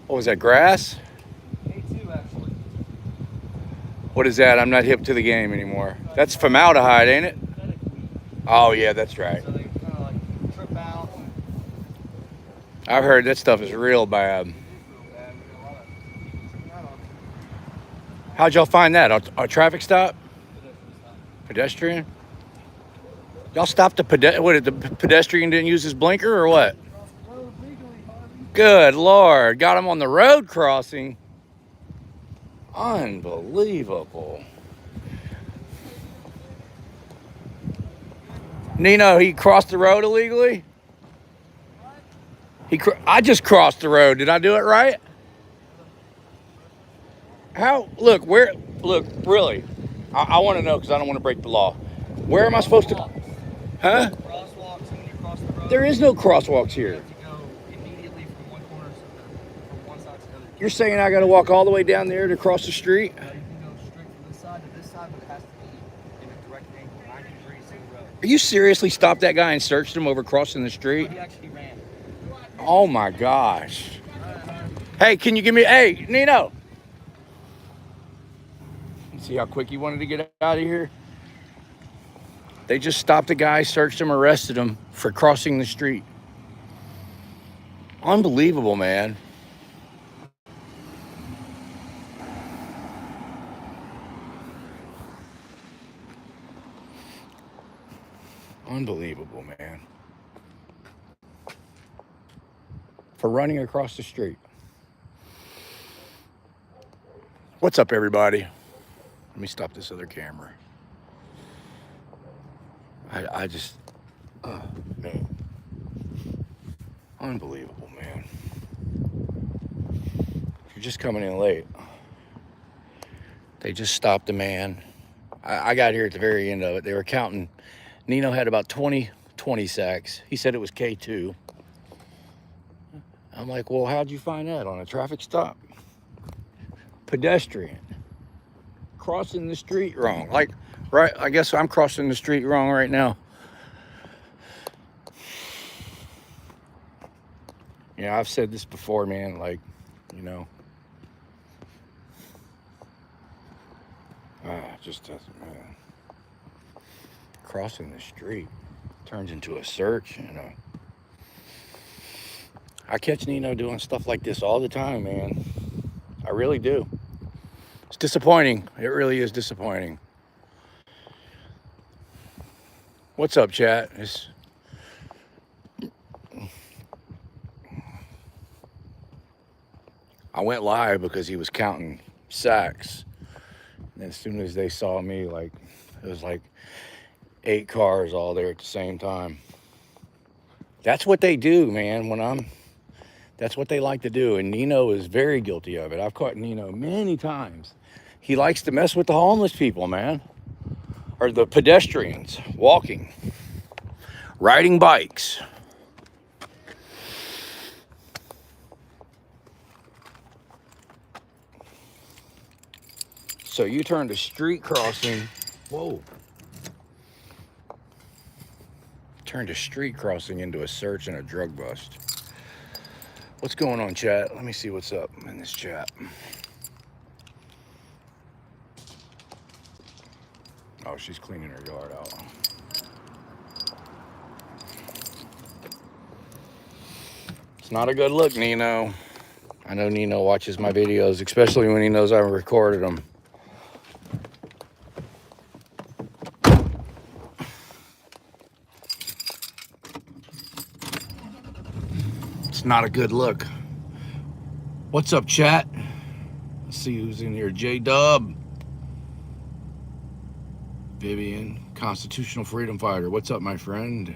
What was that, grass? A2 actually. What is that? I'm not hip to the game anymore. That's formaldehyde, ain't it? Synthetic weed. Oh, yeah, that's right. So they kind of like trip out. I've heard that stuff is real bad. It is real bad. We got a lot of people tripping out on How'd y'all find that? A traffic stop? pedestrian stop. Pedestrian? Y'all stopped the the pedestrian didn't use his blinker or what? Cross the road legally, Harvey. Good Lord. Got him on the road crossing. Unbelievable. Nino, he crossed the road illegally? I just crossed the road. Did I do it right? How? Look, where? Look, really. I want to know because I don't want to break the law. Where am I supposed to? Huh? Crosswalks, and when you cross the road, There is no crosswalks you here. have to go immediately from one corner to the, from one side to the other. You're saying I got to walk all the way down there to cross the street? You can go straight from this side to this side, but it has to be in a direct angle, 90 degrees to the road. Are you seriously stopped that guy and searched him over crossing the street? He actually ran. Oh my gosh. Hey, can you give me? Hey, Nino. See how quick he wanted to get out of here? They just stopped the guy, searched him, arrested him for crossing the street. Unbelievable, man. Unbelievable, man. For running across the street. What's up, everybody? Let me stop this other camera. I just, oh, man. Unbelievable, man. You're just coming in late. They just stopped the man. I got here at the very end of it. They were counting. Nino had about 20 sacks. He said it was K2. I'm like, well, how'd you find that? On a traffic stop? Pedestrian. Crossing the street wrong. Like, right, I guess I'm crossing the street wrong right now. Yeah, I've said this before, man. Like, you know, just doesn't, man. Crossing the street turns into a search, you know. I catch Nino doing stuff like this all the time, man. I really do. It's disappointing. It really is disappointing. What's up, chat? I went live because he was counting sacks. And as soon as they saw me, like, it was like 8 cars all there at the same time. That's what they do, man. That's what they like to do. And Nino is very guilty of it. I've caught Nino many times. He likes to mess with the homeless people, man. Or the pedestrians walking, riding bikes. So you turned a street crossing. Whoa. Turned a street crossing into a search and a drug bust. What's going on, chat? Let me see what's up in this chat. Oh, she's cleaning her yard out. It's not a good look, Nino. I know Nino watches my videos, especially when he knows I recorded them. It's not a good look. What's up, chat? Let's see who's in here. J-Dub. Vivian, constitutional freedom fighter. What's up, my friend?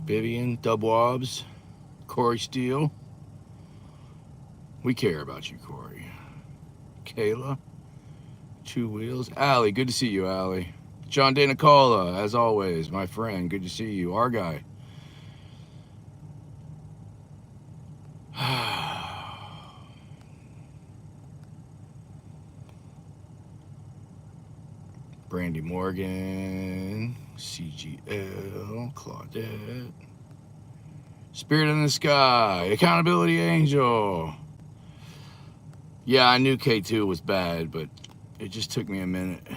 Vivian, Dubwobs, Corey Steele. We care about you, Corey. Kayla, Two Wheels. Allie, good to see you, Allie. John De Nicola, as always, my friend. Good to see you. Our guy. Brandy Morgan, CGL, Claudette. Spirit in the sky, accountability angel. Yeah, I knew K2 was bad, but it just took me a minute.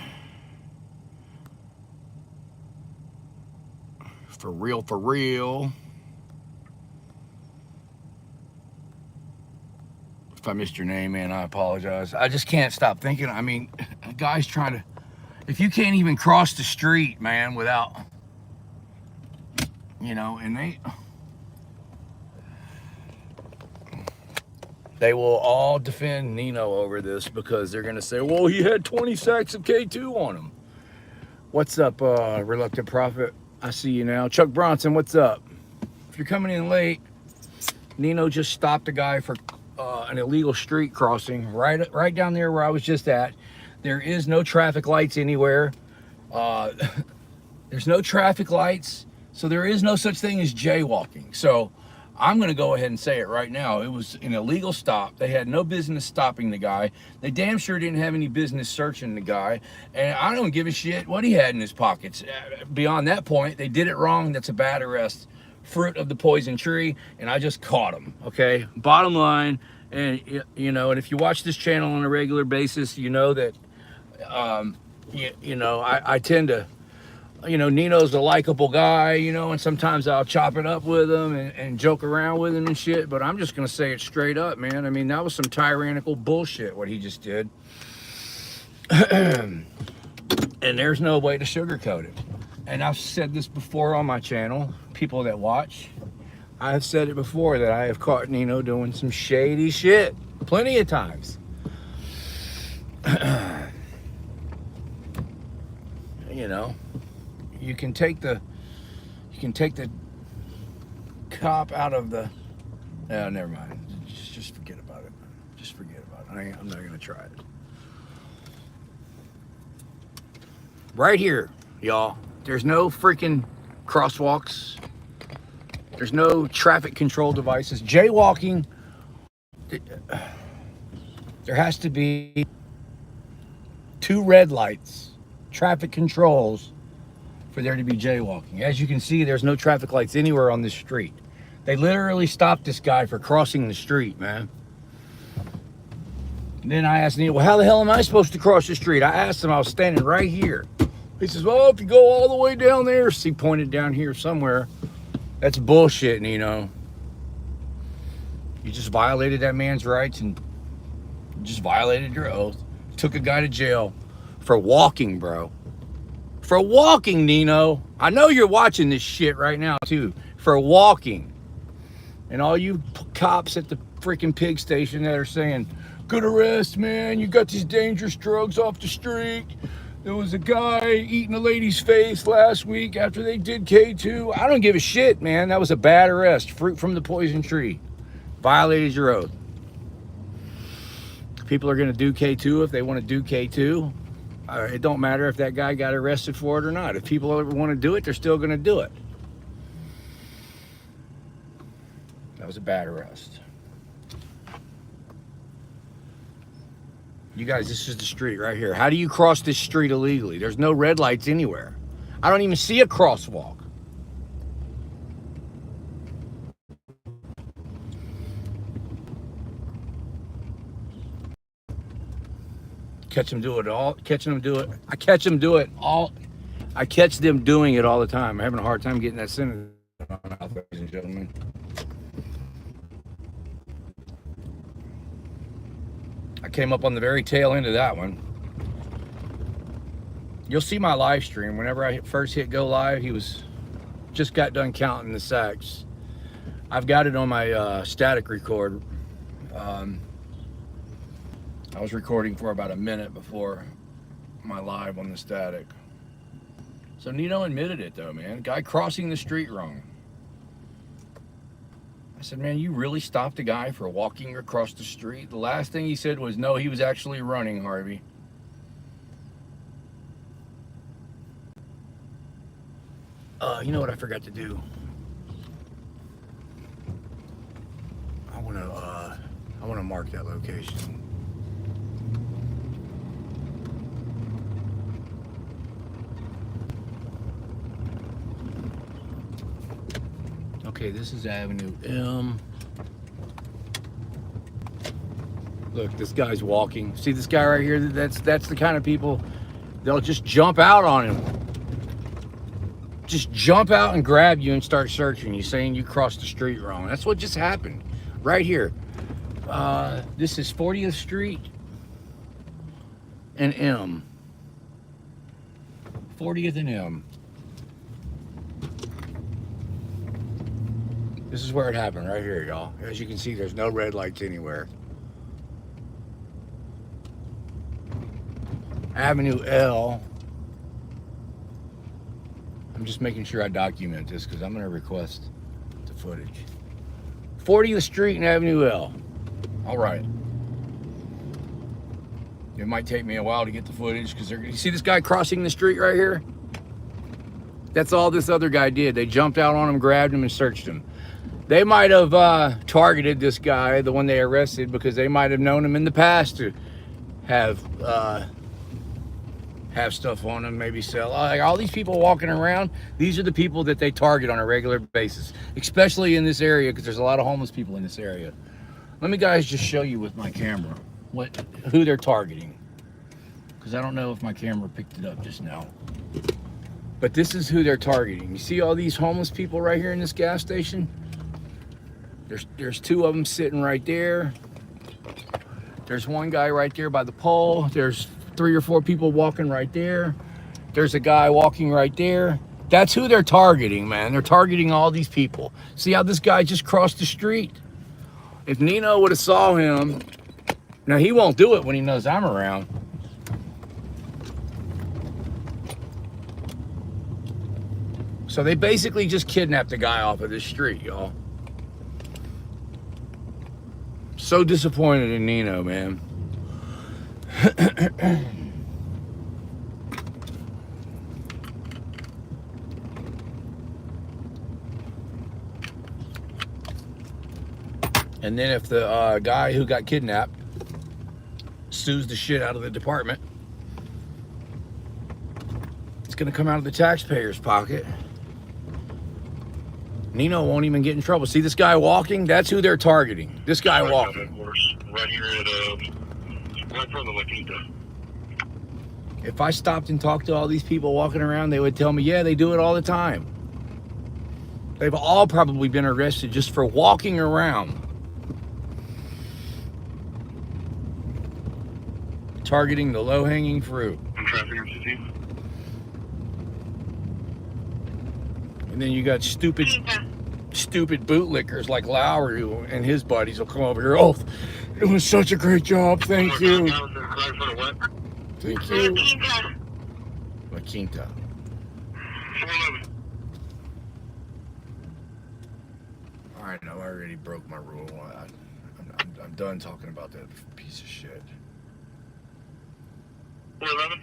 For real, for real. If I missed your name, man, I apologize. I just can't stop thinking. I mean, a guy's trying to, if you can't even cross the street, man, without, you know, and they will all defend Nino over this because they're going to say, well, he had 20 sacks of K2 on him. What's up, Reluctant Prophet? I see you now. Chuck Bronson, what's up? If you're coming in late, Nino just stopped a guy for an illegal street crossing right down there where I was just at. There is no traffic lights anywhere. There's no traffic lights, so there is no such thing as jaywalking. So I'm going to go ahead and say it right now. It was an illegal stop. They had no business stopping the guy. They damn sure didn't have any business searching the guy. And I don't give a shit what he had in his pockets. Beyond that point, they did it wrong. That's a bad arrest. Fruit of the poison tree, and I just caught him. Okay, bottom line. And you know, and if you watch this channel on a regular basis, you know that you know, I tend to, you know, Nino's a likable guy, you know, and sometimes I'll chop it up with him and joke around with him and shit, but I'm just gonna say it straight up, man. I mean, that was some tyrannical bullshit what he just did. And there's no way to sugarcoat it. And I've said this before on my channel, people that watch, I've said it before that I have caught Nino doing some shady shit plenty of times. You know, you can take the cop out of the, oh, never mind. Just forget about it. Just forget about it. I'm not gonna try it. Right here, y'all. There's no freaking crosswalks. There's no traffic control devices. Jaywalking, there has to be 2 red lights, traffic controls, for there to be jaywalking. As you can see, there's no traffic lights anywhere on this street. They literally stopped this guy for crossing the street, man. And then I asked Neil, well, how the hell am I supposed to cross the street? I asked him, I was standing right here. He says, well, if you go all the way down there, he pointed down here somewhere. That's bullshit, Nino. You just violated that man's rights and you just violated your oath. Took a guy to jail for walking, bro. For walking, Nino. I know you're watching this shit right now, too. For walking. And all you cops at the freaking pig station that are saying, good arrest, man. You got these dangerous drugs off the street. There was a guy eating a lady's face last week after they did K2. I don't give a shit, man. That was a bad arrest. Fruit from the poison tree. Violated your oath. People are going to do K2 if they want to do K2. It don't matter if that guy got arrested for it or not. If people ever want to do it, they're still going to do it. That was a bad arrest. You guys, this is the street right here. How do you cross this street illegally? There's no red lights anywhere. I don't even see a crosswalk. Catch them do it all. Catching them do it. I catch them do it all. I catch them doing it all the time. I'm having a hard time getting that sentence out, ladies and gentlemen. I came up on the very tail end of that one. You'll see my live stream. Whenever I first hit go live, he was just got done counting the sacks. I've got it on my static record. I was recording for about a minute before my live on the static. So Nino admitted it though, man. Guy crossing the street wrong. I said, man, you really stopped a guy for walking across the street? The last thing he said was, no, he was actually running, Harvey. You know what I forgot to do? I want to mark that location. Okay, Okay, this is Avenue M. Look, this guy's walking. See this guy right here? That's the kind of people, they'll just jump out on him. Just jump out and grab you and start searching you, saying you crossed the street wrong. That's what just happened right here. This is 40th Street and M. 40th and M. This is where it happened, right here, y'all. As you can see, there's no red lights anywhere. Avenue L. I'm just making sure I document this because I'm going to request the footage. 40th Street and Avenue L. All right. It might take me a while to get the footage because you see this guy crossing the street right here? That's all this other guy did. They jumped out on him, grabbed him, and searched him. They might have targeted this guy, the one they arrested, because they might have known him in the past to have stuff on him, maybe sell. Like all these people walking around, these are the people that they target on a regular basis, especially in this area because there's a lot of homeless people in this area. Let me guys just show you with my camera who they're targeting, because I don't know if my camera picked it up just now. But this is who they're targeting. You see all these homeless people right here in this gas station? There's two of them sitting right there. There's one guy right there by the pole. There's 3 or 4 people walking right there. There's a guy walking right there. That's who they're targeting, man. They're targeting all these people. See how this guy just crossed the street? If Nino would have saw him, now he won't do it when he knows I'm around. So they basically just kidnapped the guy off of this street, y'all. So disappointed in Nino, man. And then if the guy who got kidnapped sues the shit out of the department, it's gonna come out of the taxpayer's pocket. Nino won't even get in trouble. See this guy walking? That's who they're targeting. This guy walking. Right here at right in front of La Quinta. If I stopped and talked to all these people walking around, they would tell me, yeah, they do it all the time. They've all probably been arrested just for walking around. Targeting the low-hanging fruit. I'm traffic emergency. And then you got stupid bootlickers like Lowry and his buddies will come over here. Oh, it was such a great job. Thank you. Thank you. La Quinta. 411. All right, no, I already broke my rule. I'm done talking about that piece of shit. 411.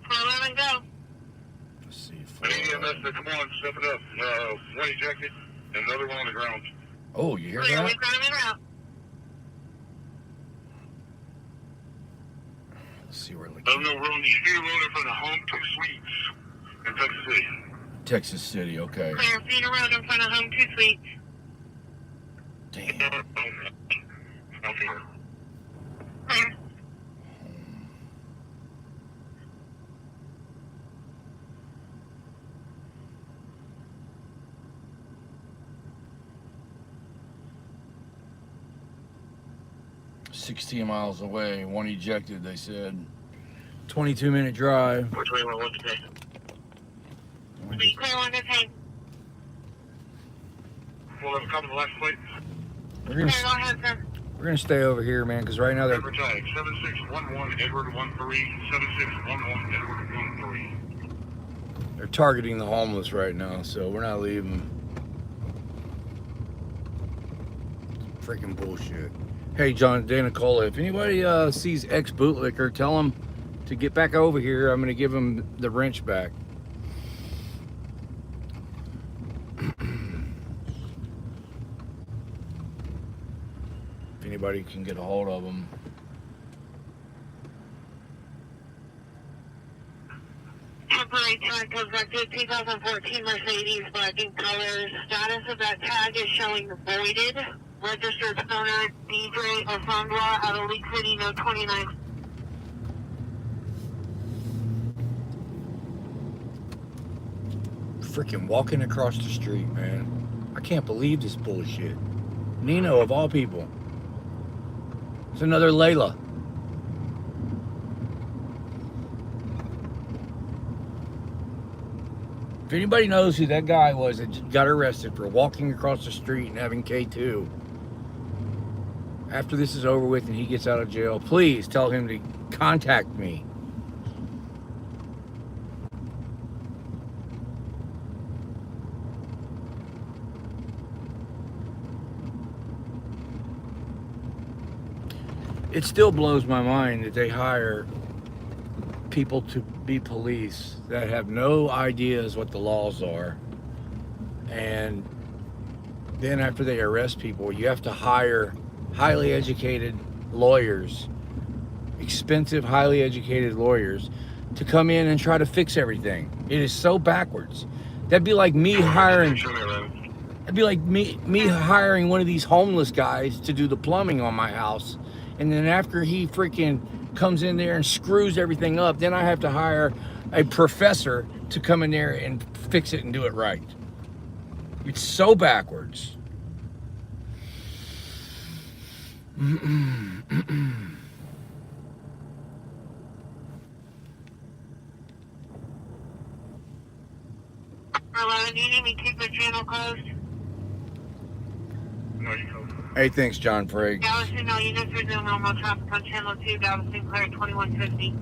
411, go. Let's see. I need you to come on, step it up. One ejected, and another one on the ground. Oh, you hear that? Let's see where. I don't know, we're on the speed road in front of Home 2 Suites in Texas City. Texas City, okay. Clear speed road in front of Home 2 Suites. Damn. Okay. 16 miles away, one ejected, they said. 22-minute drive. Which way you want to take? Clear one to take. We'll have a couple of last plates. We're gonna stay over here, man, because right now they're... Tag 7611 Edward 13, 7611 Edward 13. They're targeting the homeless right now, so we're not leaving. Freaking bullshit. Hey, John Danicola, if anybody sees ex-bootlicker, tell him to get back over here. I'm going to give him the wrench back. If anybody can get a hold of him. Hi, tag convicted 2014 Mercedes black in color. Status of that tag is showing voided. Registered owner DJ Osandra out of Leak City, no 29. Freaking walking across the street, man. I can't believe this bullshit. Nino, of all people. It's another Layla. If anybody knows who that guy was that got arrested for walking across the street and having K2, after this is over with and he gets out of jail, please tell him to contact me. It still blows my mind that they hire people to be police that have no ideas what the laws are, and then after they arrest people, you have to hire highly educated lawyers, expensive, highly educated lawyers, to come in and try to fix everything. It is so backwards. That'd be like me hiring. It'd be like me hiring one of these homeless guys to do the plumbing on my house, and then after he freaking comes in there and screws everything up, then I have to hire a professor to come in there and fix it and do it right. It's so backwards. Hello, do you need me to keep the channel closed? No, you go. Hey, thanks, John Frigg. Galveston, no units resume normal traffic on channel 2, Galveston clear 2150.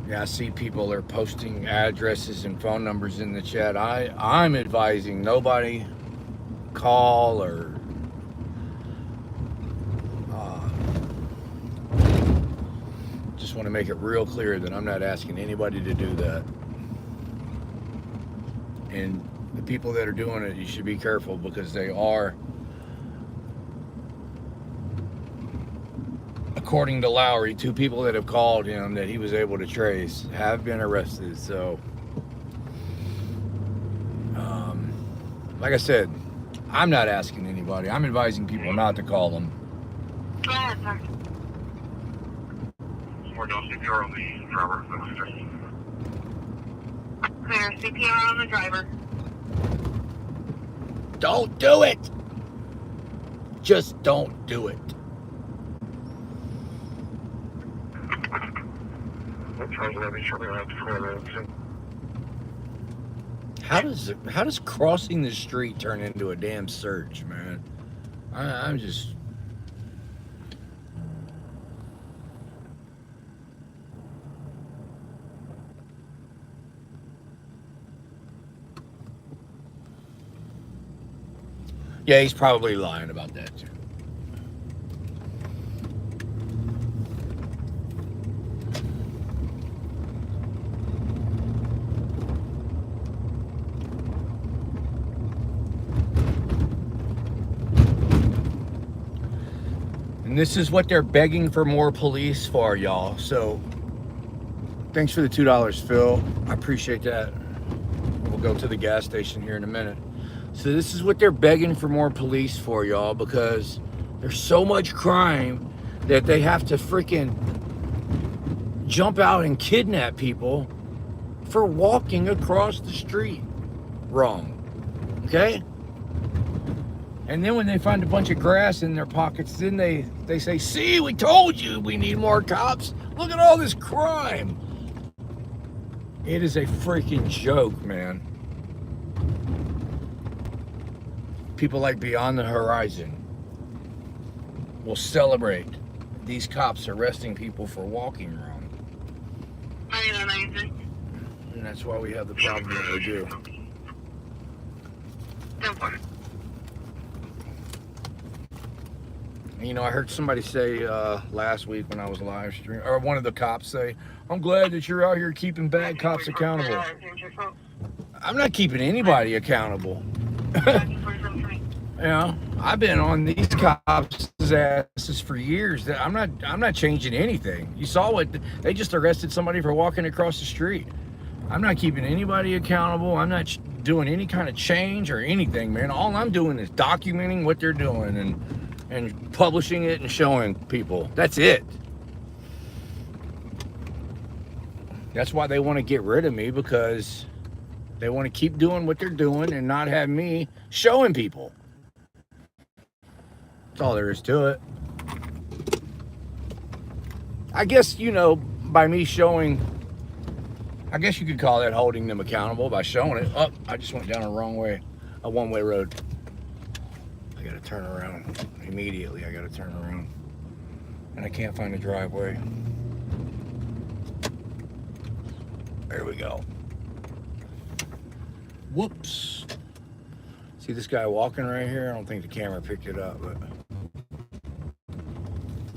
Yeah, I see people are posting addresses and phone numbers in the chat. I'm advising nobody call or just want to make it real clear that I'm not asking anybody to do that. And the people that are doing it, you should be careful, because they are, according to Lowry, 2 people that have called him that he was able to trace have been arrested. So, like I said, I'm not asking anybody. I'm advising people not to call them. Go ahead, sir. Or no CPR on the driver. Clear CPR on the driver. Don't do it. Just don't do it. How does crossing the street turn into a damn search, man? I'm just. Yeah, he's probably lying about that too. And this is what they're begging for more police for, y'all. So thanks for the $2, Phil. I appreciate that. We'll go to the gas station here in a minute. So this is what they're begging for more police for, y'all, because there's so much crime that they have to freaking jump out and kidnap people for walking across the street wrong. Okay? And then when they find a bunch of grass in their pockets, then they say, see, we told you we need more cops. Look at all this crime. It is a freaking joke, man. People like Beyond the Horizon will celebrate these cops arresting people for walking wrong. Amazing. And that's why we have the problem that we do. And, you know, I heard somebody say last week when I was live streaming, or one of the cops say, I'm glad that you're out here keeping bad cops accountable. I'm not keeping anybody accountable. You know, I've been on these cops' asses for years. I'm not changing anything. You saw what they just arrested somebody for walking across the street. I'm not keeping anybody accountable. I'm not doing any kind of change or anything, man. All I'm doing is documenting what they're doing and publishing it and showing people. That's it. That's why they want to get rid of me, because they want to keep doing what they're doing and not have me showing people. That's all there is to it. I guess, you know, by me showing, I guess you could call that holding them accountable by showing it. Oh, I just went down a wrong way, a one-way road. I gotta turn around immediately. I gotta turn around. And I can't find a driveway. There we go. Whoops. See this guy walking right here? I don't think the camera picked it up, but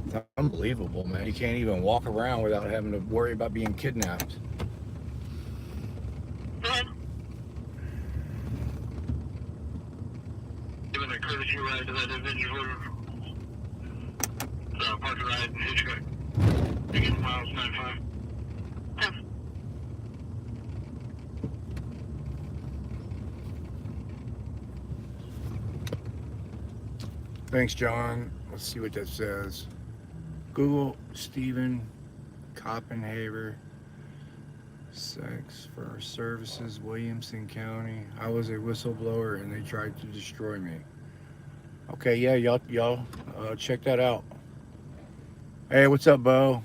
it's unbelievable, man. You can't even walk around without having to worry about being kidnapped. Giving a courtesy ride to that individual. Park ride in Hitchcock. 8 miles 95. Thanks, John. Let's see what that says. Google Stephen Koppenhaver, sex for services, Williamson County. I was a whistleblower and they tried to destroy me. Okay, yeah, y'all check that out. Hey, what's up, Bo?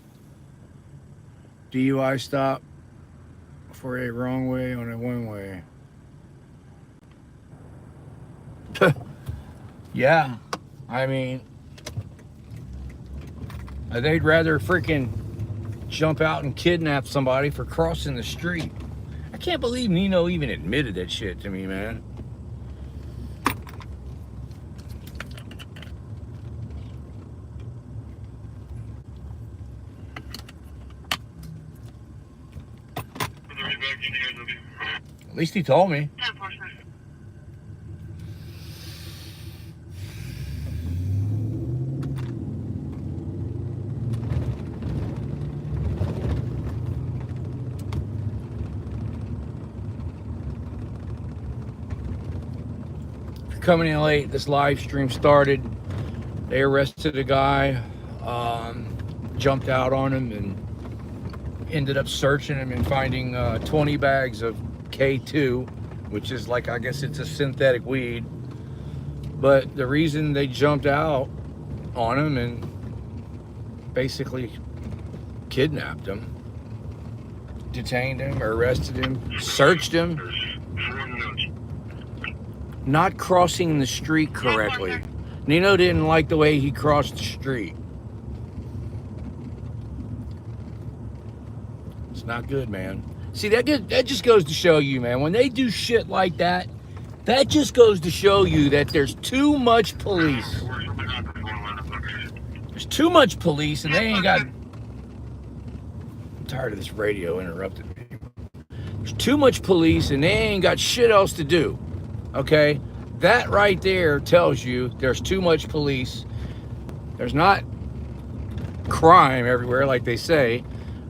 DUI stop for a wrong way on a one-way. Yeah, I mean, they'd rather freaking jump out and kidnap somebody for crossing the street. I can't believe Nino even admitted that shit to me, man. At least he told me. Coming in late, this live stream started. They arrested a guy, jumped out on him, and ended up searching him and finding 20 bags of K2, which is like, I guess it's a synthetic weed. But the reason they jumped out on him and basically kidnapped him, detained him, arrested him, searched him, not crossing the street correctly. Nino didn't like the way he crossed the street. It's not good, man. See, that just goes to show you, man, when they do shit like that, that just goes to show you that there's too much police. There's too much police and they ain't got... I'm tired of this radio interrupting me. There's too much police and they ain't got shit else to do. Okay? That right there tells you there's too much police. There's not crime everywhere like they say.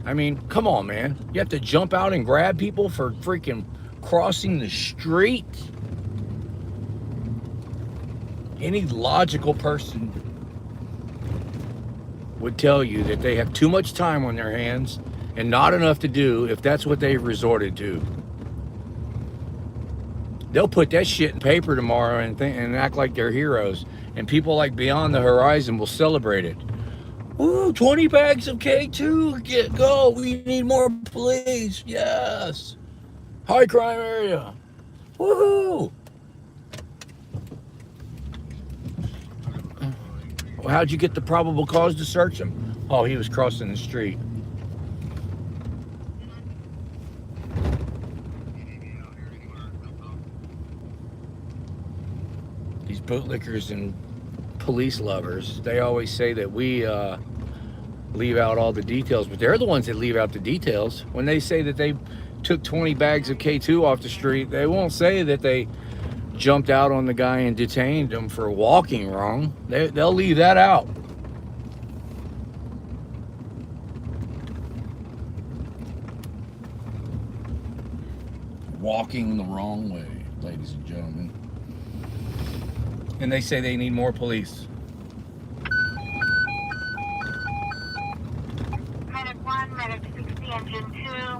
I mean, come on, man. You have to jump out and grab people for freaking crossing the street? Any logical person would tell you that they have too much time on their hands and not enough to do if that's what they've resorted to. They'll put that shit in paper tomorrow and act like they're heroes. And people like Beyond the Horizon will celebrate it. Ooh, 20 bags of K2, go, we need more police, yes. High crime area, woohoo. Well, how'd you get the probable cause to search him? Oh, he was crossing the street. These bootlickers and police lovers, they always say that we leave out all the details, but they're the ones that leave out the details. When they say that they took 20 bags of K2 off the street, they won't say that they jumped out on the guy and detained him for walking wrong. They'll leave that out. Walking the wrong way, ladies and gentlemen. And they say they need more police. Medic 1, Medic 60, Engine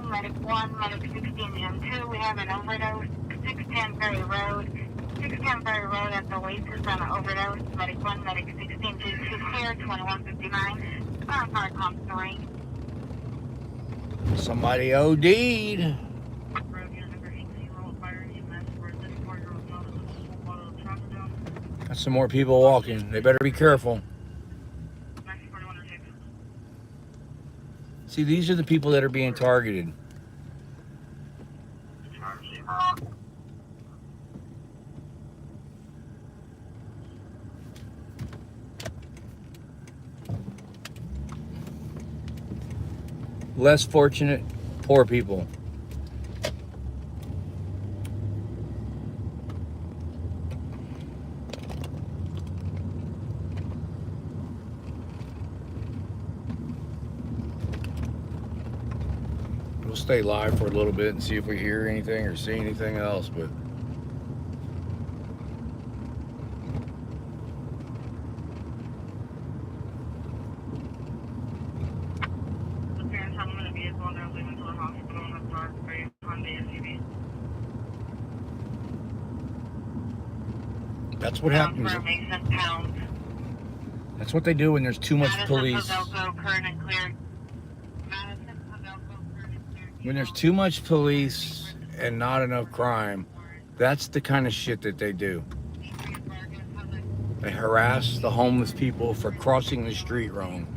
2, Medic 1, Medic 60, Engine 2. We have an overdose, 610 Ferry Road. 610 Ferry Road at the Oasis on an overdose. Medic 1, Medic 60, Engine 2 here, 2159. Car Company. Somebody OD'd. Got some more people walking. They better be careful. See, these are the people that are being targeted. Less fortunate, poor people. We'll stay live for a little bit and see if we hear anything or see anything else, but that's what happens. That's what they do when there's too much police. When there's too much police and not enough crime, that's the kind of shit that they do. They harass the homeless people for crossing the street wrong.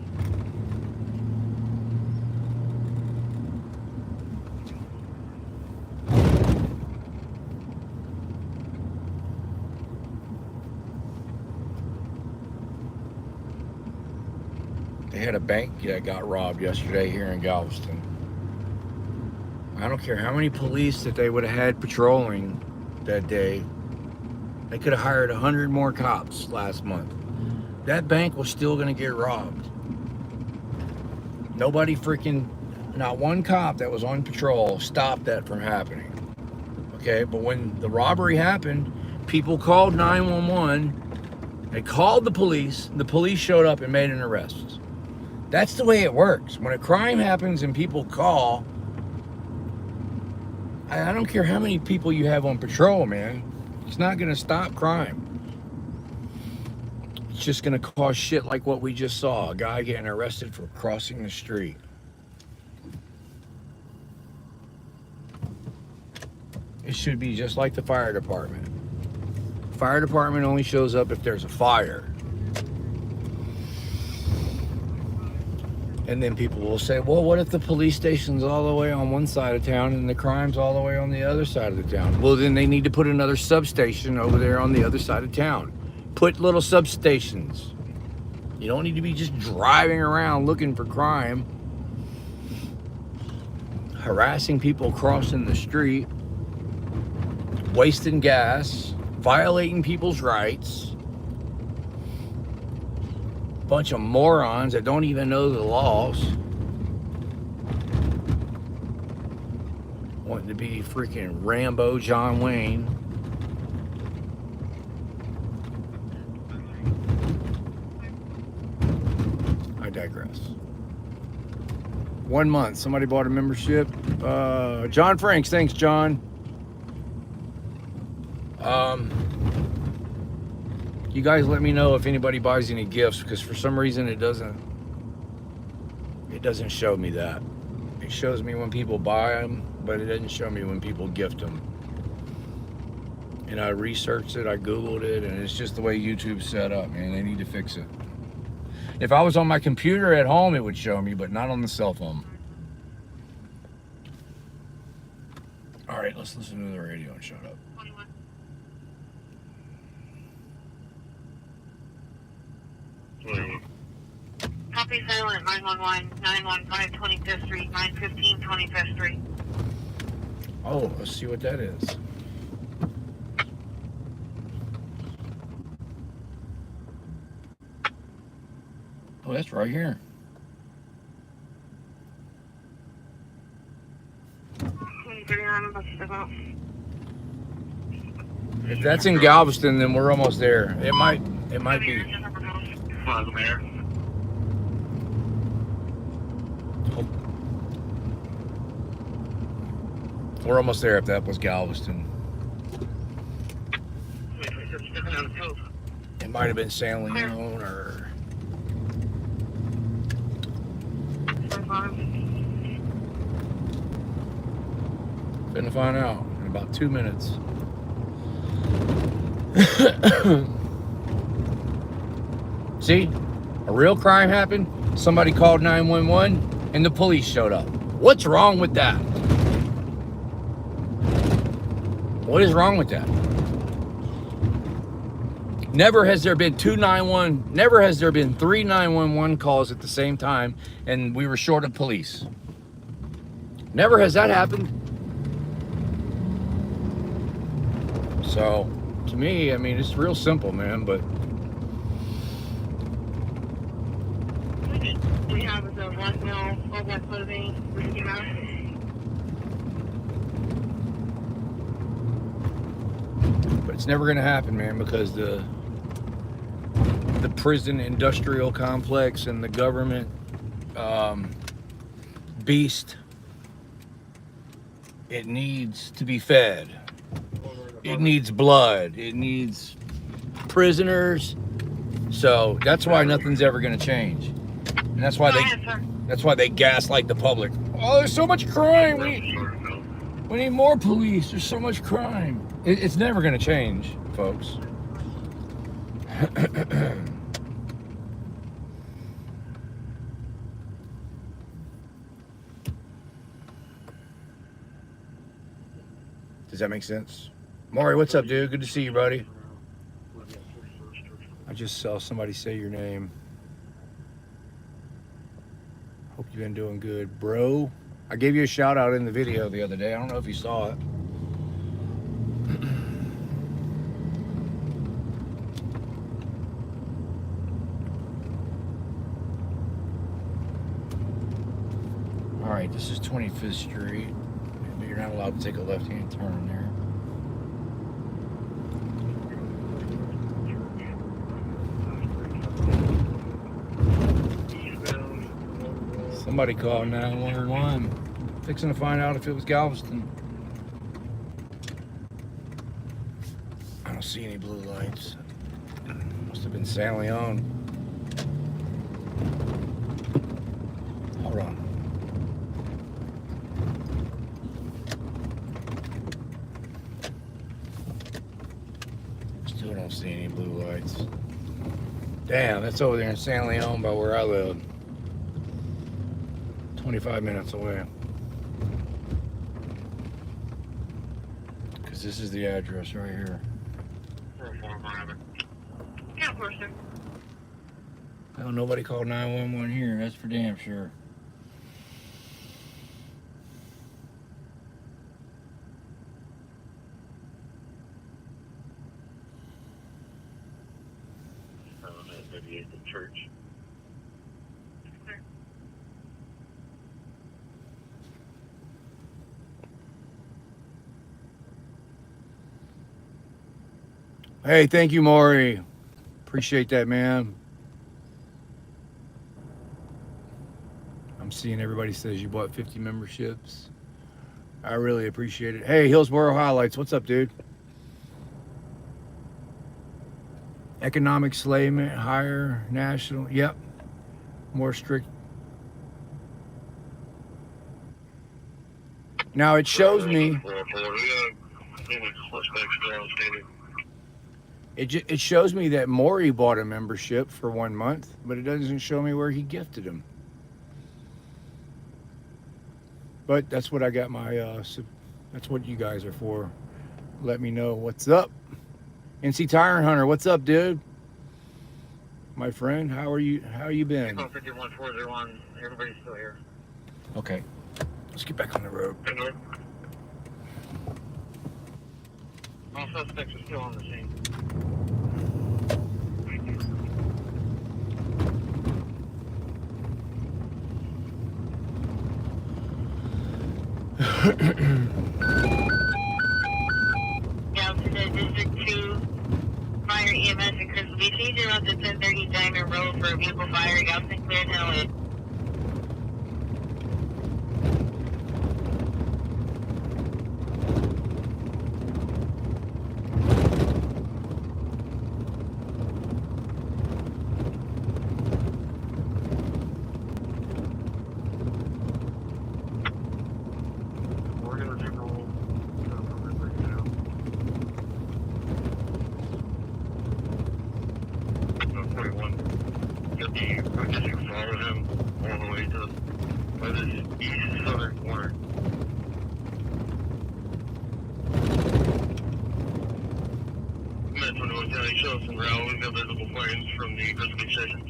They had a bank that got robbed yesterday here in Galveston. I don't care how many police that they would have had patrolling that day. They could have hired 100 more cops last month. That bank was still going to get robbed. Nobody freaking, not one cop that was on patrol stopped that from happening. Okay, but when the robbery happened, people called 911. They called the police showed up and made an arrest. That's the way it works. When a crime happens and people call, I don't care how many people you have on patrol, man. It's not going to stop crime. It's just going to cause shit like what we just saw. A guy getting arrested for crossing the street. It should be just like the fire department. Fire department only shows up if there's a fire. And then people will say, well, what if the police station's all the way on one side of town and the crime's all the way on the other side of the town? Well, then they need to put another substation over there on the other side of town. Put little substations. You don't need to be just driving around looking for crime, harassing people crossing the street, wasting gas, violating people's rights. Bunch of morons that don't even know the laws. Wanting to be freaking Rambo John Wayne. I digress. 1 month. Somebody bought a membership. John Franks. Thanks, John. You guys let me know if anybody buys any gifts, because for some reason it doesn't show me that. It shows me when people buy them, but it doesn't show me when people gift them. And I researched it, I Googled it, and it's just the way YouTube's set up, man. They need to fix it. If I was on my computer at home, it would show me, but not on the cell phone. All right, let's listen to the radio and shut up. Copy silent 911 915 25th Street 915 25th Street. Oh, let's see what that is. Oh, that's right here. If that's in Galveston, then we're almost there. It might be. Mayor. We're almost there if that was Galveston. It might have been San Leon or... Gonna find out in about 2 minutes. See? A real crime happened. Somebody called 911 and the police showed up. What's wrong with that? What is wrong with that? Never has there been never has there been 3 911 calls at the same time and we were short of police. Never has that happened. So, to me, I mean, it's real simple, man, but... We have the 1 mil all that clothing, Mickey Mouse. But it's never going to happen, man, because the prison industrial complex and the government beast, it needs to be fed. It needs blood. It needs prisoners. So that's why nothing's ever going to change. And that's why they gaslight the public. Oh, there's so much crime. We need more police. There's so much crime. It's never going to change, folks. Does that make sense? Maury, what's up, dude? Good to see you, buddy. I just saw somebody say your name. Hope you've been doing good, bro. I gave you a shout out in the video the other day. I don't know if you saw it. All right, this is 25th Street. But you're not allowed to take a left-hand turn there. Somebody called 911. Fixing to find out if it was Galveston. I don't see any blue lights. Must have been San Leon. Hold on. Still don't see any blue lights. Damn, that's over there in San Leon by where I live. 25 minutes away. Because this is the address right here. Yeah, of course, sir. Well, nobody called 911 here. That's for damn sure. Maybe at the church. Hey, thank you, Maury. Appreciate that, man. I'm seeing everybody says you bought 50 memberships. I really appreciate it. Hey, Hillsboro Highlights. What's up, dude? Economic enslavement, higher national. Yep. More strict. Now it shows me. It shows me that Maury bought a membership for 1 month, but it doesn't show me where he gifted him. But that's what I got my, that's what you guys are for. Let me know what's up. NC Tire Hunter, what's up, dude? My friend, how are you? How you been? 51401, everybody's still here. Okay, let's get back on the road. All suspects are still on the scene. Yeah, to the District 2 Fire EMS in Crystal Beach. He's around the 1030 Diamond Road for a vehicle fire. Galveston clear 1008. We're gonna do roll. 41. Get the, I guess you follow him all the way to the east southern corner. Metro North County, show us some route. We've got visible flames from the Crystal station.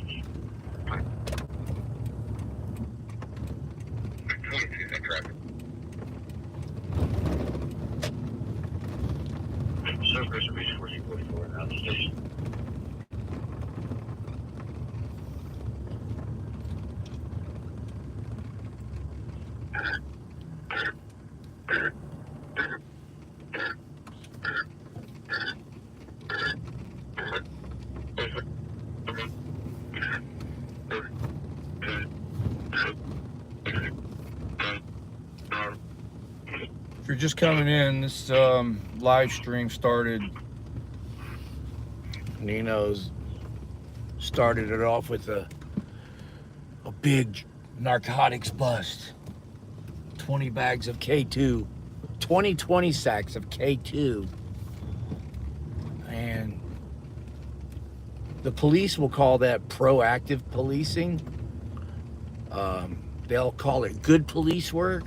22, that traffic. So Crystal Beach, 1444, out the station. If you're just coming in, this live stream started. Nino's started it off with a big narcotics bust. 20 bags of K2, 20 sacks of K2. And the police will call that proactive policing. They'll call it good police work.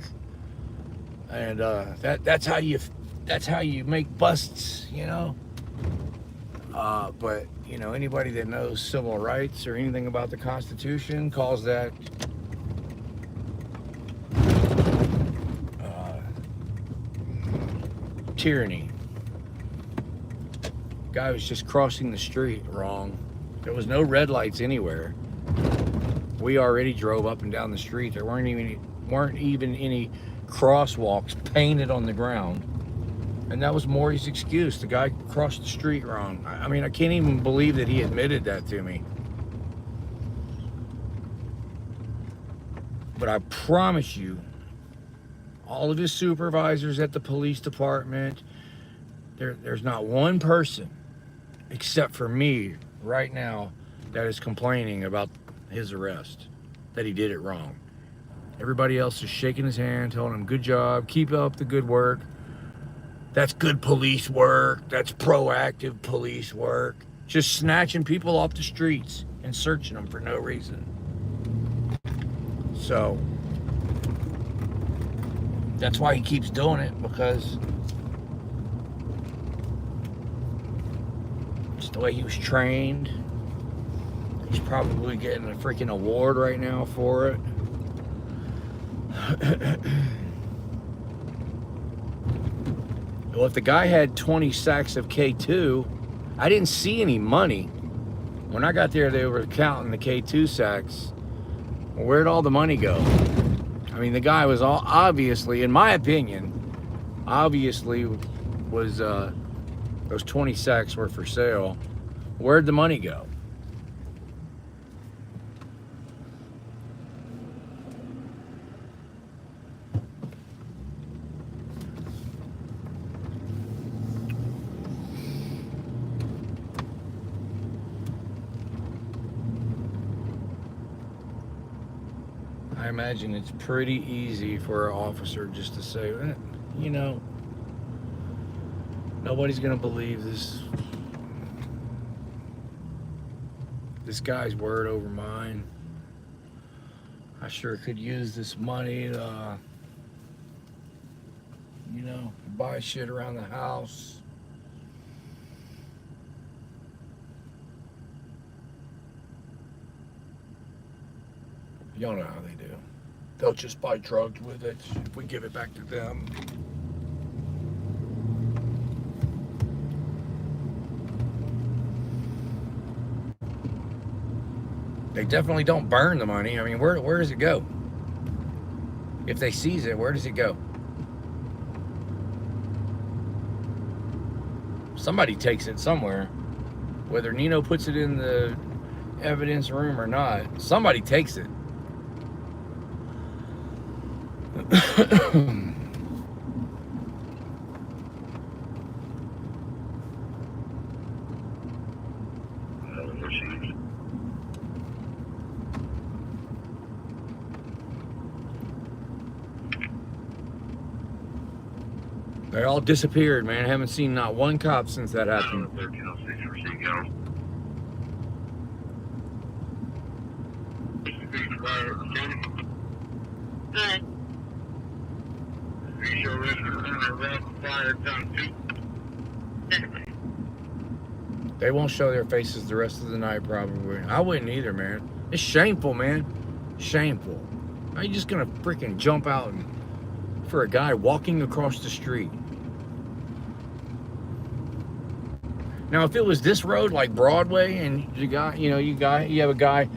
And that's how you make busts, you know. But you know, anybody that knows civil rights or anything about the Constitution calls that tyranny. Guy was just crossing the street wrong. There was no red lights anywhere. We already drove up and down the street. There weren't even any crosswalks painted on the ground. And that was Maury's excuse. The guy crossed the street wrong. I mean, I can't even believe that he admitted that to me. But I promise you, all of his supervisors at the police department, there's not one person, except for me right now, that is complaining about his arrest, that he did it wrong. Everybody else is shaking his hand, telling him, good job, keep up the good work. That's good police work. That's proactive police work. Just snatching people off the streets and searching them for no reason. So that's why he keeps doing it, because it's the way he was trained. He's probably getting a freaking award right now for it. Well, if the guy had 20 sacks of K2, I didn't see any money. When I got there, they were counting the K2 sacks. Well, where'd all the money go? I mean, the guy was all obviously, in my opinion, obviously was those 20 sacks were for sale. Where'd the money go? I imagine it's pretty easy for an officer just to say, you know, nobody's gonna believe this guy's word over mine. I sure could use this money to, you know, buy shit around the house. Y'all know how they do. They'll just buy drugs with it if we give it back to them. They definitely don't burn the money. I mean, where does it go? If they seize it, where does it go? Somebody takes it somewhere. Whether Nino puts it in the evidence room or not, somebody takes it. Received. They all disappeared, man. I haven't seen not one cop since that happened. 1306 received, y'all. Good. Visual resident under rapid fire down 2. They won't show their faces the rest of the night, probably. I wouldn't either, man. It's shameful, man. Shameful. How you just gonna freaking jump out for a guy walking across the street? Now, if it was this road, like Broadway, and you have a guy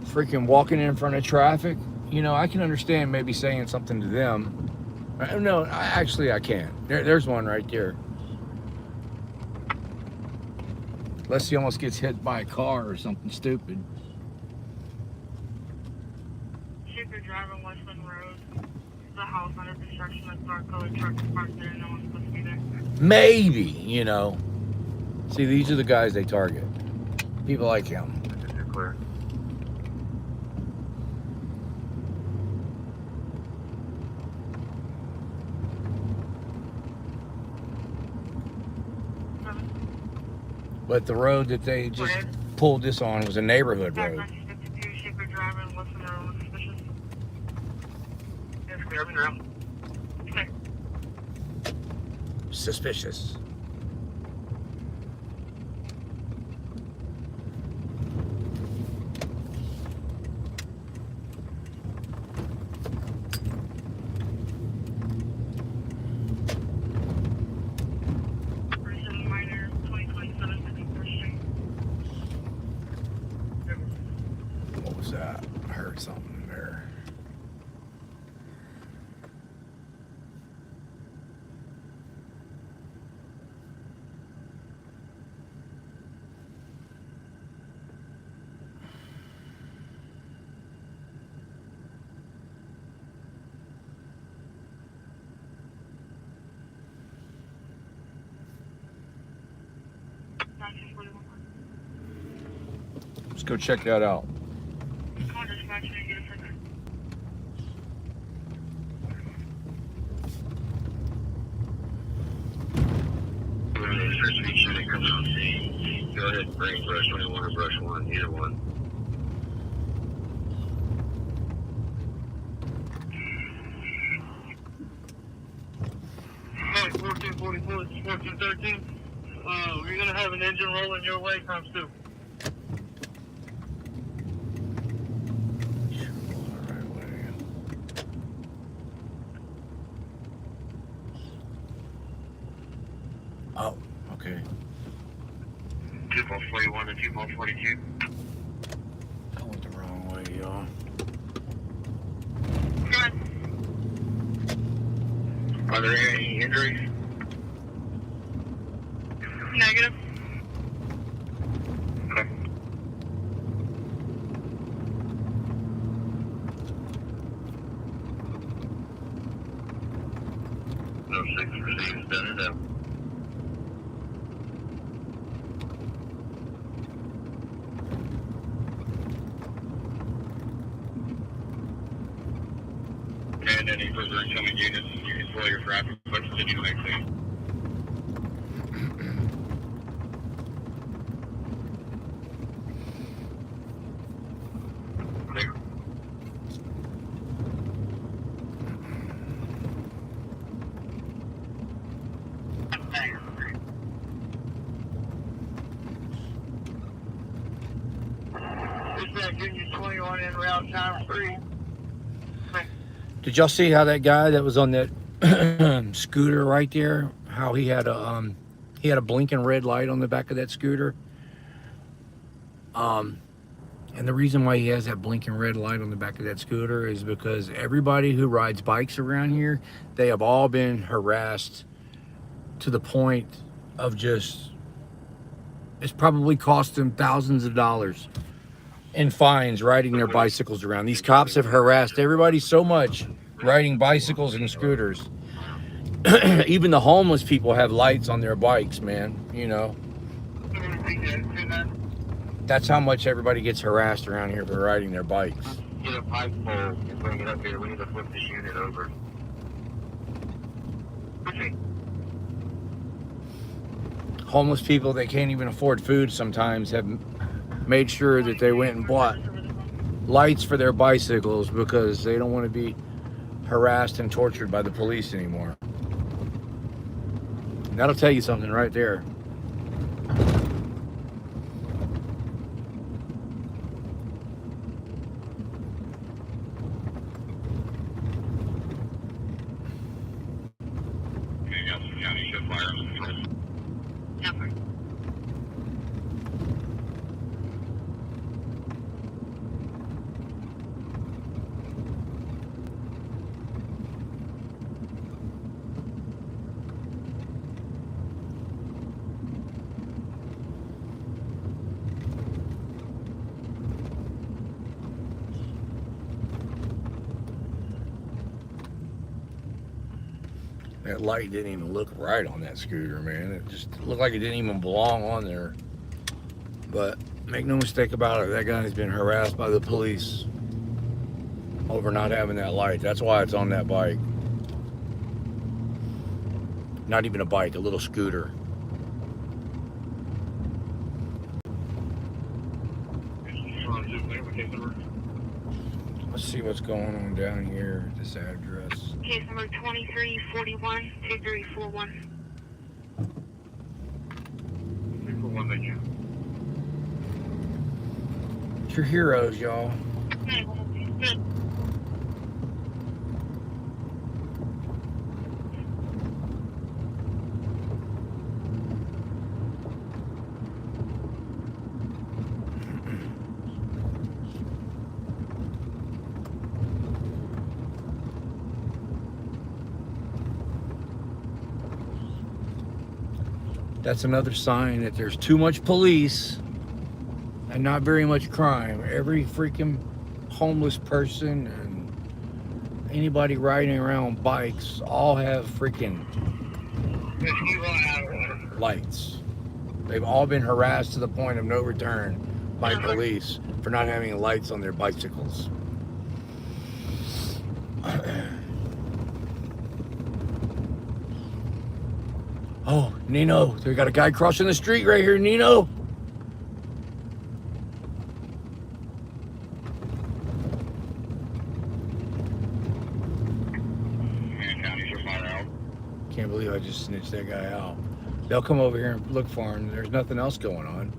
freaking walking in front of traffic, I can understand maybe saying something to them. No, actually, I can't. There's one right there. Unless he almost gets hit by a car or something stupid. Shipper driving Westland Road. The house under construction. That's dark colored truck parked there. No one's supposed to be there. Maybe, See, these are the guys they target. People like him. You're clear. But the road that they just pulled this on was a neighborhood road. 52, Shipper driving Westland Road. Suspicious. Yes, clear. I've been around. Okay. Suspicious. Person minor 2027 51st Street. What was that? I heard something there. Let's go check that out. Come on, dispatch, and get a second. First speech unit coming on scene. Go ahead and bring brush 21 or brush 1, either one. Hey, 1444, 1413. You're gonna have an engine rolling your way, times 2. Oh, okay. 241 and 242. I went the wrong way, y'all. Good. Are there any injuries? Negative. Okay. No 6 received, done and out. And any further incoming units, you can pull your traffic, but continue to make safe. Clear. Dispatch Union 21 en route, time 3. Did y'all see how that guy that was on that scooter right there, how he had a blinking red light on the back of that scooter? And the reason why he has that blinking red light on the back of that scooter is because everybody who rides bikes around here, they have all been harassed to the point of just, it's probably cost them thousands of dollars in fines riding their bicycles around. These cops have harassed everybody so much riding bicycles and scooters. Even the homeless people have lights on their bikes, man. You know, that's how much everybody gets harassed around here for riding their bikes. Get a pipe pole and bring it up here. We need to flip this unit over. Okay. Homeless people that can't even afford food sometimes have made sure that they went and bought lights for their bicycles because they don't want to be harassed and tortured by the police anymore. That'll tell you something right there. County show firearms control. Yes, sir. That light didn't even look right on that scooter, man. It just looked like it didn't even belong on there. But make no mistake about it, that guy's been harassed by the police over not having that light. That's why it's on that bike. Not even a bike, a little scooter. Let's see what's going on down here at this address. Case number 2341 2341. 341, thank you. It's your heroes, y'all. That's another sign that there's too much police and not very much crime. Every freaking homeless person and anybody riding around bikes all have freaking lights. They've all been harassed to the point of no return by police for not having lights on their bicycles. Oh, Nino, we got a guy crossing the street right here, Nino. Can't believe I just snitched that guy out. They'll come over here and look for him. There's nothing else going on.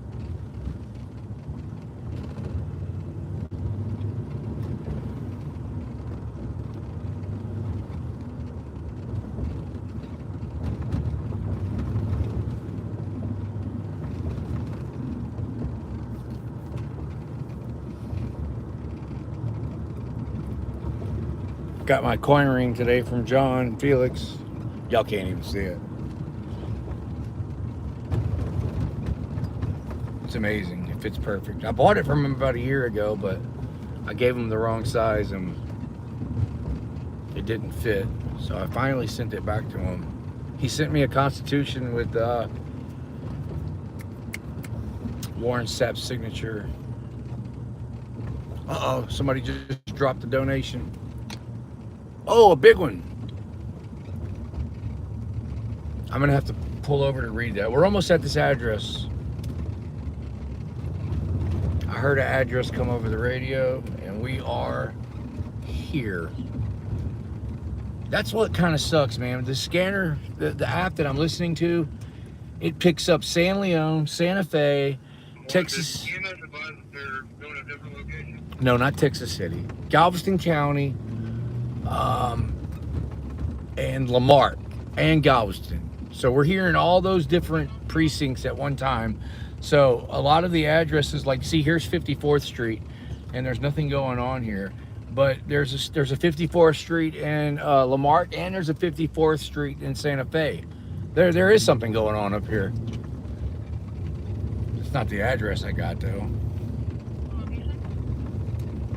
Got my coin ring today from John Felix. Y'all can't even see it. It's amazing. It fits perfect. I bought it from him about a year ago, but I gave him the wrong size and it didn't fit. So I finally sent it back to him. He sent me a Constitution with Warren Sapp's signature. Uh-oh, somebody just dropped a donation. Oh, a big one. I'm gonna have to pull over to read that. We're almost at this address. I heard an address come over the radio, and we are here. That's what kind of sucks, man. The scanner, the app that I'm listening to, it picks up San Leon, Santa Fe, Texas. EMS advised that they're going to a different location? No, not Texas City. Galveston County, and Lamar, and Galveston. So we're hearing all those different precincts at one time. So a lot of the addresses, like, see, here's 54th Street, and there's nothing going on here. But there's a 54th Street in Lamar, and there's a 54th Street in Santa Fe. There is something going on up here. It's not the address I got though.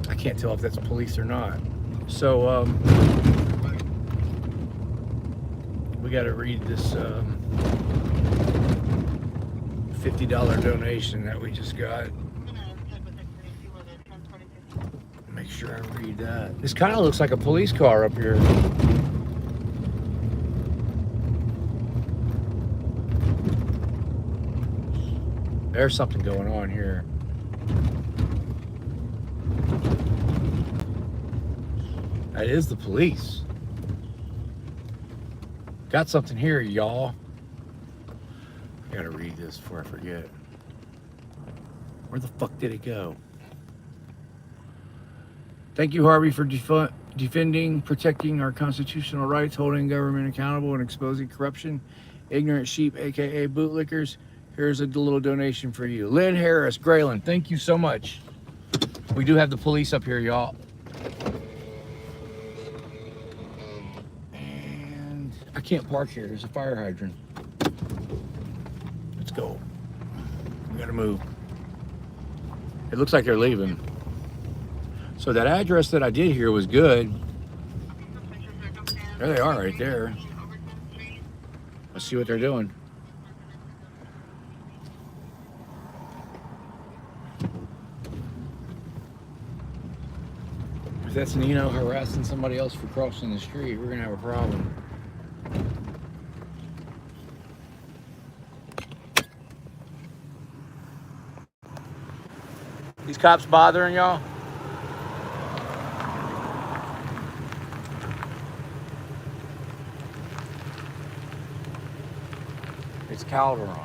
I can't tell if that's police or not. So we got to read this $50 donation that we just got. Make sure I read that. This kind of looks like a police car up here. There's something going on here. That is the police. Got something here, y'all. I gotta read this before I forget. Where the fuck did it go? Thank you, Harvey, for defending, protecting our constitutional rights, holding government accountable, and exposing corruption. Ignorant sheep, aka bootlickers. Here's a little donation for you. Lynn Harris, Grayland, thank you so much. We do have the police up here, y'all. And I can't park here. There's a fire hydrant. Let's go. We gotta move. It looks like they're leaving. So that address that I did here was good. There they are right there. Let's see what they're doing. If that's Nino harassing somebody else for crossing the street, we're gonna have a problem. These cops bothering y'all? It's Calderon.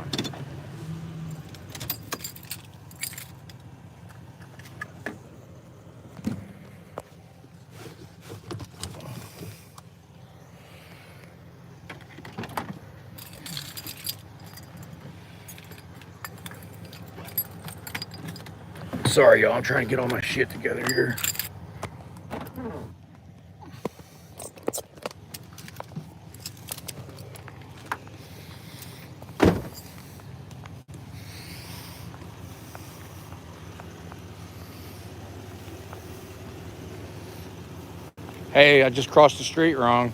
Sorry, y'all. I'm trying to get all my shit together here. Hey, I just crossed the street wrong.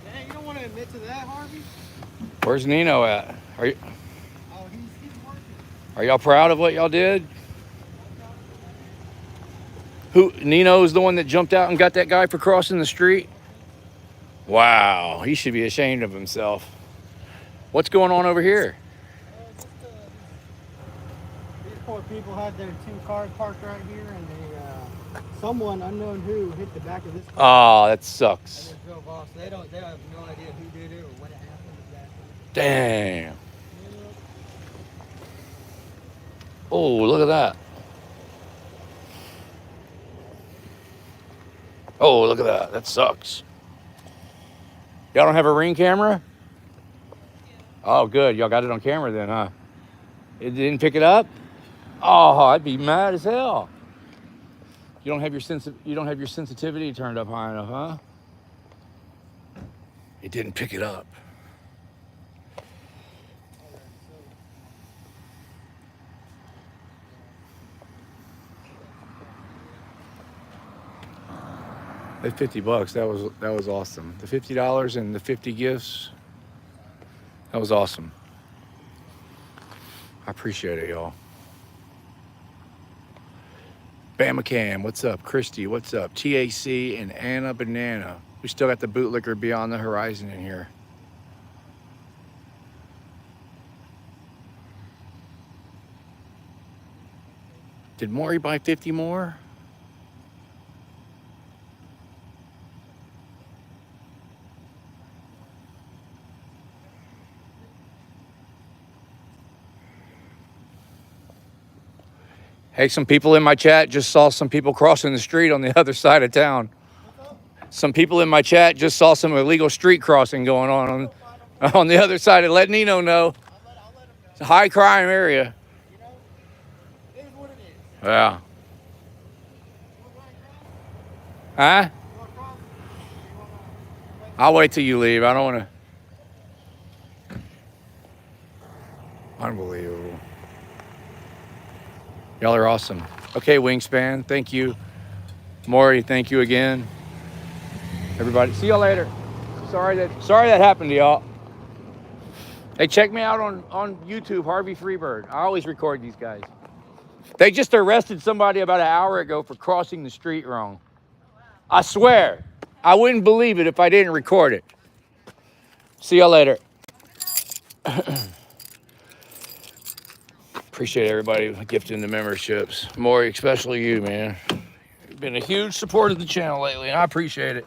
Hey, you don't want to admit to that, Harvey? Where's Nino at? Oh, he's working. Are y'all proud of what y'all did? Who? Nino's the one that jumped out and got that guy for crossing the street? Wow, he should be ashamed of himself. What's going on over here? These poor people had their 2 cars parked right here, and someone unknown who hit the back of this car. Oh, that And sucks. they drove off. So they have no idea who did it or what happened exactly. Damn. Oh, look at that. Oh, look at that. That sucks. Y'all don't have a Ring camera? Oh, good. Y'all got it on camera then, huh? It didn't pick it up? Oh, I'd be mad as hell. You don't have your sensitivity turned up high enough, huh? It didn't pick it up. That $50, that was awesome. The $50 and the 50 gifts, that was awesome. I appreciate it, y'all. Bama Cam, what's up? Christy, what's up? TAC and Anna Banana. We still got the bootlicker beyond the horizon in here. Did Maury buy 50 more? Hey, some people in my chat just saw some people crossing the street on the other side of town. Some people in my chat just saw some illegal street crossing going on the other side. And let Nino know. It's a high crime area. It is what it is. Yeah. Huh? I'll wait till you leave. I don't want to. Unbelievable. Y'all are awesome. Okay, Wingspan, thank you. Maury, thank you again. Everybody, see y'all later. Sorry that happened to y'all. Hey, check me out on YouTube, Harvey Freebird. I always record these guys. They just arrested somebody about an hour ago for crossing the street wrong. I swear, I wouldn't believe it if I didn't record it. See y'all later. Appreciate everybody gifting the memberships. Maury, especially you, man. You've been a huge support of the channel lately, and I appreciate it.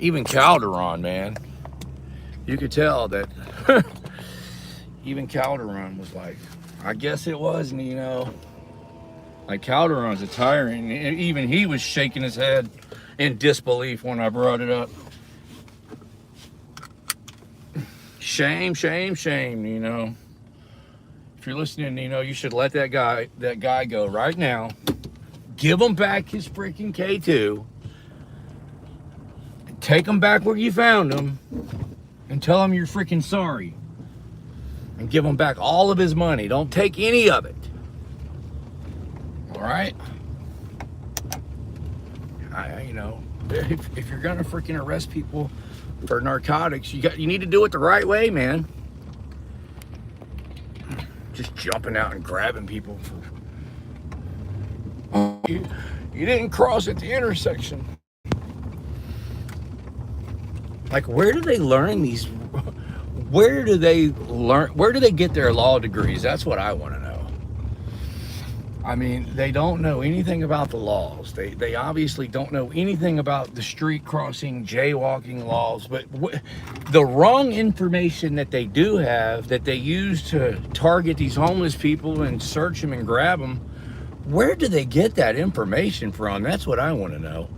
Even Calderon, man. You could tell that even Calderon was like, I guess it was, Nino. Like, Calderon's a tyrant. And even he was shaking his head in disbelief when I brought it up. Shame, shame, shame, Nino. If you're listening, Nino, you should let that guy go right now. Give him back his freaking K2. Take him back where you found him. And tell him you're freaking sorry. And give him back all of his money. Don't take any of it. All right? You know, if you're gonna freaking arrest people for narcotics, you need to do it the right way, man. Just jumping out and grabbing people for you didn't cross at the intersection. Like, where do they learn these? Where do they get their law degrees? That's what I want to know. I mean, they don't know anything about the laws. They obviously don't know anything about the street crossing, jaywalking laws. But the wrong information that they do have, that they use to target these homeless people and search them and grab them, where do they get that information from? That's what I want to know.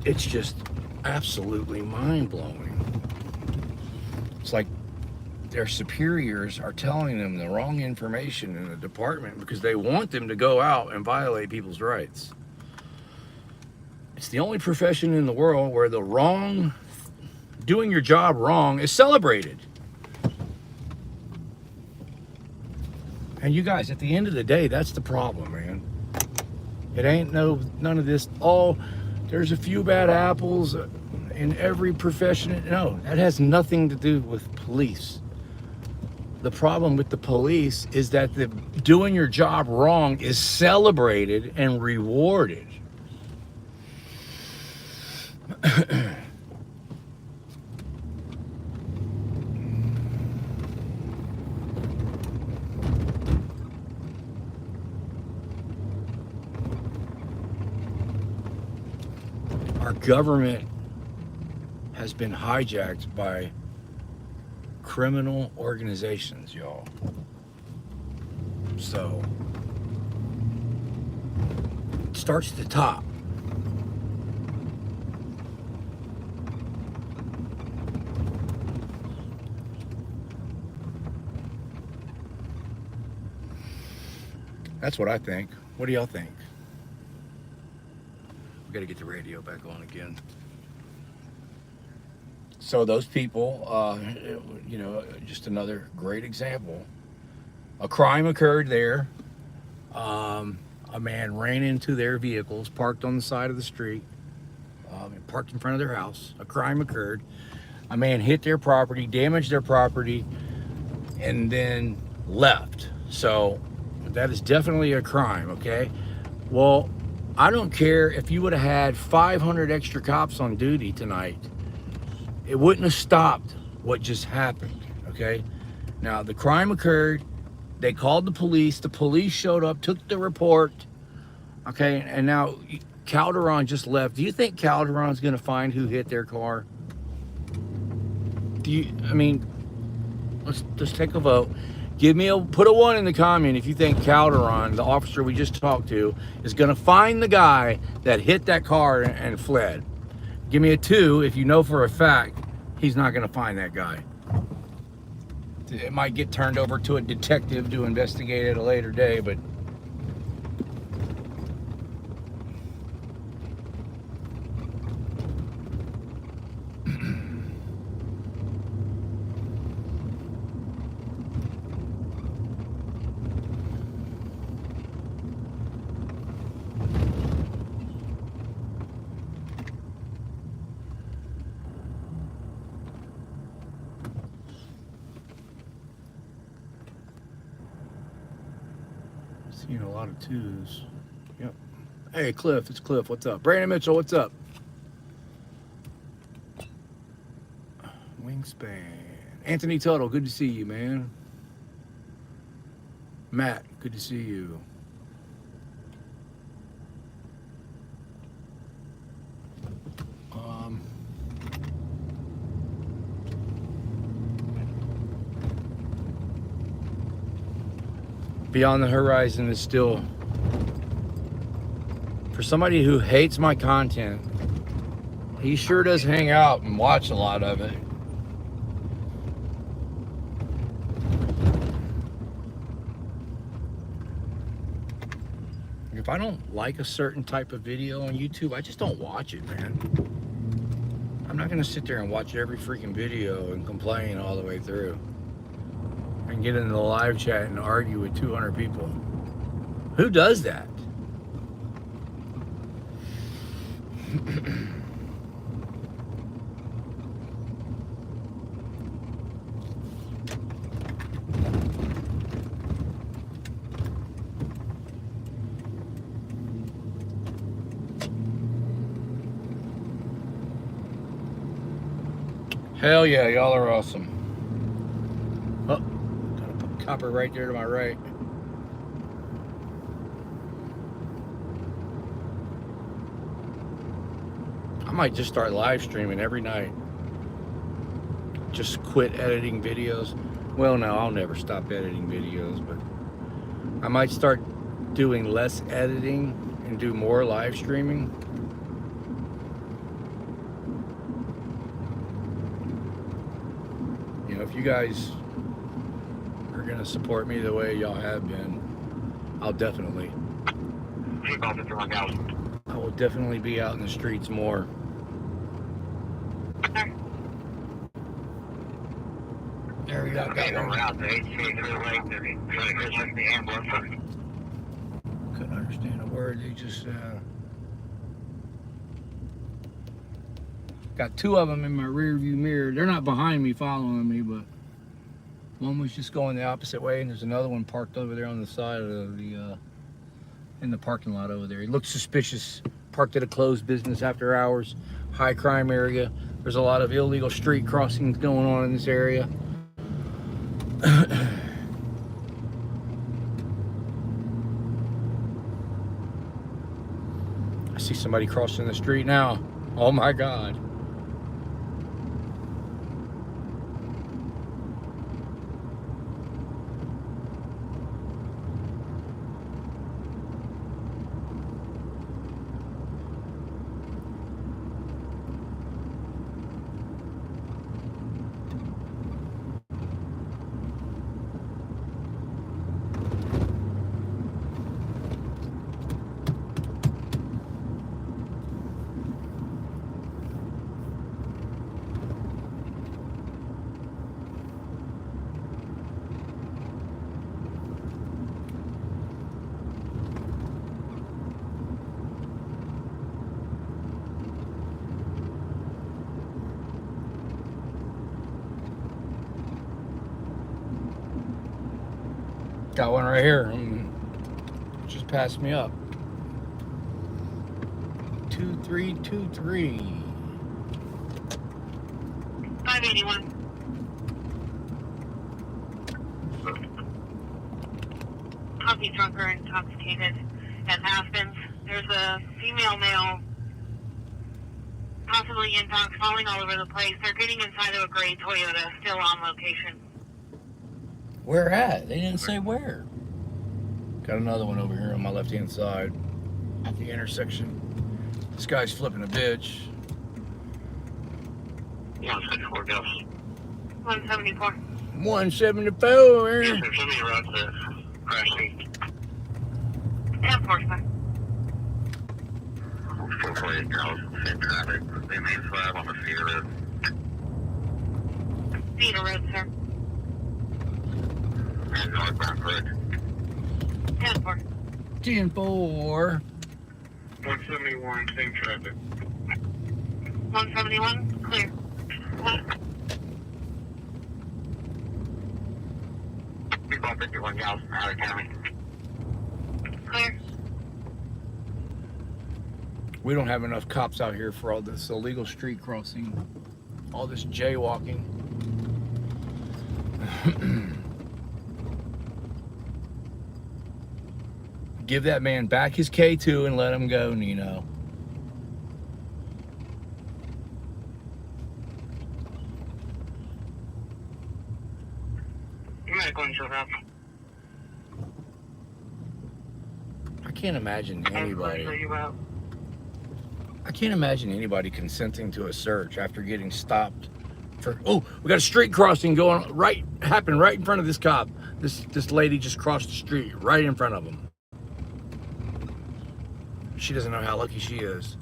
It's just absolutely mind-blowing. It's like their superiors are telling them the wrong information in the department because they want them to go out and violate people's rights. It's the only profession in the world where doing your job wrong is celebrated. And you guys, at the end of the day, that's the problem, man. It ain't none of this, there's a few bad apples in every profession. No, that has nothing to do with police. The problem with the police is that doing your job wrong is celebrated and rewarded. Our government has been hijacked by criminal organizations, y'all. So, it starts at the top. That's what I think. What do y'all think? We got to get the radio back on again. So those people, you know, just another great example. A crime occurred there. A man ran into their vehicles, parked on the side of the street, parked in front of their house. A crime occurred. A man hit their property, damaged their property, and then left. So that is definitely a crime, okay? Well, I don't care if you would have had 500 extra cops on duty tonight. It wouldn't have stopped what just happened, okay? Now, the crime occurred. They called the police. The police showed up, took the report, okay? And now Calderon just left. Do you think Calderon's going to find who hit their car? Let's take a vote. Put a 1 in the comment if you think Calderon, the officer we just talked to, is going to find the guy that hit that car and fled. Give me a 2 if you know for a fact he's not going to find that guy. it might get turned over to a detective to investigate at a later day, but seeing a lot of twos. Yep. Hey, Cliff, it's Cliff. What's up? Brandon Mitchell, what's up? Wingspan. Anthony Tuttle, good to see you, man. Matt, good to see you. Beyond the Horizon is still, for somebody who hates my content, he sure does hang out and watch a lot of it. If I don't like a certain type of video on YouTube, I just don't watch it, man. I'm not gonna sit there and watch every freaking video and complain all the way through and get into the live chat and argue with 200 people. Who does that? Hell yeah, y'all are awesome. Oh, got a copper right there to my right. I might just start live streaming every night. Just quit editing videos. Well, no, I'll never stop editing videos, but I might start doing less editing and do more live streaming. You know, if you guys are gonna support me the way y'all have been, I'll definitely. I will definitely be out in the streets more. There we go. Couldn't understand a word they just said. Got two of them in my rear view mirror. They're not behind me following me, but one was just going the opposite way, and there's another one parked over there on the side of the in the parking lot over there. He looks suspicious. Parked at a closed business after hours, high crime area. There's a lot of illegal street crossings going on in this area. I see somebody crossing the street now. Oh my God. Got one right here. Just passed me up. 2323. 581. Coffee trucker intoxicated at Aspens. There's a female male, possibly intox, falling all over the place. They're getting inside of a gray Toyota, still on location. Where at? They didn't say where. Got another one over here on my left-hand side at the intersection. This guy's flipping a bitch. 174 Gus. 174. 174. Yes, sir. Somebody around the crashing. Enforcement. 448 Dallas, same traffic. They main 5 on the Cedar Road. Cedar Road, sir. And northbound, correct? 10-4. 10-4. 171, same traffic. 171, clear. People on 51 Dallas, out of county. Clear. We don't have enough cops out here for all this illegal street crossing, all this jaywalking. Give that man back his K2 and let him go, Nino. You might go into that. I can't imagine anybody. You out. I can't imagine anybody consenting to a search after getting stopped for. Oh, we got a street crossing going right, happened right in front of this cop. This lady just crossed the street right in front of him. She doesn't know how lucky she is.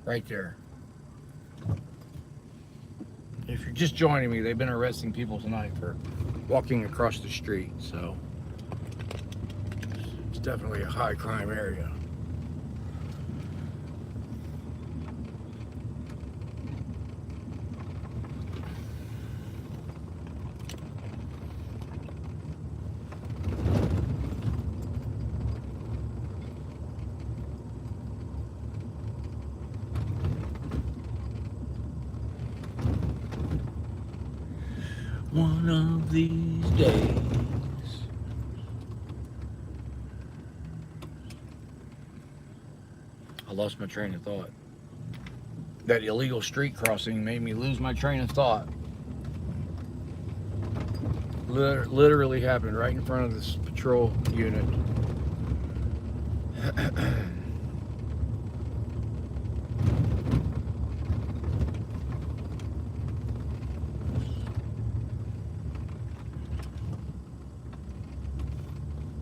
Right there. If you're just joining me, they've been arresting people tonight for walking across the street, so it's definitely a high crime area. One of these days. I lost my train of thought. That illegal street crossing made me lose my train of thought. Literally happened right in front of this patrol unit.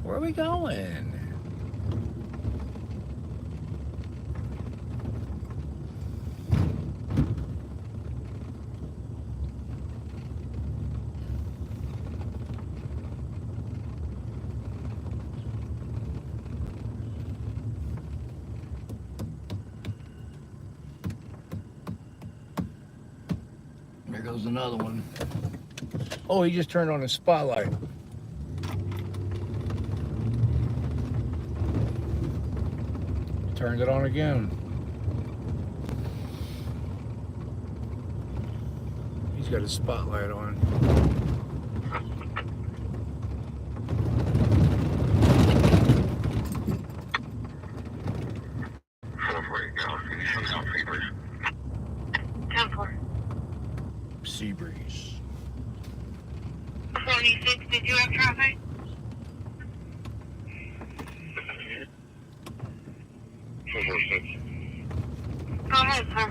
Where are we going? There goes another one. Oh, he just turned on his spotlight. Turned it on again. He's got his spotlight on. Sea breeze. 46, did you have traffic? Go ahead, sir.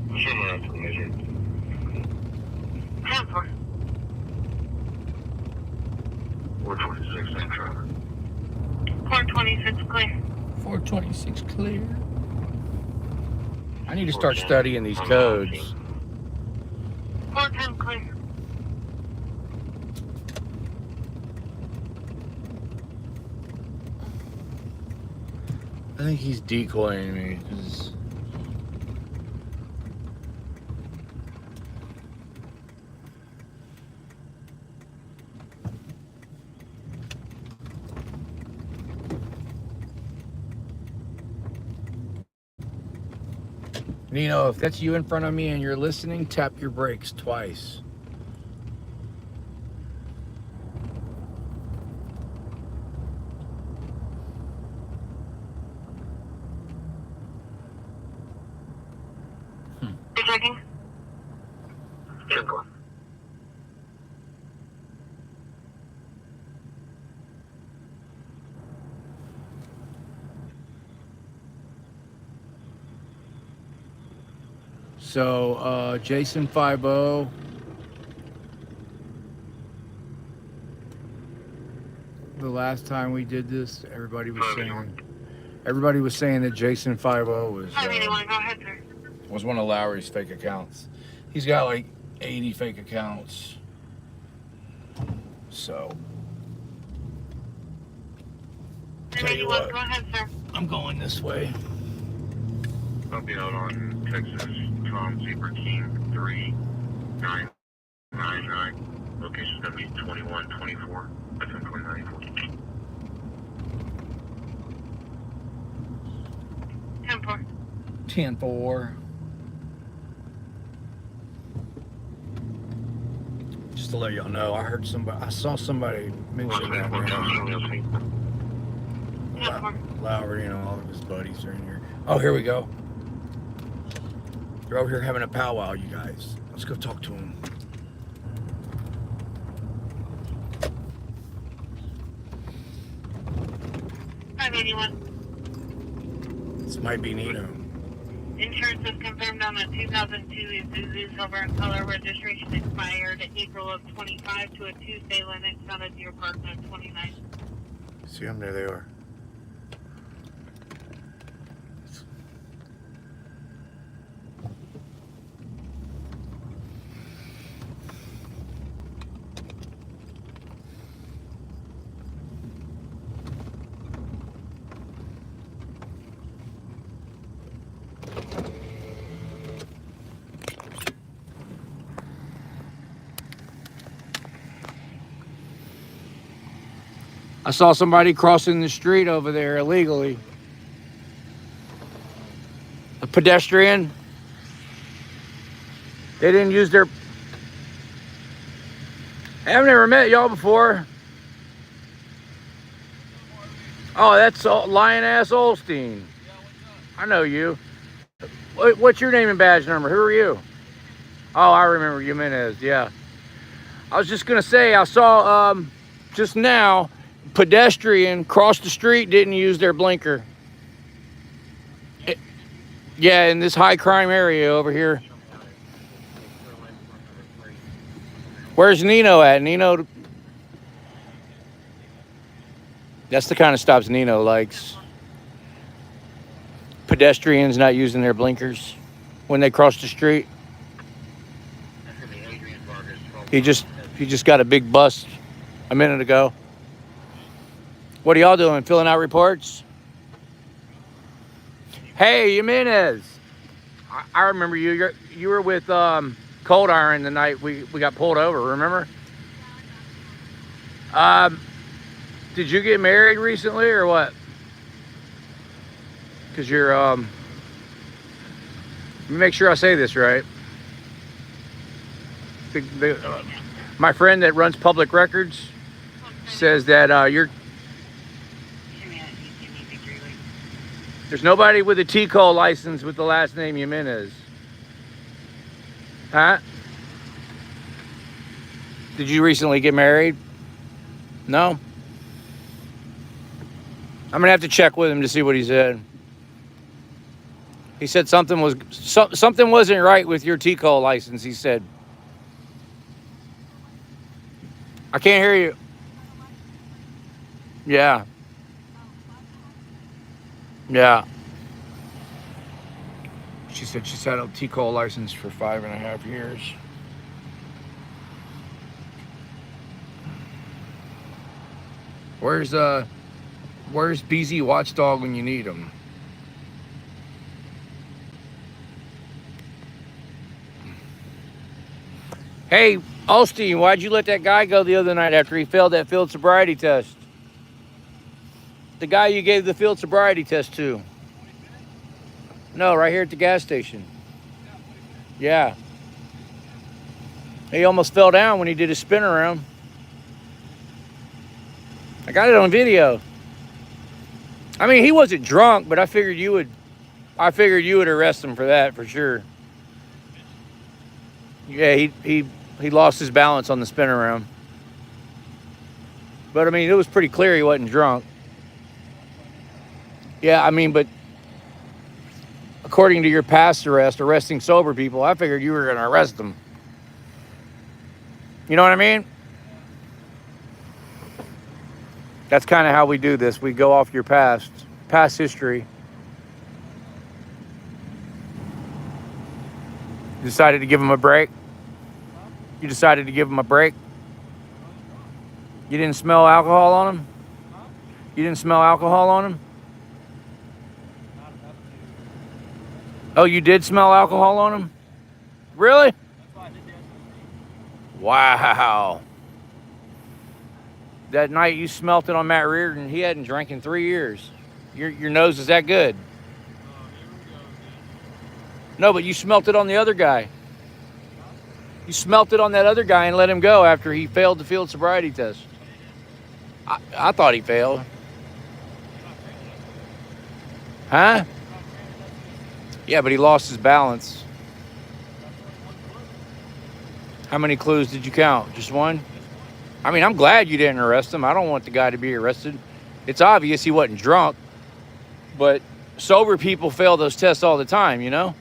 Someone else can measure. 10-4. 426, same traffic. 426, clear. 426 clear. I need to start studying these codes. 410, clear. I think he's decoying me because Nino, if that's you in front of me and you're listening, tap your brakes twice. You checking? Simple. So, Jason 50. The last time we did this, everybody was saying that Jason 50 581, go ahead, sir. was one of Lowry's fake accounts. He's got like 80 fake accounts. So, tell you 581, what, go ahead, sir. I'm going this way. I'll be out on Texas Tom Zebra King 3999. Location's gonna be 2124. That's in 2094. 10-4. 10-4. Just to let y'all know, I saw somebody mention that. Lowry and all of his buddies are in here. Oh, here we go. They're over here having a powwow, you guys. Let's go talk to them. This might be Nino. Insurance is confirmed on the 2002 Isuzu Silver and Color. Registration expired April of 25 to a Tuesday. Linux on a Deer Park at 29. See them? There they are. I saw somebody crossing the street over there illegally. A pedestrian. They didn't use their... I've never met y'all before. Oh, that's Lion-ass Olstein. I know you. What's your name and badge number? Who are you? Oh, I remember Jimenez, yeah. I was just going to say, I saw just now, pedestrian crossed the street, didn't use their blinker. Yeah, in this high crime area over here. Where's Nino at? Nino, that's the kind of stops Nino likes. Pedestrians not using their blinkers when they cross the street. He just got a big bust a minute ago. What are y'all doing? Filling out reports? Hey, Jimenez. I remember you. You were with Cold Iron the night we got pulled over, remember? Did you get married recently or what? Because you're, let me make sure I say this right. My friend that runs public records says that you're... There's nobody with a T-Call license with the last name Jimenez. Huh? Did you recently get married? No? I'm gonna have to check with him to see what he said. He said something wasn't right with your T-Call license, he said. I can't hear you. Yeah. Yeah. She said she's had a T-Call license for 5.5 years. Where's BZ Watchdog when you need him? Hey, Austin, why'd you let that guy go the other night after he failed that field sobriety test? The guy you gave the field sobriety test to. No, right here at the gas station. Yeah. He almost fell down when he did his spin around. I got it on video. I mean, he wasn't drunk, but I figured you would arrest him for that for sure. Yeah, he lost his balance on the spin around. But I mean, it was pretty clear he wasn't drunk. Yeah, I mean, but according to your past arrest, arresting sober people, I figured you were going to arrest them. You know what I mean? That's kind of how we do this. We go off your past history. You decided to give him a break? You decided to give him a break? You didn't smell alcohol on him? You didn't smell alcohol on him? Oh, you did smell alcohol on him? Really? Wow. That night you smelt it on Matt Reardon, he hadn't drank in 3 years. Your nose is that good. No, but you smelt it on the other guy. You smelt it on that other guy and let him go after he failed the field sobriety test. I thought he failed. Huh? Yeah, but he lost his balance. How many clues did you count? Just one? I mean, I'm glad you didn't arrest him. I don't want the guy to be arrested. It's obvious he wasn't drunk, but sober people fail those tests all the time, you know?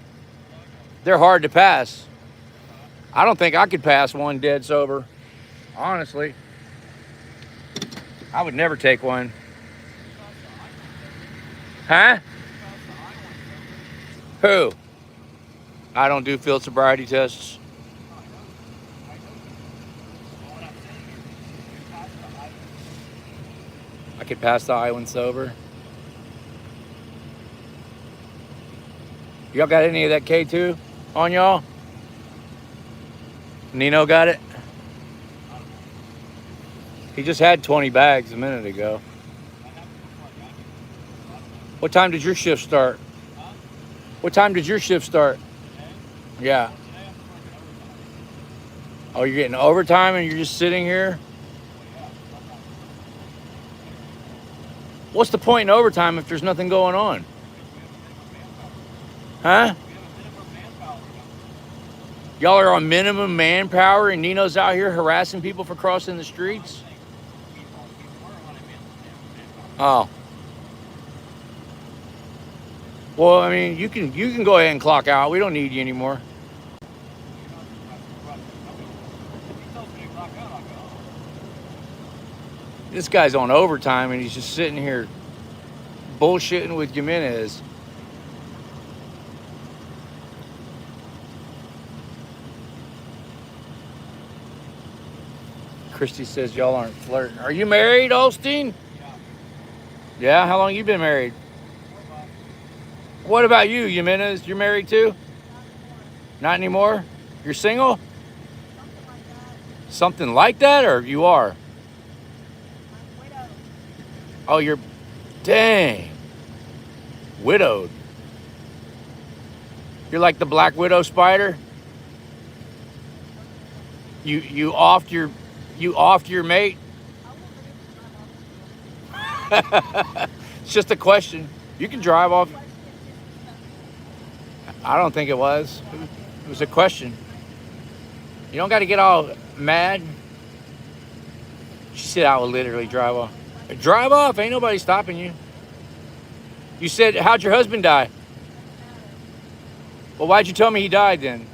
They're hard to pass. I don't think I could pass one dead sober, honestly. I would never take one. Huh? Who? I don't do field sobriety tests. I could pass the island sober. Y'all got any of that K2 on y'all? Nino got it? He just had 20 bags a minute ago. What time did your shift start? What time did your shift start? Yeah. Oh, you're getting overtime and you're just sitting here? What's the point in overtime if there's nothing going on? Huh? Y'all are on minimum manpower and Nino's out here harassing people for crossing the streets? Oh. Well, I mean, you can go ahead and clock out. We don't need you anymore. This guy's on overtime and he's just sitting here bullshitting with Jimenez. Christy says y'all aren't flirting. Are you married, Olstein? Yeah, how long you been married? What about you, Jimenez? You're married too? Not anymore? You're single? Something like that, or you are? Oh, you're, dang, widowed. You're like the Black Widow spider? You offed your mate? It's just a question. You can drive off. I don't think it was. It was a question. You don't got to get all mad. She said I would literally drive off. Drive off. Ain't nobody stopping you. You said, how'd your husband die? Well, why'd you tell me he died then?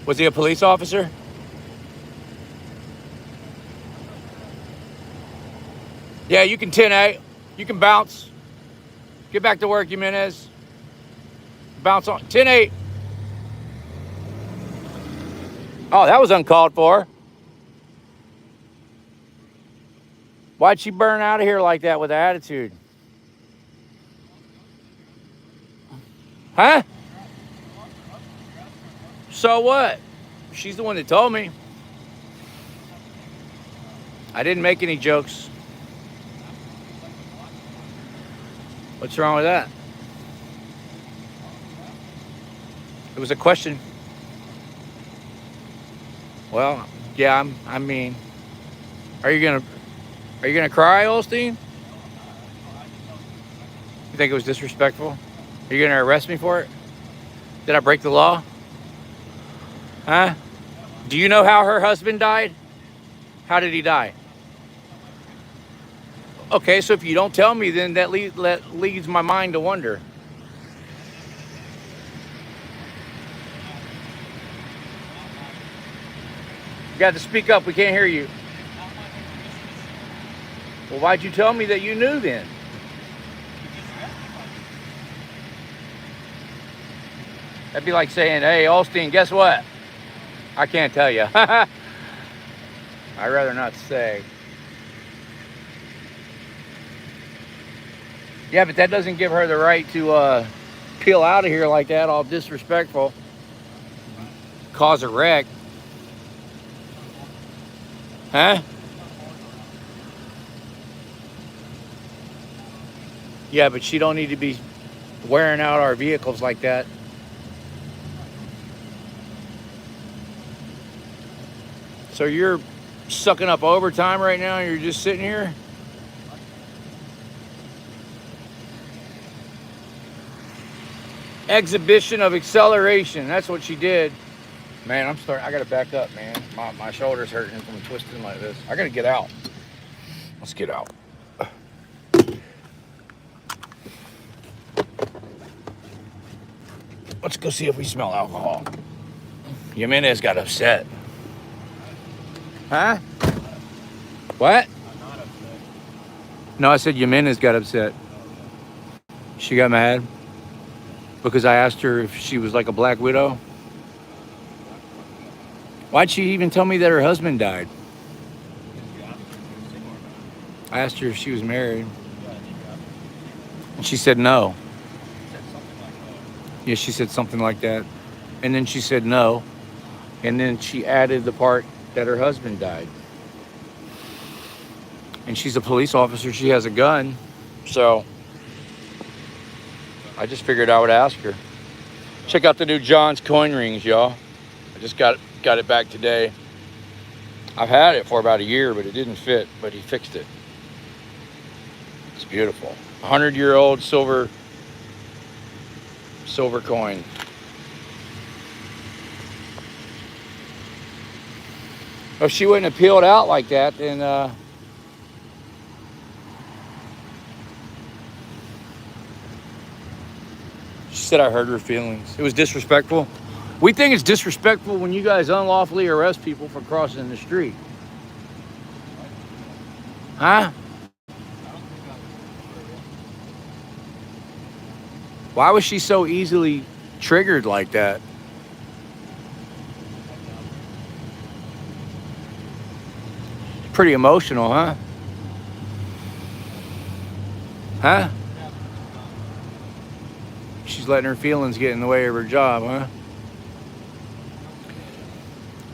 Was he a police officer? Yeah, you can 10-8. You can bounce. Get back to work, Jimenez. Bounce on. 10-8. Oh, that was uncalled for. Why'd she burn out of here like that with attitude? Huh? So what? She's the one that told me. I didn't make any jokes. What's wrong with that? It was a question. Well, yeah, I mean, are you gonna cry, Olstein? You think it was disrespectful? Are you gonna arrest me for it? Did I break the law? Huh? Do you know how her husband died? How did he die? Okay, so if you don't tell me, then that leads my mind to wonder. You got to speak up. We can't hear you. Well, why'd you tell me that you knew then? That'd be like saying, hey, Austin, guess what? I can't tell you. I'd rather not say. Yeah, but that doesn't give her the right to peel out of here like that, all disrespectful. Cause a wreck. Huh? Yeah, but she don't need to be wearing out our vehicles like that. So you're sucking up overtime right now and you're just sitting here? Exhibition of acceleration. That's what she did. Man, I gotta back up, man. My shoulder's hurting from twisting like this. I gotta get out. Let's get out. Let's go see if we smell alcohol. Jimenez got upset. Huh? What? I'm not upset. No, I said Jimenez got upset. She got mad because I asked her if she was like a black widow. Why'd she even tell me that her husband died? I asked her if she was married. And she said no. Yeah, she said something like that. And then she said no. And then she added the part that her husband died. And she's a police officer. She has a gun. So I just figured I would ask her. Check out the new John's coin rings, y'all. I just got it back today. I've had it for about a year, but it didn't fit, but he fixed it. It's beautiful. 100-year-old silver coin. If she wouldn't have peeled out like that, then she said I hurt her feelings. It was disrespectful. We think it's disrespectful when you guys unlawfully arrest people for crossing the street. Huh? Why was she so easily triggered like that? Pretty emotional, huh? Huh? She's letting her feelings get in the way of her job, huh?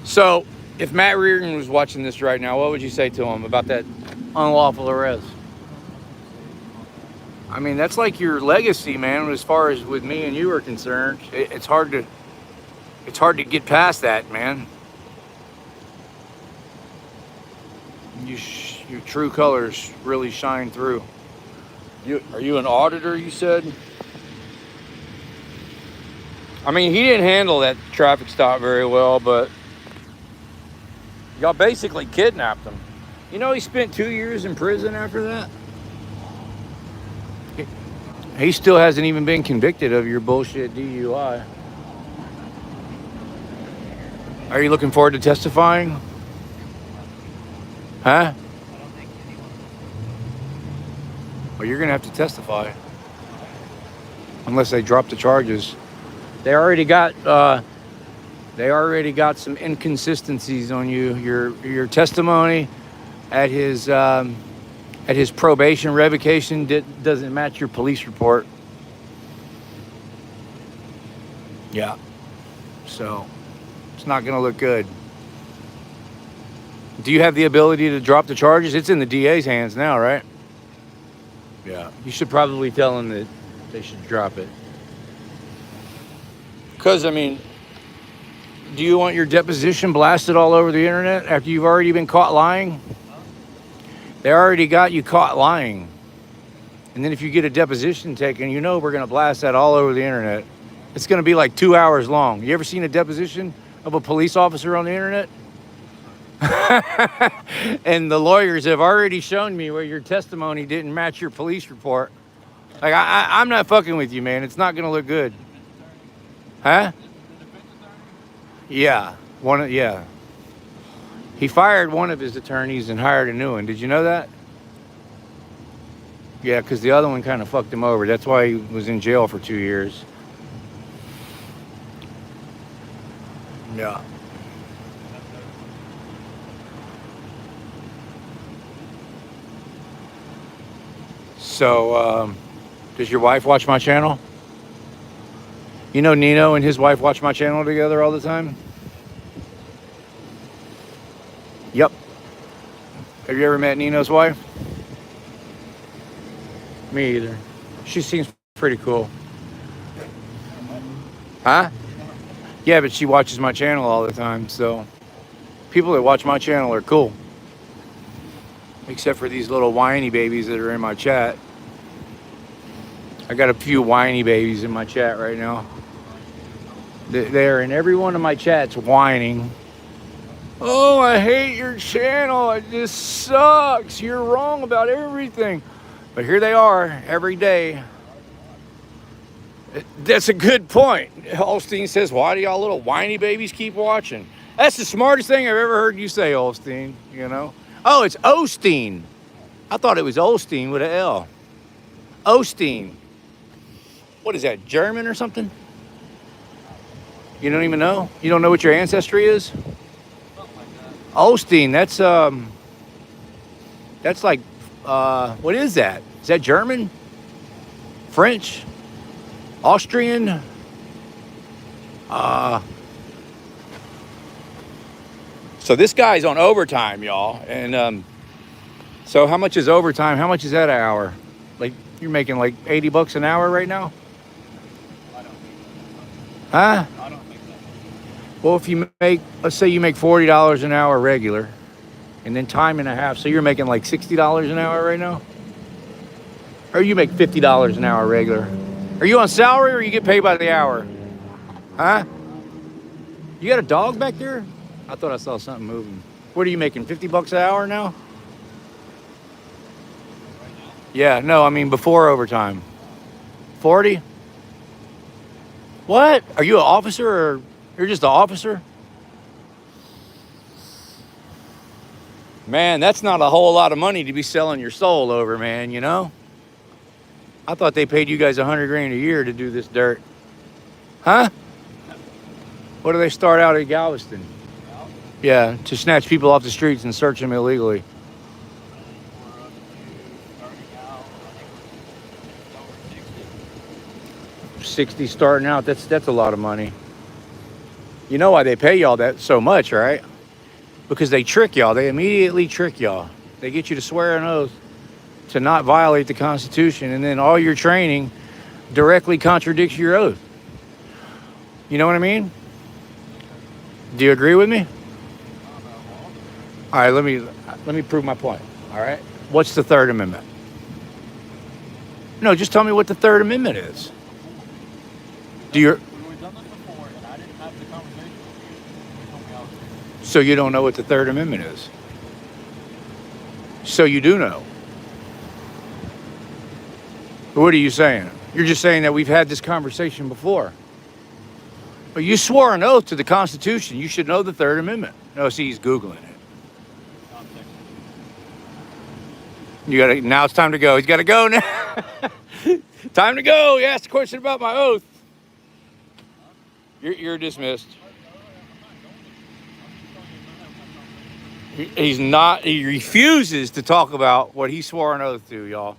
So, if Matt Reardon was watching this right now, what would you say to him about that unlawful arrest? I mean, that's like your legacy, man, as far as with me and you are concerned. It's hard to get past that, man. Your true colors really shine through. Are you an auditor, you said? I mean, he didn't handle that traffic stop very well, but y'all basically kidnapped him. You know, he spent 2 years in prison after that. He still hasn't even been convicted of your bullshit DUI. Are you looking forward to testifying? Huh? Well, you're gonna have to testify. Unless they drop the charges. They already got some inconsistencies on you. Your testimony at his probation revocation doesn't match your police report. Yeah. So it's not gonna look good. Do you have the ability to drop the charges? It's in the DA's hands now, right? Yeah. You should probably tell them that they should drop it. Because, I mean, do you want your deposition blasted all over the internet after you've already been caught lying? They already got you caught lying. And then if you get a deposition taken, you know we're going to blast that all over the internet. It's going to be like 2 hours long. You ever seen a deposition of a police officer on the internet? And the lawyers have already shown me where your testimony didn't match your police report. Like, I'm not fucking with you, man. It's not going to look good. Huh? Yeah. Yeah. He fired one of his attorneys and hired a new one. Did you know that? Yeah, because the other one kind of fucked him over. That's why he was in jail for 2 years. Yeah. So, does your wife watch my channel? You know Nino and his wife watch my channel together all the time? Yep. Have you ever met Nino's wife? Me either. She seems pretty cool. Huh? Yeah, but she watches my channel all the time, so people that watch my channel are cool. Except for these little whiny babies that are in my chat. I got a few whiny babies in my chat right now. They're in every one of my chats whining. Oh, I hate your channel. It just sucks. You're wrong about everything. But here they are every day. That's a good point. Holstein says, why do y'all little whiny babies keep watching? That's the smartest thing I've ever heard you say, Holstein, you know? Oh, it's Osteen. I thought it was Osteen with an L. Osteen. What is that, German or something? You don't even know? You don't know what your ancestry is? Osteen, that's like, what is that? Is that German? French? Austrian? So this guy's on overtime, y'all. And so how much is overtime? How much is that an hour? Like, you're making like 80 bucks an hour right now? Huh? I don't think so. Well, if you make, let's say you make $40 an hour regular, and then time and a half, so you're making like $60 an hour right now? Or you make $50 an hour regular? Are you on salary or you get paid by the hour? Huh? You got a dog back there? I thought I saw something moving. What are you making, 50 bucks an hour now? Yeah, no, I mean before overtime. 40? What? Are you an officer or you're just an officer? Man, that's not a whole lot of money to be selling your soul over, man, you know? I thought they paid you guys $100 grand a year to do this dirt. Huh? What do they start out at Galveston? Yeah, to snatch people off the streets and search them illegally. 60 starting out, that's a lot of money. You know why they pay y'all that so much, right? Because they trick y'all. They immediately trick y'all. They get you to swear an oath to not violate the Constitution, and then all your training directly contradicts your oath. You know what I mean? Do you agree with me? All right, let me prove my point. All right, what's the Third Amendment? No, just tell me what the Third Amendment is. Do you? We've done this before, and I didn't have the conversation with you. You told me I was. So you don't know what the Third Amendment is? So you do know. What are you saying? You're just saying that we've had this conversation before. But you swore an oath to the Constitution. You should know the Third Amendment. No, see, he's Googling it. You gotta. Now it's time to go. He's got to go now. Time to go. He asked a question about my oath. You're dismissed. He's not. He refuses to talk about what he swore an oath to, y'all.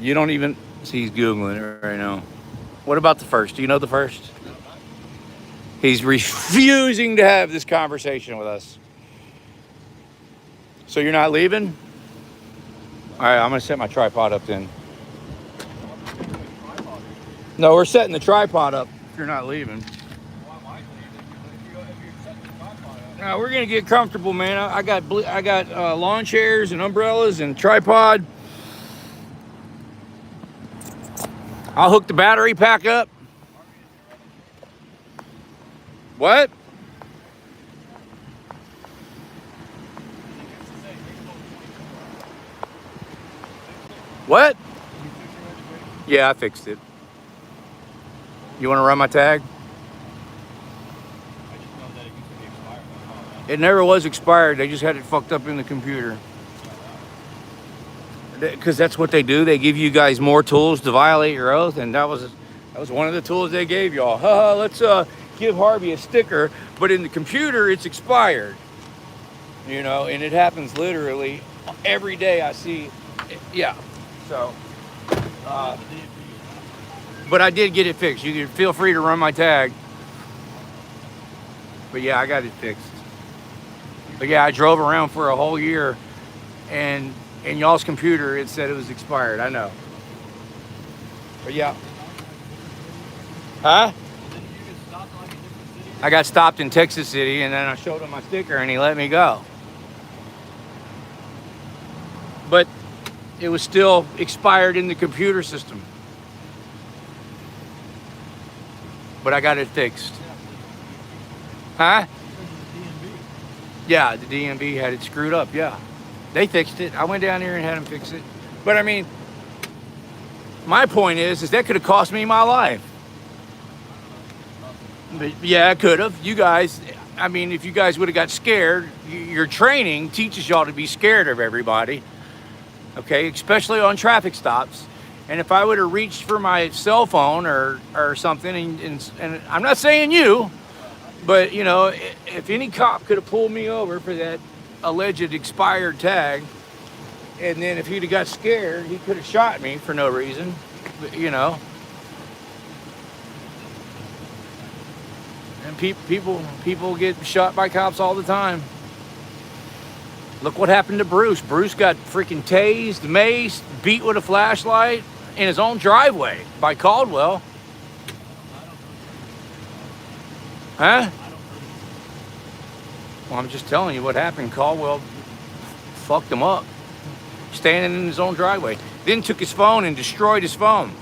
You don't even see. He's Googling it right now. What about the first? Do you know the first? He's refusing to have this conversation with us. So you're not leaving? All right, I'm gonna set my tripod up then. No, we're setting the tripod up if you're not leaving. No, we're gonna get comfortable, man. I got lawn chairs and umbrellas and tripod. I'll hook the battery pack up. What? What? Yeah, I fixed it. You want to run my tag? It never was expired. They just had it fucked up in the computer. Because that's what they do. They give you guys more tools to violate your oath, and that was one of the tools they gave y'all. Let's give Harvey a sticker, but in the computer it's expired. You know, and it happens literally every day. I see. Yeah. So. But I did get it fixed. You can feel free to run my tag. But yeah, I got it fixed. But yeah, I drove around for a whole year, and in y'all's computer it said it was expired. I know. But yeah. Huh? I got stopped in Texas City, and then I showed him my sticker, and he let me go. But it was still expired in the computer system. But I got it fixed. Huh? Yeah, the DMV had it screwed up, yeah. They fixed it. I went down there and had them fix it. But I mean, my point is that could have cost me my life. But yeah, it could have. You guys, I mean, if you guys would have got scared, your training teaches y'all to be scared of everybody. Okay, especially on traffic stops. And if I would have reached for my cell phone or something, and I'm not saying you, but you know, if any cop could have pulled me over for that alleged expired tag, and then if he'd have got scared, he could have shot me for no reason, you know. And people get shot by cops all the time. Look what happened to Bruce. Bruce got freaking tased, maced, beat with a flashlight in his own driveway by Caldwell. Huh? Well, I'm just telling you what happened. Caldwell fucked him up, standing in his own driveway. Then took his phone and destroyed his phone.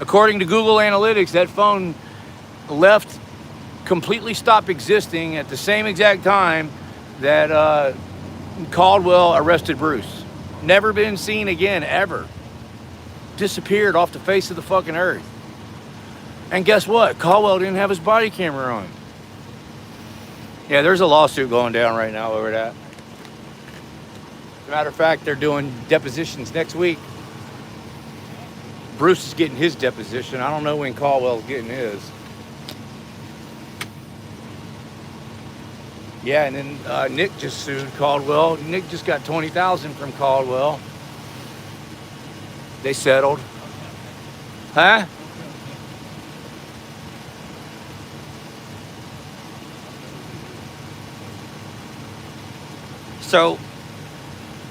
According to Google Analytics, that phone completely stopped existing at the same exact time that Caldwell arrested Bruce. Never been seen again, ever. Disappeared off the face of the fucking earth. And guess what? Caldwell didn't have his body camera on. Yeah, there's a lawsuit going down right now over that. As a matter of fact, they're doing depositions next week. Bruce is getting his deposition. I don't know when Caldwell's getting his. Yeah, and then Nick just sued Caldwell. Nick just got $20,000 from Caldwell. They settled. Huh? So,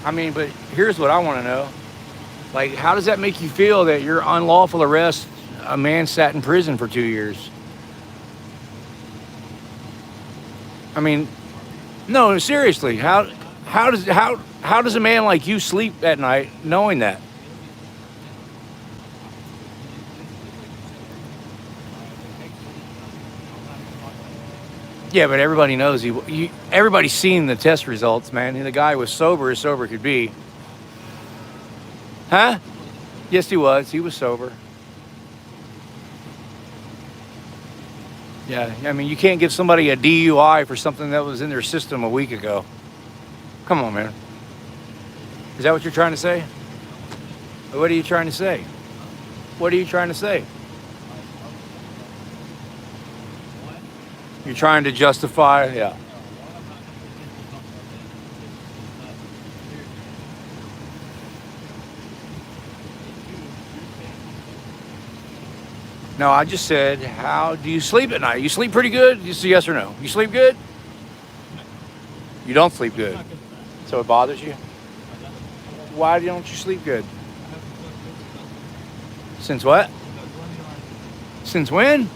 I mean, but here's what I want to know. Like, how does that make you feel that your unlawful arrest, a man sat in prison for 2 years? I mean, no, seriously, how does a man like you sleep at night knowing that? Yeah, but everybody knows everybody's seen the test results, man. The guy was sober as sober could be. Huh? Yes, he was. He was sober. Yeah, I mean, you can't give somebody a DUI for something that was in their system a week ago. Come on, man. Is that what you're trying to say? What are you trying to say? What are you trying to say? You're trying to justify, yeah. No, I just said, how do you sleep at night? You sleep pretty good? Just a yes or no. You sleep good? You don't sleep good. So it bothers you? Why don't you sleep good? Since what? Since when?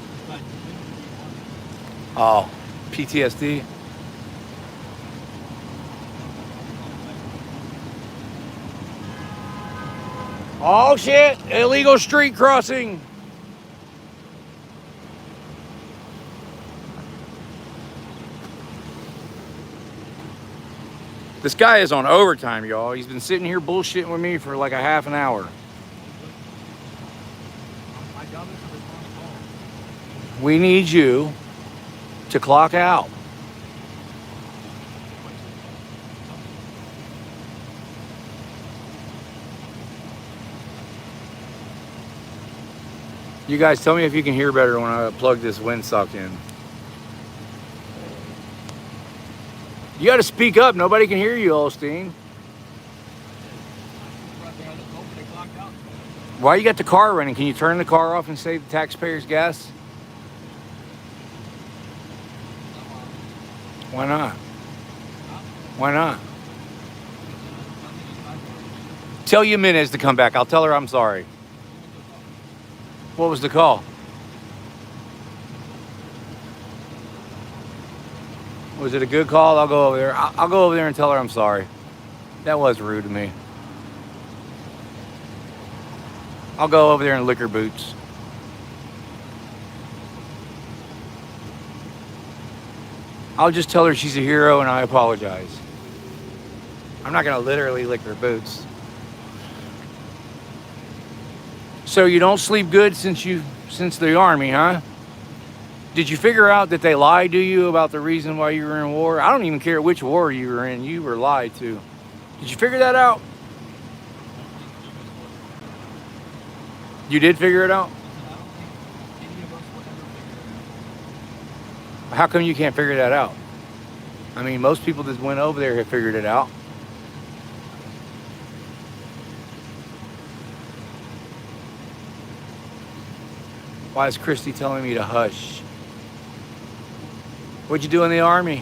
Oh, PTSD. Oh shit, illegal street crossing. This guy is on overtime, y'all. He's been sitting here bullshitting with me for like a half an hour. My job is to respond to calls. We need you to clock out. You guys tell me if you can hear better when I plug this windsock in. You got to speak up. Nobody can hear you, Olstein. Why you got the car running? Can you turn the car off and save the taxpayers gas? Why not? Why not? Tell Jimenez to come back. I'll tell her I'm sorry. What was the call? Was it a good call? I'll go over there. I'll go over there and tell her I'm sorry. That was rude of me. I'll go over there and lick her boots. I'll just tell her she's a hero and I apologize. I'm not going to literally lick her boots. So you don't sleep good since the Army, huh? Did you figure out that they lied to you about the reason why you were in war? I don't even care which war you were in. You were lied to. Did you figure that out? You did figure it out? How come you can't figure that out? I mean, most people that went over there have figured it out. Why is Christy telling me to hush? What'd you do in the Army?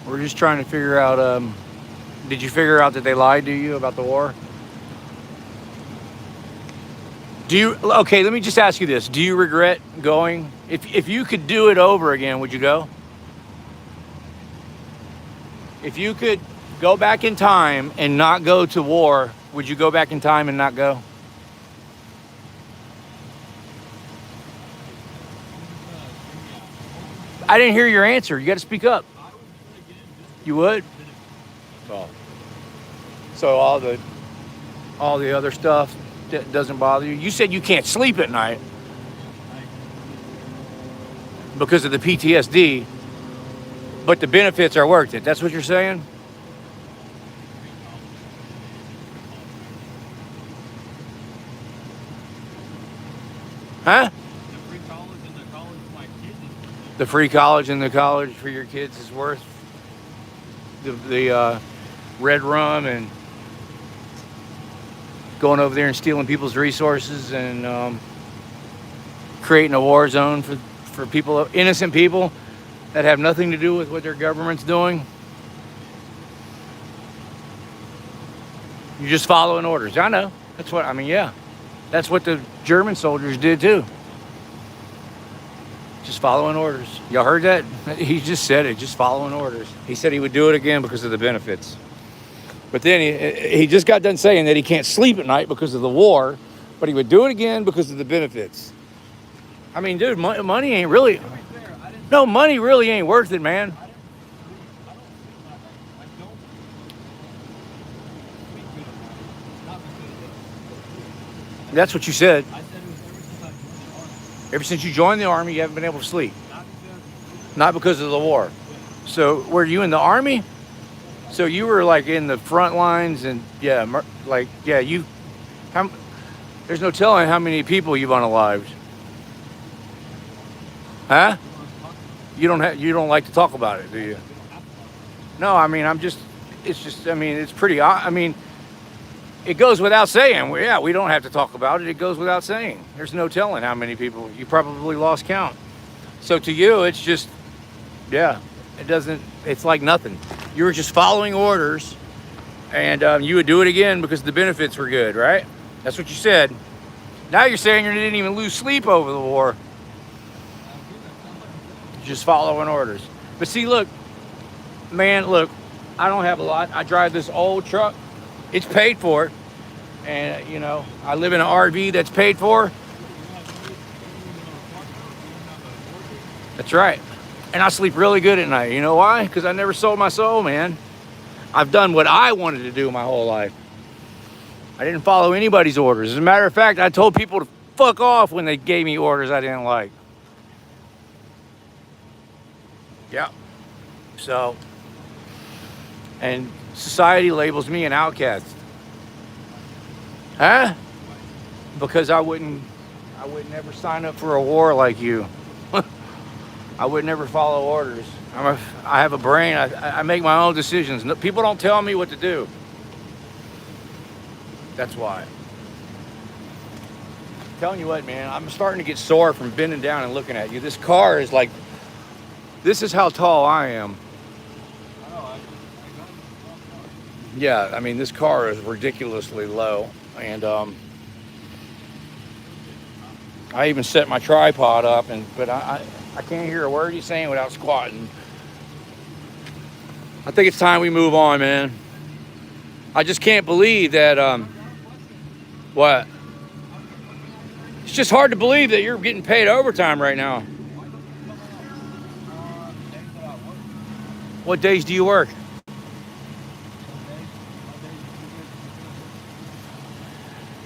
We're just trying to figure out, did you figure out that they lied to you about the war? Okay, let me just ask you this. Do you regret going? If you could do it over again, would you go? If you could go back in time and not go to war, would you go back in time and not go? I didn't hear your answer. You got to speak up. You would? Oh. So all the other stuff that doesn't bother you? You said you can't sleep at night because of the PTSD, but the benefits are worth it. That's what you're saying? Huh? The free college and the college for my kids. The free college and the college for your kids is worth the red rum and going over there and stealing people's resources and creating a war zone for people, innocent people that have nothing to do with what their government's doing. You're just following orders. I know. That's what, I mean, yeah. That's what the German soldiers did too. Just following orders. Y'all heard that? He just said it, just following orders. He said he would do it again because of the benefits. But then he just got done saying that he can't sleep at night because of the war, but he would do it again because of the benefits. I mean, dude, money ain't really... No, money really ain't worth it, man. That's what you said. Ever since you joined the Army, you haven't been able to sleep. Not because of the war. So, were you in the Army? So you were like in the front lines and there's no telling how many people you've unalived. Huh? You don't like to talk about it, do you? No, I mean, it's pretty, I mean, it goes without saying. We don't have to talk about it. It goes without saying. There's no telling how many people. You probably lost count. So to you, it's just, it's like nothing. You were just following orders, and you would do it again because the benefits were good, right? That's what you said. Now you're saying you didn't even lose sleep over the war. Just following orders. But see, look, Man, look, I don't have a lot. I drive this old truck. It's paid for. And, you know, I live in an RV that's paid for. That's right. And I sleep really good at night. You know why? Because I never sold my soul, man. I've done what I wanted to do my whole life. I didn't follow anybody's orders. As a matter of fact, I told people to fuck off when they gave me orders I didn't like. Yeah. So, and society labels me an outcast. Huh? Because I would never sign up for a war like you. I would never follow orders. I have a brain. I make my own decisions. People don't tell me what to do. That's why. I'm telling you what, man, I'm starting to get sore from bending down and looking at you. This car is like, this is how tall I am. Yeah, I mean, this car is ridiculously low. And I even set my tripod up, but I can't hear a word he's saying without squatting. I think it's time we move on, man. I just can't believe that, what? It's just hard to believe that you're getting paid overtime right now. What days do you work?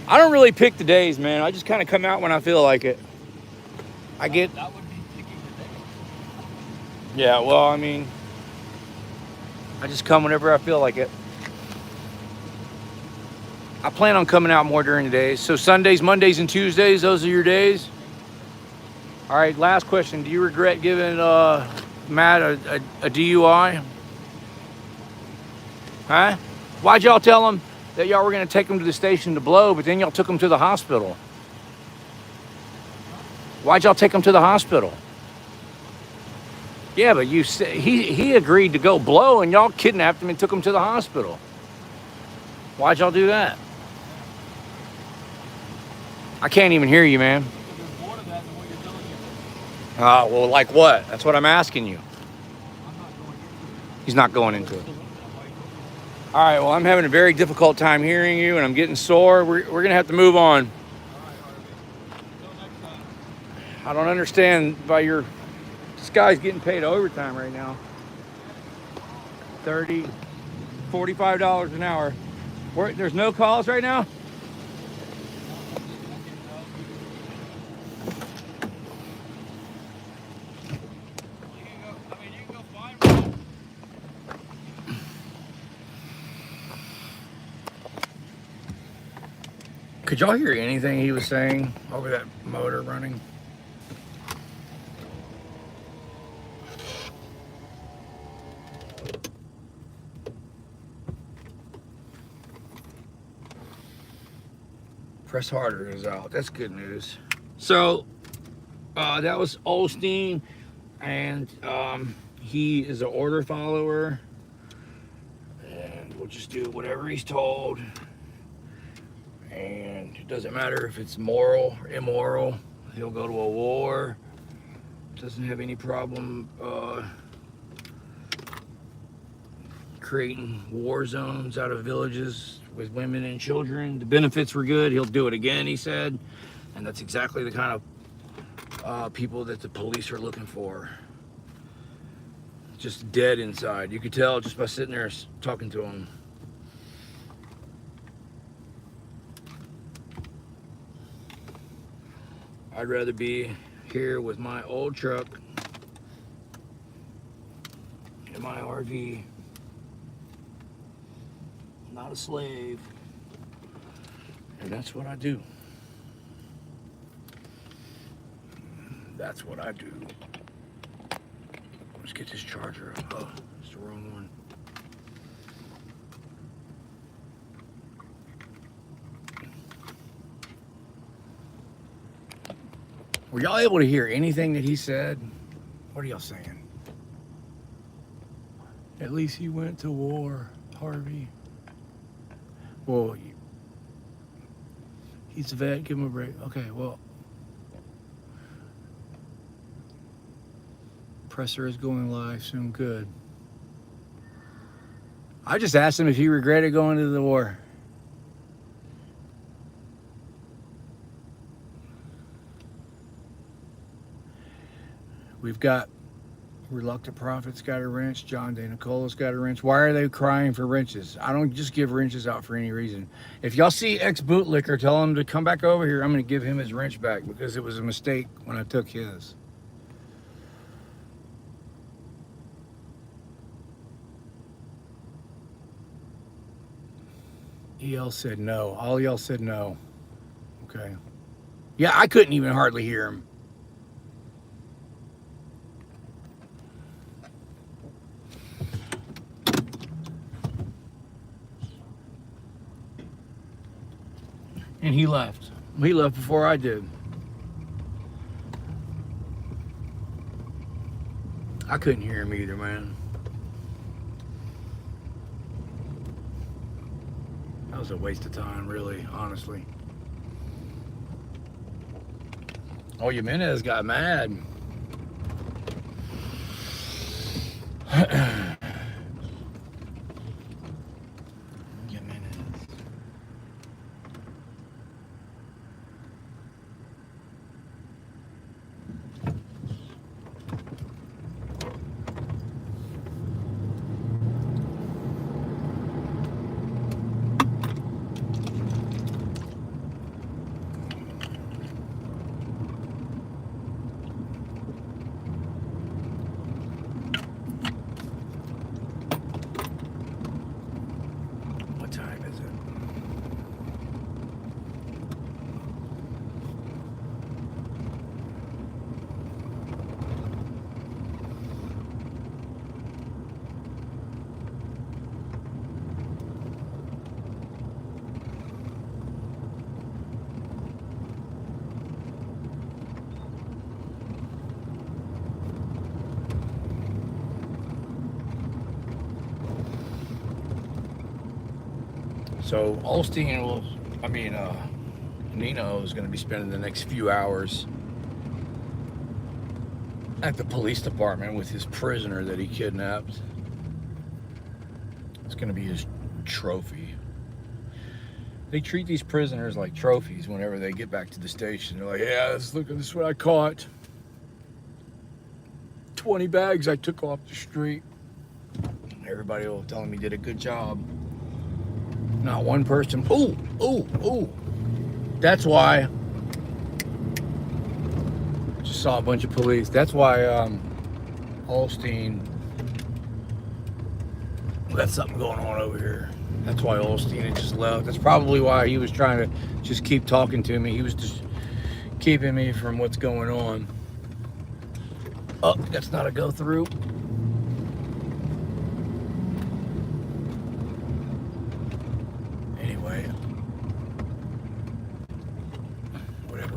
I don't really pick the days, man. I just kind of come out when I feel like it. I get... That would be picking the day. Yeah, well, I mean, I just come whenever I feel like it. I plan on coming out more during the days. So Sundays, Mondays, and Tuesdays, those are your days? All right, last question. Do you regret giving Matt a DUI? Huh? Why'd y'all tell him that y'all were going to take him to the station to blow, but then y'all took him to the hospital? Why'd y'all take him to the hospital? Yeah, but you said he agreed to go blow, and y'all kidnapped him and took him to the hospital. Why'd y'all do that? I can't even hear you, man. There's more to that than what you're telling me. Well, like what? That's what I'm asking you. He's not going into it. All right, well, I'm having a very difficult time hearing you, and I'm getting sore. We're going to have to move on. I don't understand why this guy's getting paid overtime right now. $30, $45 an hour. There's no calls right now? You can go find one. Could y'all hear anything he was saying over that motor running? Press harder is out. That's good news. So that was Olstein, and he is an order follower, and we'll just do whatever he's told. And it doesn't matter if it's moral or immoral. He'll go to a war. Doesn't have any problem creating war zones out of villages with women and children. The benefits were good. He'll do it again, he said. And that's exactly the kind of people that the police are looking for. Just dead inside. You could tell just by sitting there talking to him. I'd rather be here with my old truck in my RV. Not a slave. And that's what I do. That's what I do. Let's get this charger up. Oh, it's the wrong one. Were y'all able to hear anything that he said? What are y'all saying? At least he went to war, Harvey. Well, he's a vet, give him a break. Okay, well. Presser is going live soon, good. I just asked him if he regretted going to the war. We've got Reluctant Prophet's got a wrench. John De Nicola's got a wrench. Why are they crying for wrenches? I don't just give wrenches out for any reason. If y'all see ex-bootlicker, tell him to come back over here. I'm going to give him his wrench back because it was a mistake when I took his. EL said no. All y'all said no. Okay. Yeah, I couldn't even hardly hear him. And he left. He left before I did. I couldn't hear him either, man. That was a waste of time, really, honestly. Oh, Jimenez got mad. So Olstein will, Nino is going to be spending the next few hours at the police department with his prisoner that he kidnapped. It's going to be his trophy. They treat these prisoners like trophies whenever they get back to the station. They're like, yeah, look, this is what I caught. 20 bags I took off the street. Everybody will tell him he did a good job. Not one person. Ooh. That's why. Just saw a bunch of police. That's why Olstein. We got something going on over here. That's why Olstein had just left. That's probably why he was trying to just keep talking to me. He was just keeping me from what's going on. Oh, that's not a go through.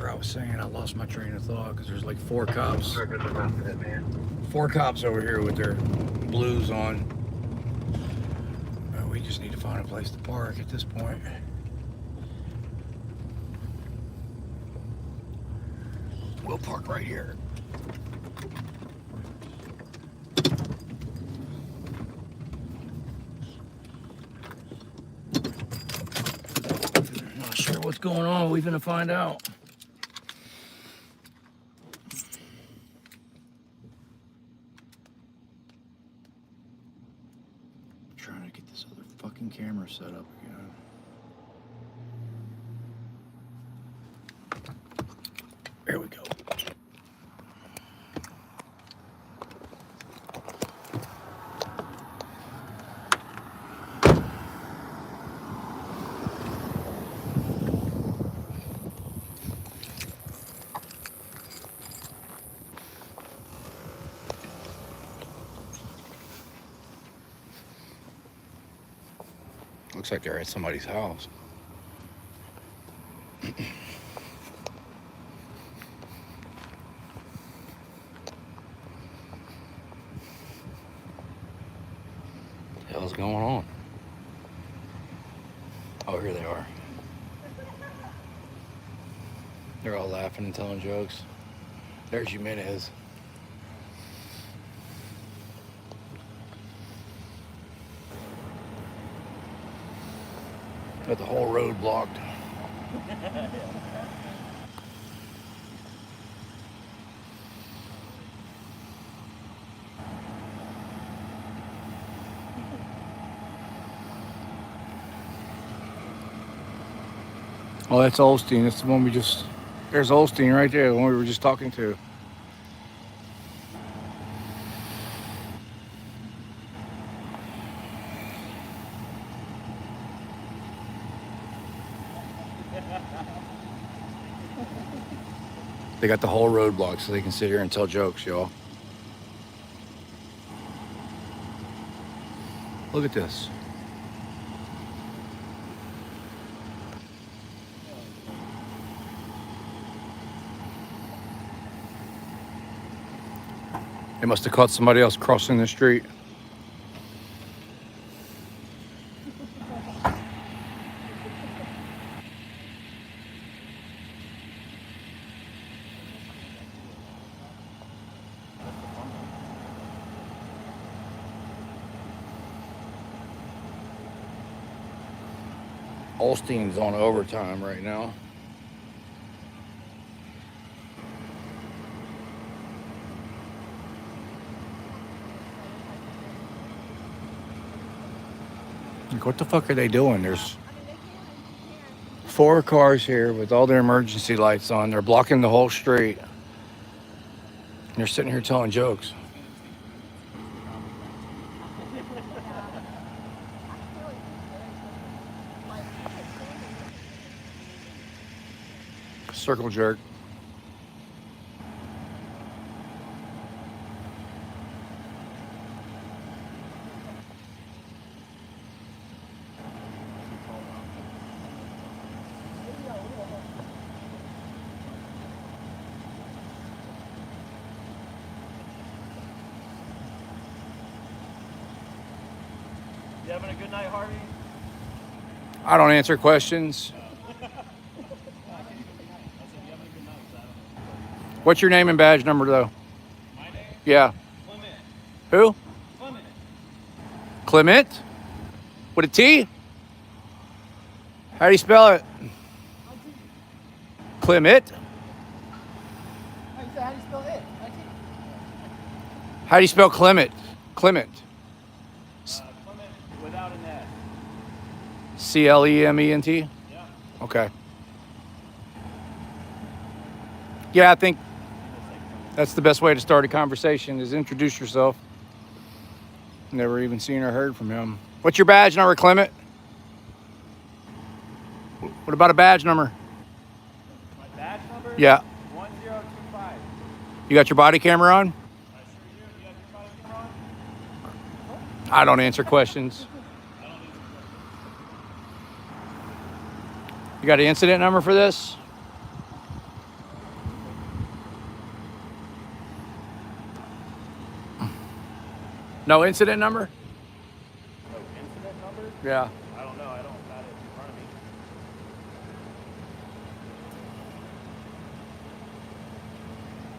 I was saying, I lost my train of thought because there's like four cops over here with their blues on. We just need to find a place to park at this point. We'll park right here. Not sure what's going on. We're gonna find out. Camera set up again. There we go. Looks like they're at somebody's house. What the hell's going on? Oh, here they are. They're all laughing and telling jokes. There's Jimenez. Got the whole road blocked. Oh, that's Olstein. That's the one we just. There's Olstein right there, the one we were just talking to. They got the whole road blocked so they can sit here and tell jokes, y'all. Look at this. They must have caught somebody else crossing the street. Olstein's on overtime right now. Like, what the fuck are they doing? There's 4 cars here with all their emergency lights on. They're blocking the whole street. And they're sitting here telling jokes. Circle jerk. You having a good night, Harvey? I don't answer questions. What's your name and badge number, though? My name? Yeah. Clement. Who? Clement. Clement? With a T? How do you spell it? Clement? How do you spell it? How do you spell Clement? Clement. Clement without an S. Clement? Yeah. Okay. Yeah, I think that's the best way to start a conversation is introduce yourself. Never even seen or heard from him. What's your badge number, Clement? What about a badge number? My badge number? Yeah. 1025. You got your body camera on? I sure do. You have your body camera on? I don't answer questions. You got an incident number for this? No incident number? No incident number? Yeah. I don't know. I don't have it in front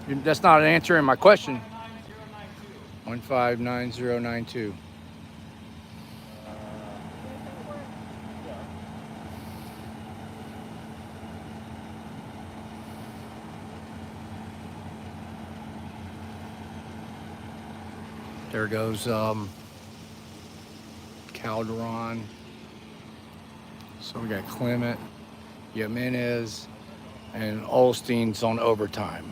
of me. That's not answering my question. 159092. 159092. There goes Calderon. So we got Clement, Jimenez, and Olstein's on overtime.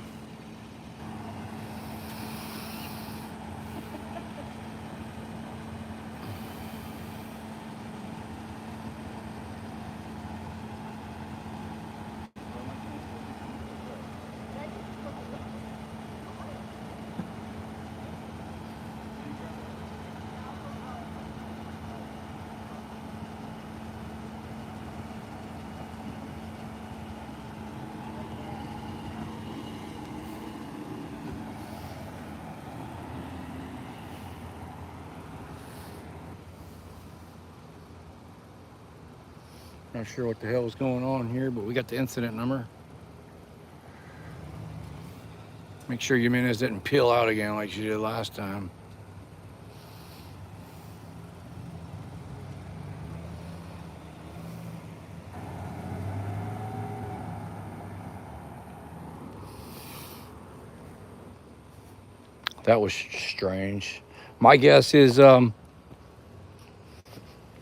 Not sure what the hell is going on here, but we got the incident number. Make sure Jimenez didn't peel out again like she did last time. That was strange. My guess is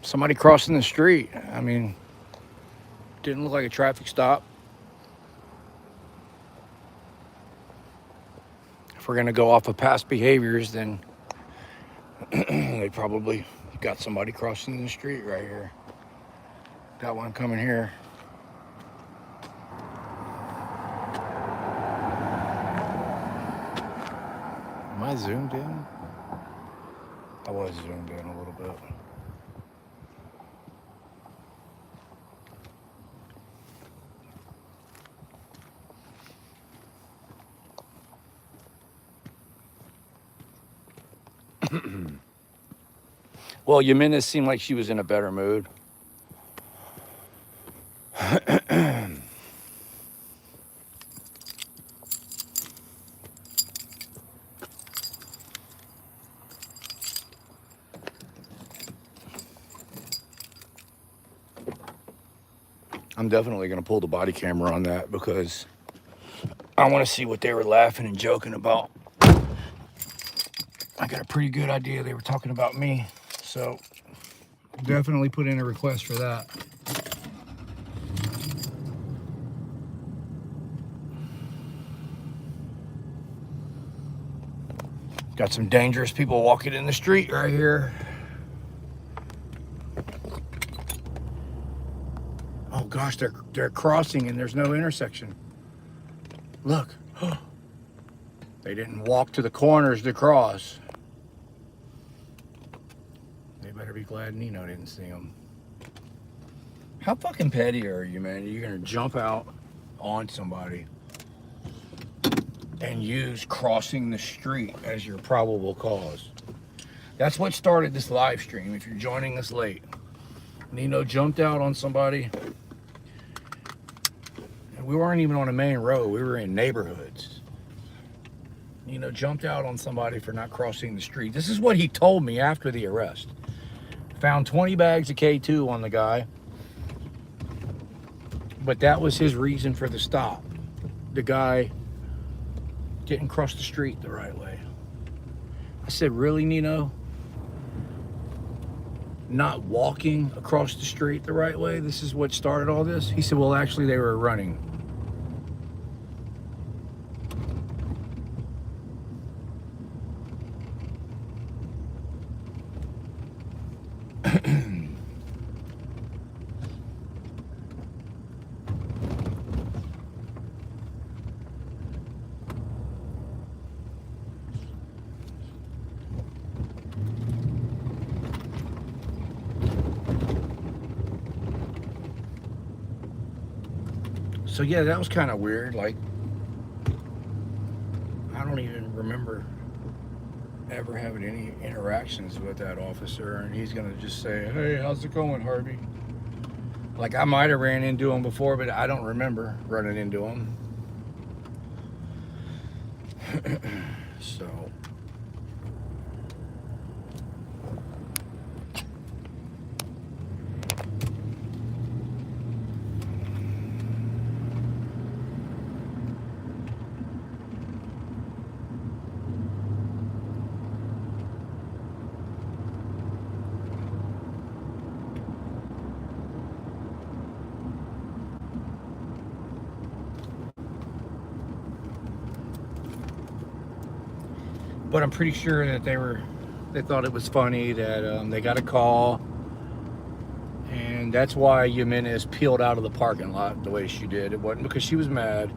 somebody crossing the street. I mean, didn't look like a traffic stop. If we're gonna go off of past behaviors, then they probably got somebody crossing the street right here. Got one coming here. Am I zoomed in? I was zoomed in a little bit. Well, Jimenez seemed like she was in a better mood. I'm definitely going to pull the body camera on that because I want to see what they were laughing and joking about. I got a pretty good idea they were talking about me, so definitely put in a request for that. Got some dangerous people walking in the street right here. Oh gosh, they're crossing and there's no intersection. Look. They didn't walk to the corners to cross. They better be glad Nino didn't see them. How fucking petty are you, man? You're gonna jump out on somebody and use crossing the street as your probable cause. That's what started this live stream. If you're joining us late, Nino jumped out on somebody. And we weren't even on a main road. We were in neighborhoods. Nino jumped out on somebody for not crossing the street. This is what he told me after the arrest. Found 20 bags of K2 on the guy. But that was his reason for the stop. The guy didn't cross the street the right way. I said, really, Nino? Not walking across the street the right way? This is what started all this? He said, well, actually, they were running. So yeah, that was kind of weird. Like, I don't even remember ever having any interactions with that officer, and he's gonna just say, hey, how's it going, Harvey? Like, I might have ran into him before, but I don't remember running into him. So but I'm pretty sure that they thought it was funny that they got a call, and that's why Jimenez peeled out of the parking lot the way she did. It wasn't because she was mad.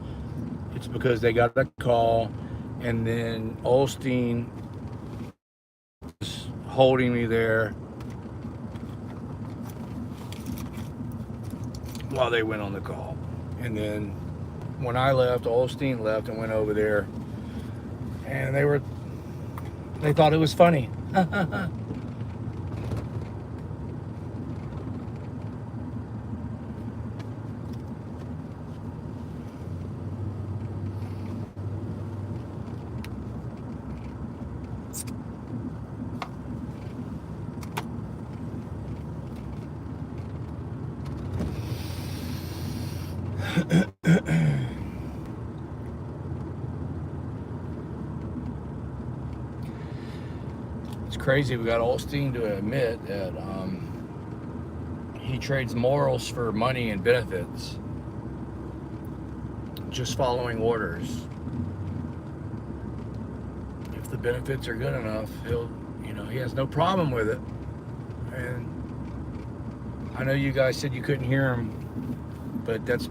It's because they got a call, and then Olstein was holding me there while they went on the call. And then when I left, Olstein left and went over there, and they thought it was funny. crazy. We got Olstein to admit that he trades morals for money and benefits, just following orders. If the benefits are good enough, he has no problem with it. And I know you guys said you couldn't hear him, but that's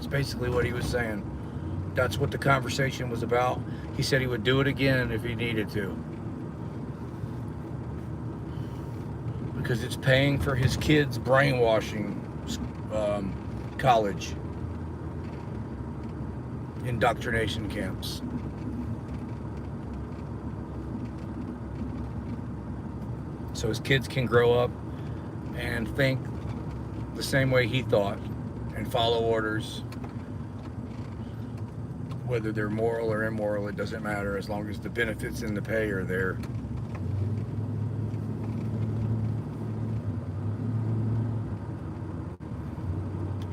basically what he was saying. That's what the conversation was about. He said he would do it again if he needed to, because it's paying for his kids' brainwashing college indoctrination camps. So his kids can grow up and think the same way he thought and follow orders. Whether they're moral or immoral, it doesn't matter, as long as the benefits and the pay are there.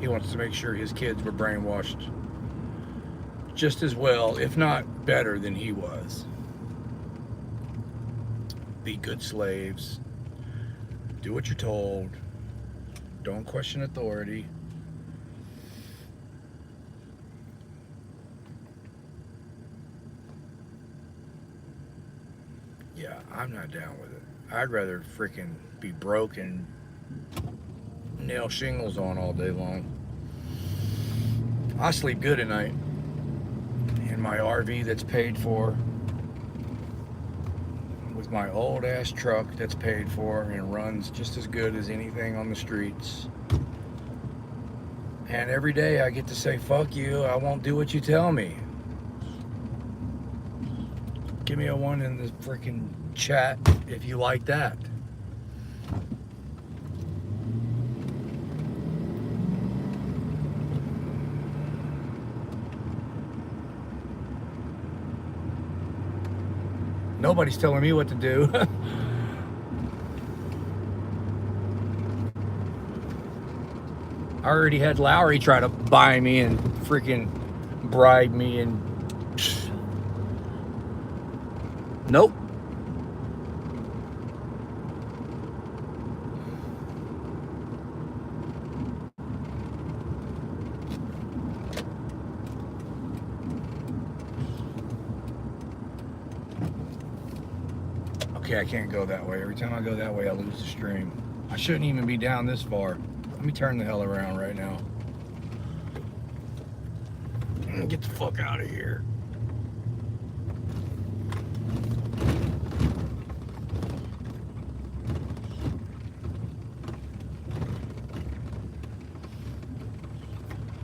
He wants to make sure his kids were brainwashed just as well, if not better, than he was. Be good slaves. Do what you're told. Don't question authority. Yeah, I'm not down with it. I'd rather freaking be broke and nail shingles on all day long. I sleep good at night in my RV that's paid for, with my old ass truck that's paid for and runs just as good as anything on the streets. And every day I get to say, fuck you, I won't do what you tell me. Give me a one in the freaking chat if you like that. Nobody's telling me what to do. I already had Lowry try to buy me and freaking bribe me and nope. Okay, I can't go that way. Every time I go that way, I lose the stream. I shouldn't even be down this far. Let me turn the hell around right now. Get the fuck out of here.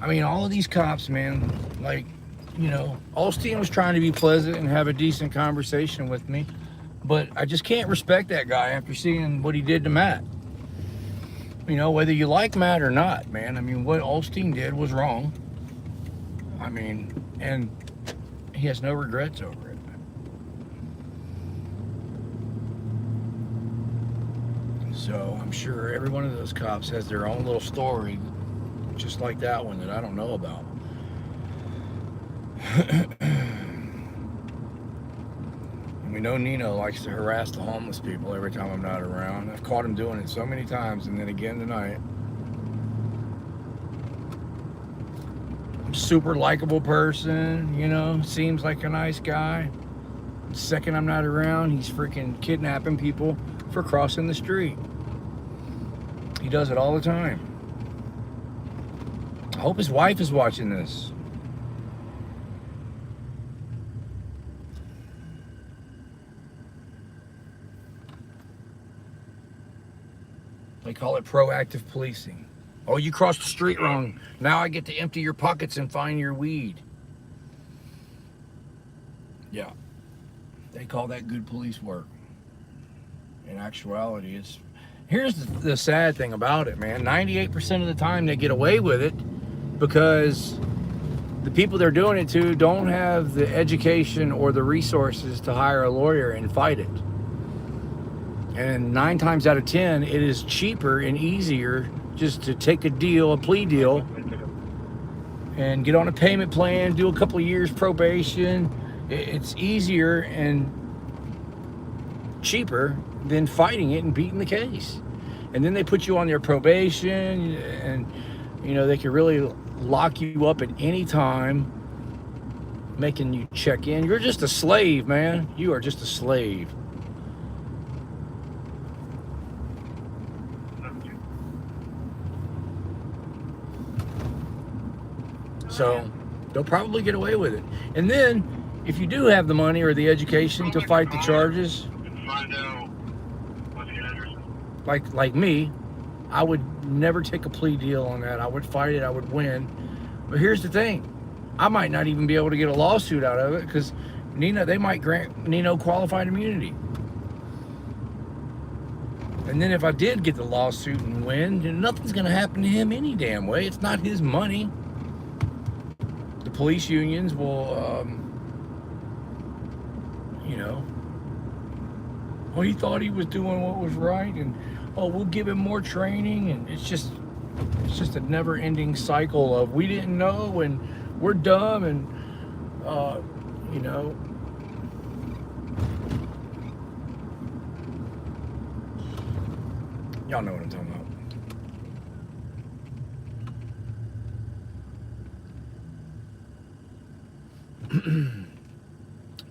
I mean, all of these cops, man, like, Olstein was trying to be pleasant and have a decent conversation with me, but I just can't respect that guy after seeing what he did to Matt. Whether you like Matt or not, man, I mean, what Olstein did was wrong. I mean, and he has no regrets over it. So I'm sure every one of those cops has their own little story, just like that one that I don't know about. We know Nino likes to harass the homeless people every time I'm not around. I've caught him doing it so many times, and then again tonight. Super likable person, seems like a nice guy. The second I'm not around, he's freaking kidnapping people for crossing the street. He does it all the time. I hope his wife is watching this. They call it proactive policing. Oh, you crossed the street wrong. Now I get to empty your pockets and find your weed. Yeah. They call that good police work. In actuality, it's... Here's the sad thing about it, man. 98% of the time they get away with it because the people they're doing it to don't have the education or the resources to hire a lawyer and fight it. And 9 times out of 10, it is cheaper and easier just to take a plea deal, and get on a payment plan, do a couple of years probation. It's easier, and cheaper than fighting it and beating the case. And then they put you on their probation, and you know, they can really lock you up at any time, making you check in. You're just a slave, man. You are just a slave. So they'll probably get away with it. And then if you do have the money or the education to fight the charges, Find out what's the address. like me, I would never take a plea deal on that. I would fight it. I would win. But here's the thing. I might not even be able to get a lawsuit out of it because they might grant Nino qualified immunity. And then if I did get the lawsuit and win, then nothing's going to happen to him any damn way. It's not his money. The police unions will, you know, well, he thought he was doing what was right, and oh, we'll give him more training, and it's just a never-ending cycle of we didn't know, and we're dumb, and you know. Y'all know what I'm talking about.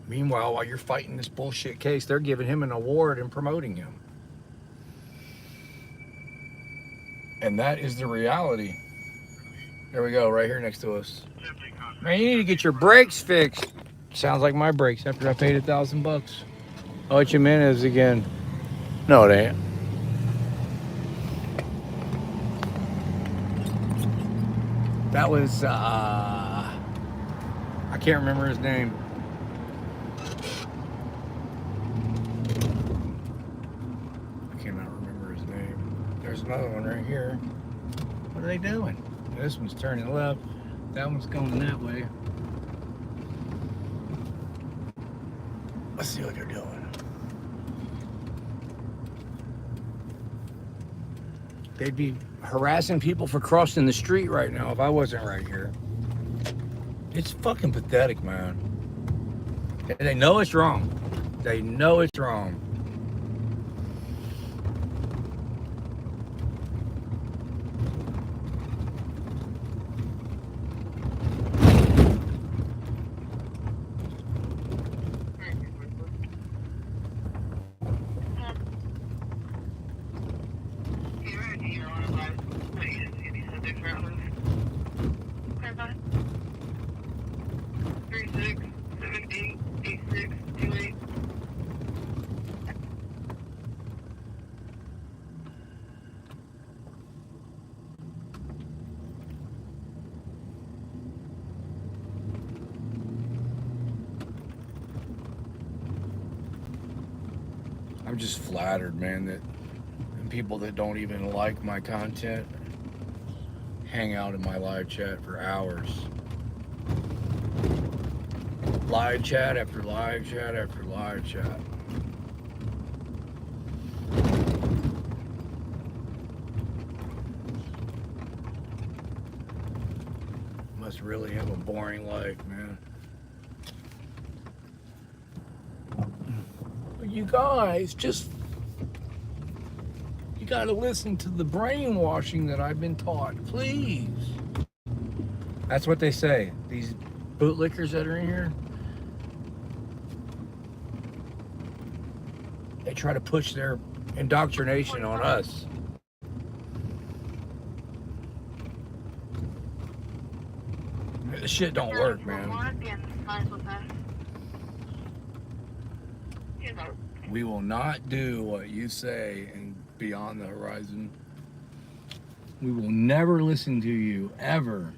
Meanwhile, while you're fighting this bullshit case, they're giving him an award and promoting him. And that is the reality. There we go, right here next to us. Man, you need to get your brakes fixed. Sounds like my brakes after I paid $1,000. Oh, it's Jimenez again. No, it ain't. That was, I can't remember his name. I cannot remember his name. There's another one right here. What are they doing? This one's turning left. That one's going that way. Let's see what they're doing. They'd be harassing people for crossing the street right now if I wasn't right here. It's fucking pathetic, man. And they know it's wrong. They know it's wrong. I'm just flattered, man, that people that don't even like my content hang out in my live chat for hours. Live chat after live chat after live chat. Must really have a boring life, man. You guys, you gotta listen to the brainwashing that I've been taught, please. That's what they say. These bootlickers that are in here, they try to push their indoctrination on us. This shit don't work, man. We will not do what you say and beyond the horizon. We will never listen to you, ever.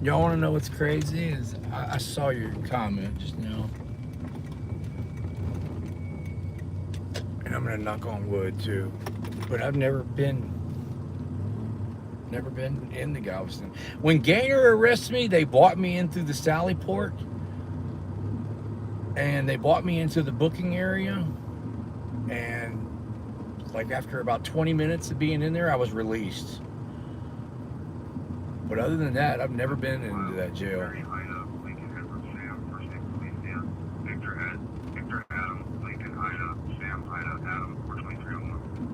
Y'all want to know what's crazy? Is I saw your comment just now, and I'm gonna knock on wood too. But I've never been in the Galveston. When Gaynor arrested me, they brought me in through the Sally Port, and they brought me into the booking area, and like after about 20 minutes of being in there, I was released. But other than that, I've never been into that jail.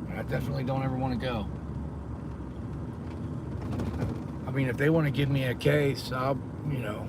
I definitely don't ever want to go. I mean, if they want to give me a case, I'll, you know.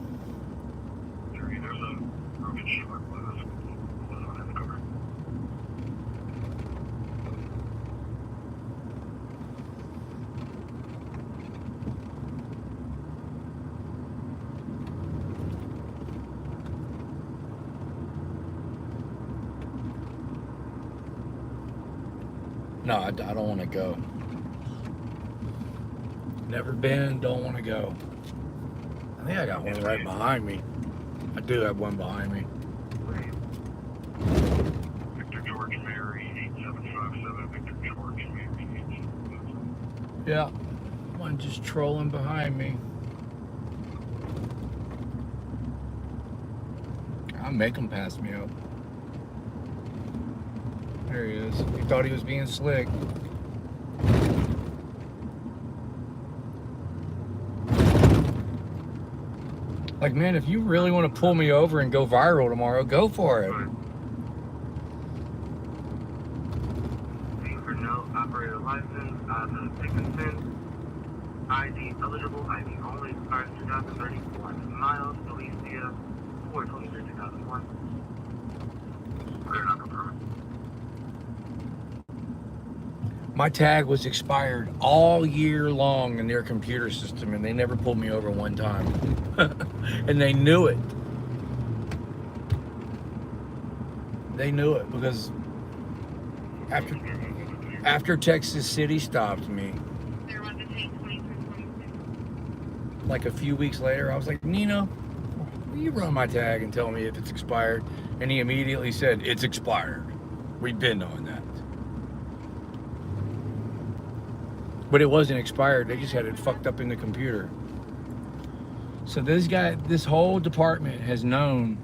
No, I don't want to go. Never been, don't want to go. I think I got one right behind me. I do have one behind me. Victor George Mary 8757, Victor George Mary 8757. Yeah, one just trolling behind me. I'll make him pass me up. There he is. He thought he was being slick. Like, man, if you really want to pull me over and go viral tomorrow, go for it. For no operator license, the consent, ID eligible, ID only, expires 2034 miles, Alicia, 4/23/2001. Clear not confirmed. My tag was expired all year long in their computer system, and they never pulled me over one time. And they knew it. They knew it because after Texas City stopped me, like a few weeks later, I was like, Nino, will you run my tag and tell me if it's expired? And he immediately said, it's expired. We've been on that. But it wasn't expired. They just had it fucked up in the computer. So this whole department has known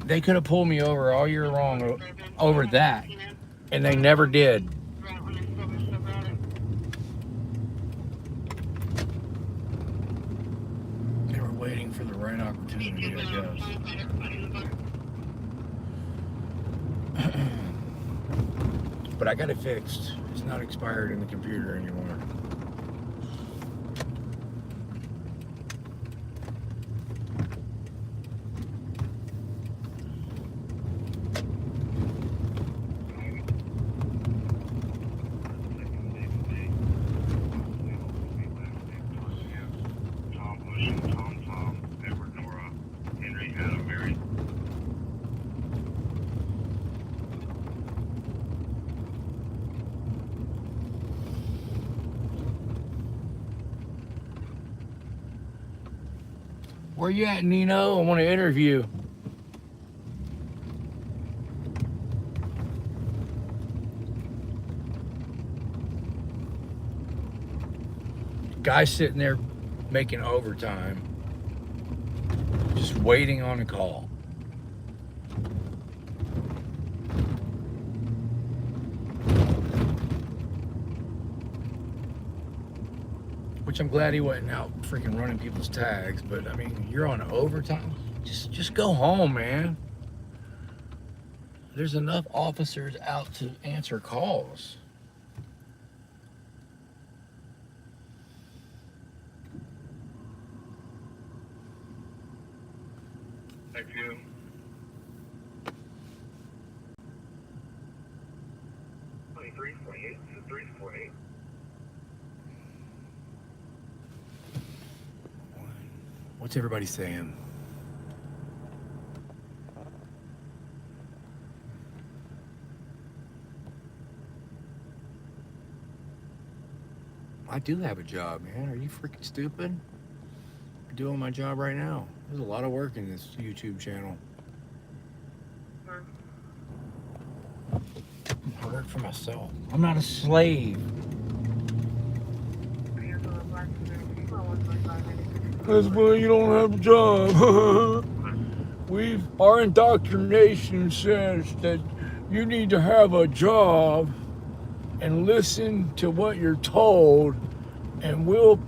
they could have pulled me over all year long over that, and they never did. They were waiting for the right opportunity, I guess. But I got it fixed. It's not expired in the computer anymore. Where you at, Nino? I want to interview. Guy's sitting there making overtime, just waiting on a call. Which I'm glad he wasn't out freaking running people's tags, but I mean, you're on overtime. Just go home, man. There's enough officers out to answer calls. Thank you. Three 48. What's everybody saying? I do have a job, man. Are you freaking stupid? doing my job right now. There's a lot of work in this YouTube channel. I work for myself. I'm not a slave. That's why you don't have a job. Our indoctrination says that you need to have a job and listen to what you're told, and we'll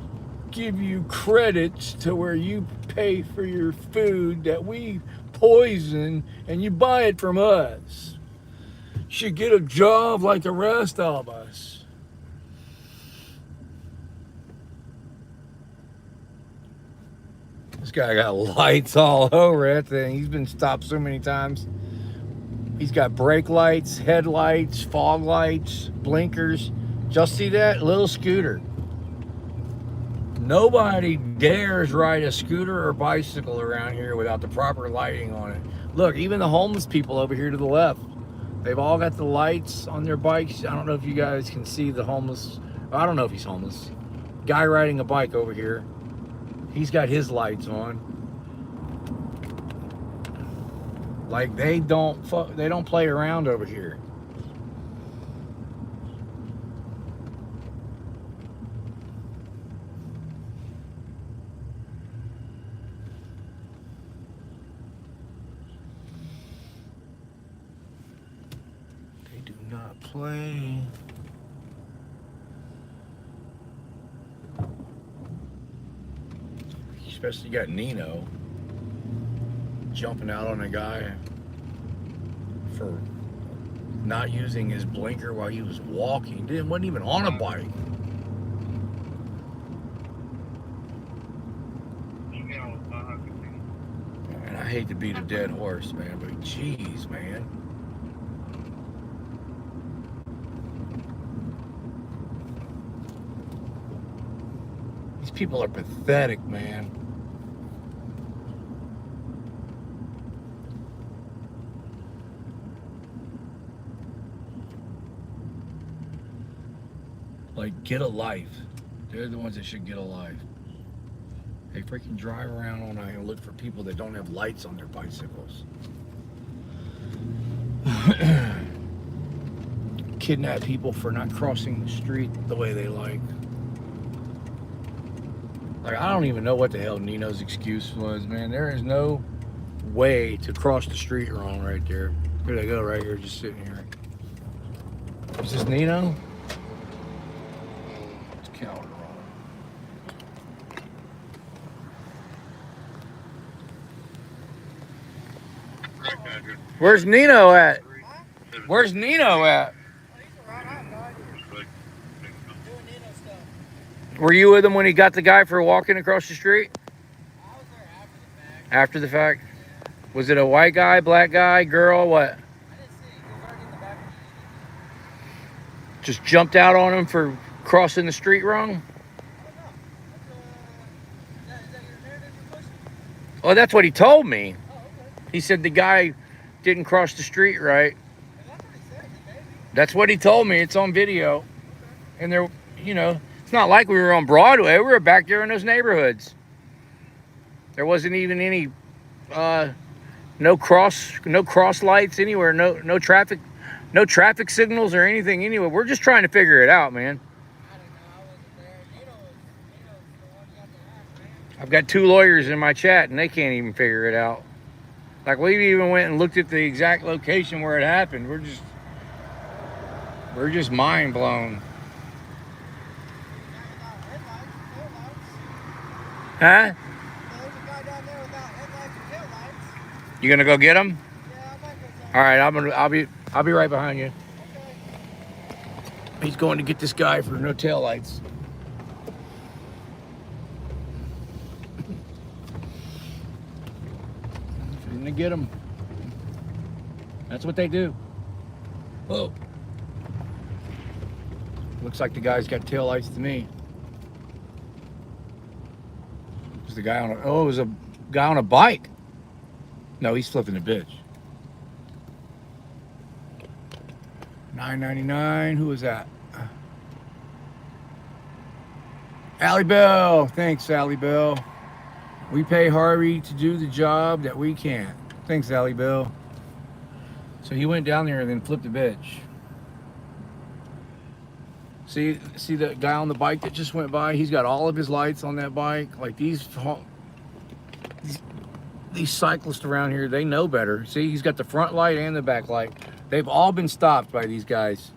give you credits to where you pay for your food that we poison and you buy it from us. You should get a job like the rest of us. This guy got lights all over that thing. He's been stopped so many times. He's got brake lights, headlights, fog lights, blinkers. Just see that little scooter. Nobody dares ride a scooter or bicycle around here without the proper lighting on it. Look, even the homeless people over here to the left, they've all got the lights on their bikes. I don't know if you guys can see the homeless. I don't know if he's homeless. Guy riding a bike over here. He's got his lights on. Like they don't play around over here. They do not play. Especially got Nino jumping out on a guy for not using his blinker while he was walking. Wasn't even on a bike. And I hate to beat a dead horse, man, but jeez, man. These people are pathetic, man. Like, get a life. They're the ones that should get a life. They freaking drive around all night and look for people that don't have lights on their bicycles. Kidnap people for not crossing the street the way they like. Like, I don't even know what the hell Nino's excuse was, man. There is no way to cross the street wrong right there. Here they go, right here, just sitting here. Is this Nino? It's Calderon. Where's Nino at? Where's Nino at? Were you with him when he got the guy for walking across the street? I was there After the fact? Was it a white guy, black guy, girl, what? I didn't see it. He was already in the back. Just jumped out on him for crossing the street wrong? I don't know. Is that your narrative you're pushing? Oh, that's what he told me. Oh, okay. He said the guy didn't cross the street right. That's what he said, maybe. That's what he told me. It's on video. And there, you know, it's not like we were on Broadway. We were back there in those neighborhoods. There wasn't even any, no cross lights anywhere. No traffic signals or anything anywhere. We're just trying to figure it out, man. I don't know. I wasn't there. Nino's the one you got to ask, man. I've got 2 lawyers in my chat and they can't even figure it out. Like, we even went and looked at the exact location where it happened. We're just mind blown. Huh? There's a guy down there without headlights or taillights. You gonna go get him? Yeah, I might go check. All right, I'll be right behind you. He's going to get this guy for no taillights. He's gonna get him. That's what they do. Whoa. Looks like the guy's got taillights to me. The guy on it was a guy on a bike. No, he's flipping the bitch. $9.99. Who is that? Allie Bell. Thanks, Allie Bell. We pay Harvey to do the job that we can't. Thanks, Allie Bill. So he went down there and then flipped a bitch. See the guy on the bike that just went by? He's got all of his lights on that bike. Like these cyclists around here, they know better. See, he's got the front light and the back light. They've all been stopped by these guys.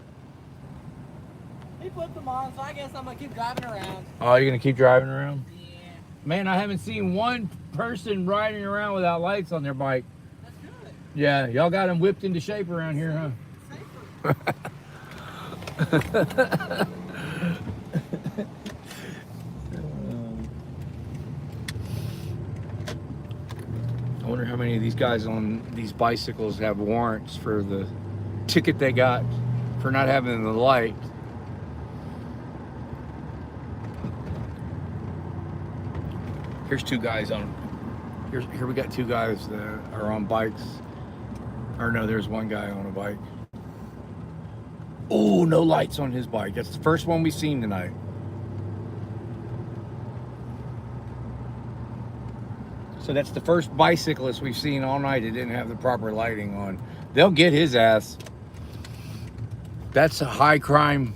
He put them on, so I guess I'm gonna keep driving around. Oh, you're gonna keep driving around? Yeah. Man, I haven't seen one person riding around without lights on their bike. That's good. Yeah, y'all got them whipped into shape around here, huh? Safer. I wonder how many of these guys on these bicycles have warrants for the ticket they got for not having the light. Here's two guys on. Here we got two guys that are on bikes. Or no, there's one guy on a bike. Oh, no lights on his bike. That's the first one we've seen tonight. So that's the first bicyclist we've seen all night that didn't have the proper lighting on. They'll get his ass. That's a high crime.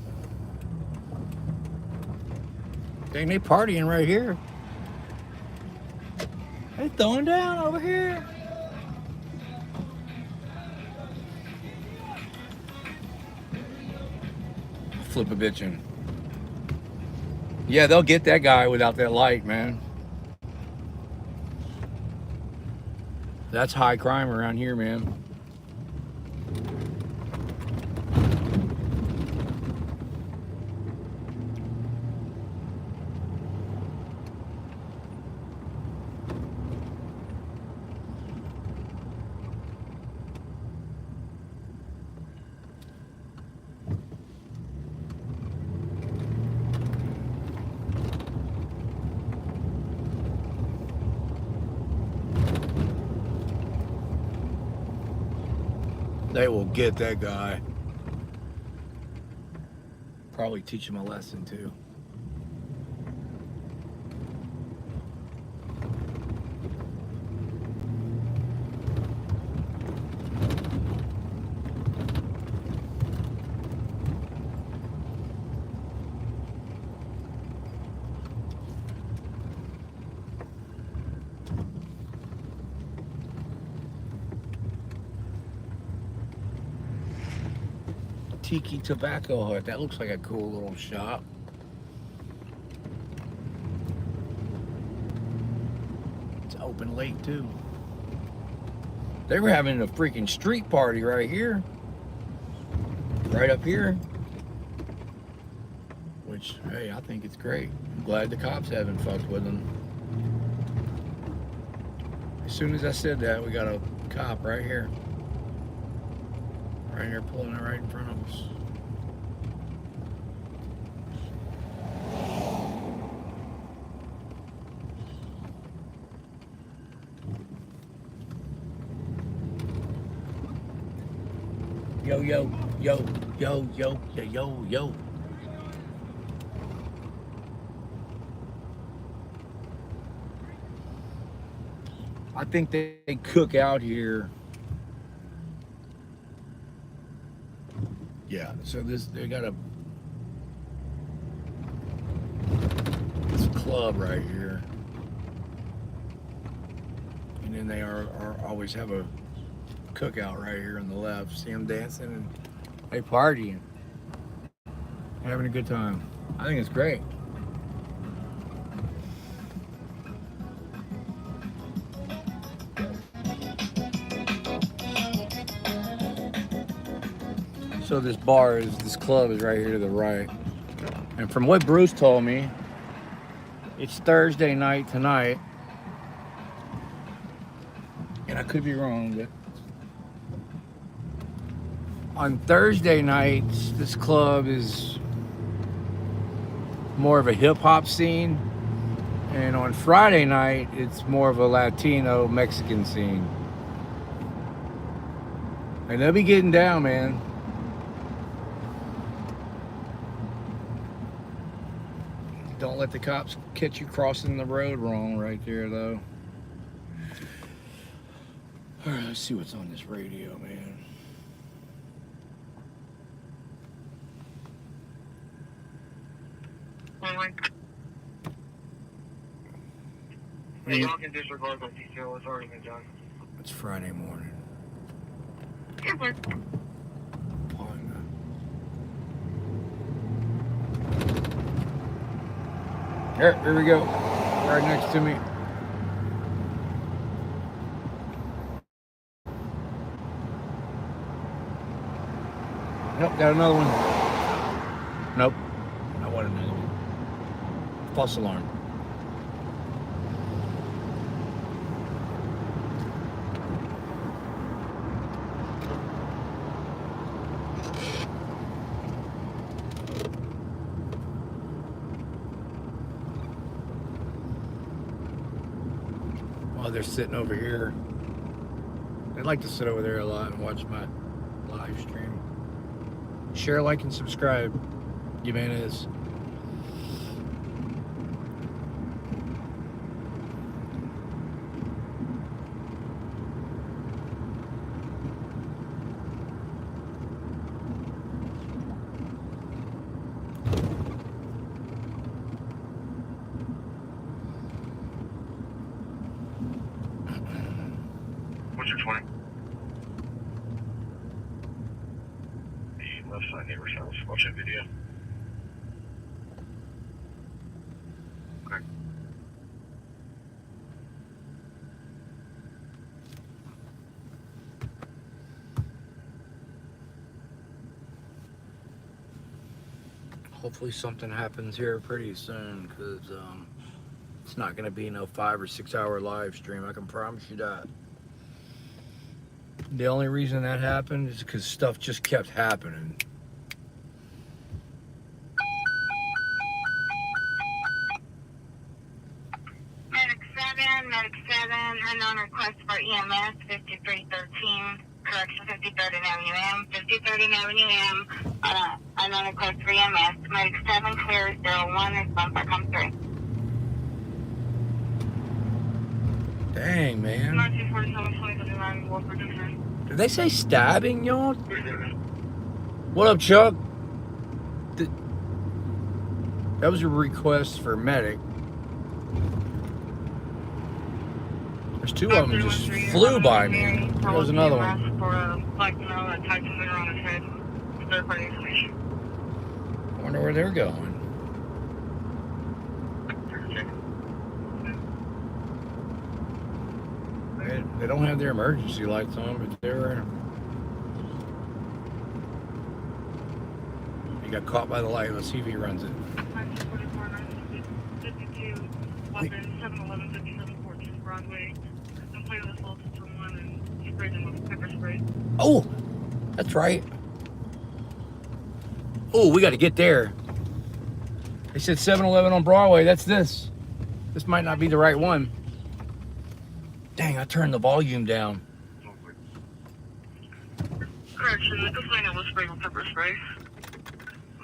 Dang, they partying right here. They throwing down over here. Flip a bitchin'. Yeah, they'll get that guy without that light, man. That's high crime around here, man. They will get that guy. Probably teach him a lesson too. Tiki Tobacco Hut. That looks like a cool little shop. It's open late too. They were having a freaking street party right here. Right up here. Which, hey, I think it's great. I'm glad the cops haven't fucked with them. As soon as I said that, we got a cop right here. Right here, pulling it right in front of us. Yo, yo, yo, yo, yo, yo, yo, yo. I think they cook out here. Yeah, so they got this club right here, and then they are always have a cookout right here on the left. See them dancing and they partying, having a good time. I think it's great. So this club is right here to the right. And from what Bruce told me, it's Thursday night tonight. And I could be wrong, but on Thursday nights, this club is more of a hip hop scene. And on Friday night, it's more of a Latino Mexican scene. And they'll be getting down, man. Don't let the cops catch you crossing the road wrong right there, though. All right, let's see what's on this radio, man. Hey, y'all can disregard that detail. It's already been done. It's Friday morning. Here we go. Right next to me. Nope, got another one. Nope, I want another one. False alarm. While they're sitting over here, they like to sit over there a lot and watch my live stream. Share, like, and subscribe. Jimenez. What's your 20? The left side neighbor's house. Watch that video. Okay. Hopefully something happens here pretty soon, because it's not going to be no 5 or 6 hour live stream. I can promise you that. The only reason that happened is because stuff just kept happening. Medic 7, unknown request for EMS 5313, correction 53rd Avenue M, 53rd Avenue M, unknown request for EMS. Medic 7 clears 01, response by come 3. Dang, man. 1947 what producer? Did they say stabbing, y'all? What up, Chuck? That was a request for medic. There's two of them just flew by me. There was another one. I wonder where they're going. They don't have their emergency lights on, but they're... He got caught by the light. Let's see if he runs it. 52, 711, 57, 14 Broadway. Complaint of assault to someone and sprayed them with pepper spray. Oh, that's right. Oh, we got to get there. They said 7-Eleven on Broadway. That's this. This might not be the right one. Dang, I turned the volume down. Correction, the complainant was sprayed with pepper spray.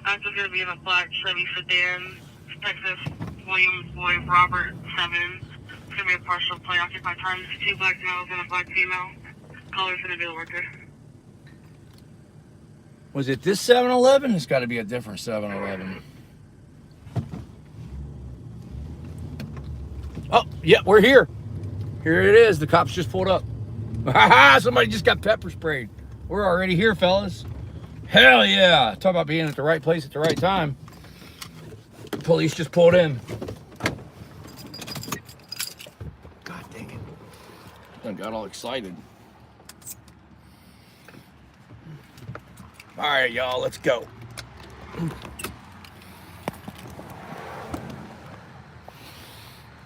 Active going to be in a black Chevy sedan, Texas, Williams, Boyd, Robert, 7. It's going to be a partial play occupied times, 2 black males and a black female. Colors going to be the worker. Was it this 7-Eleven? It's got to be a different 7-Eleven. Oh, yeah, we're here. Here it is. The cops just pulled up. Somebody just got pepper sprayed. We're already here, fellas. Hell yeah. Talk about being at the right place at the right time. Police just pulled in. God dang it. I got all excited. All right, y'all, let's go.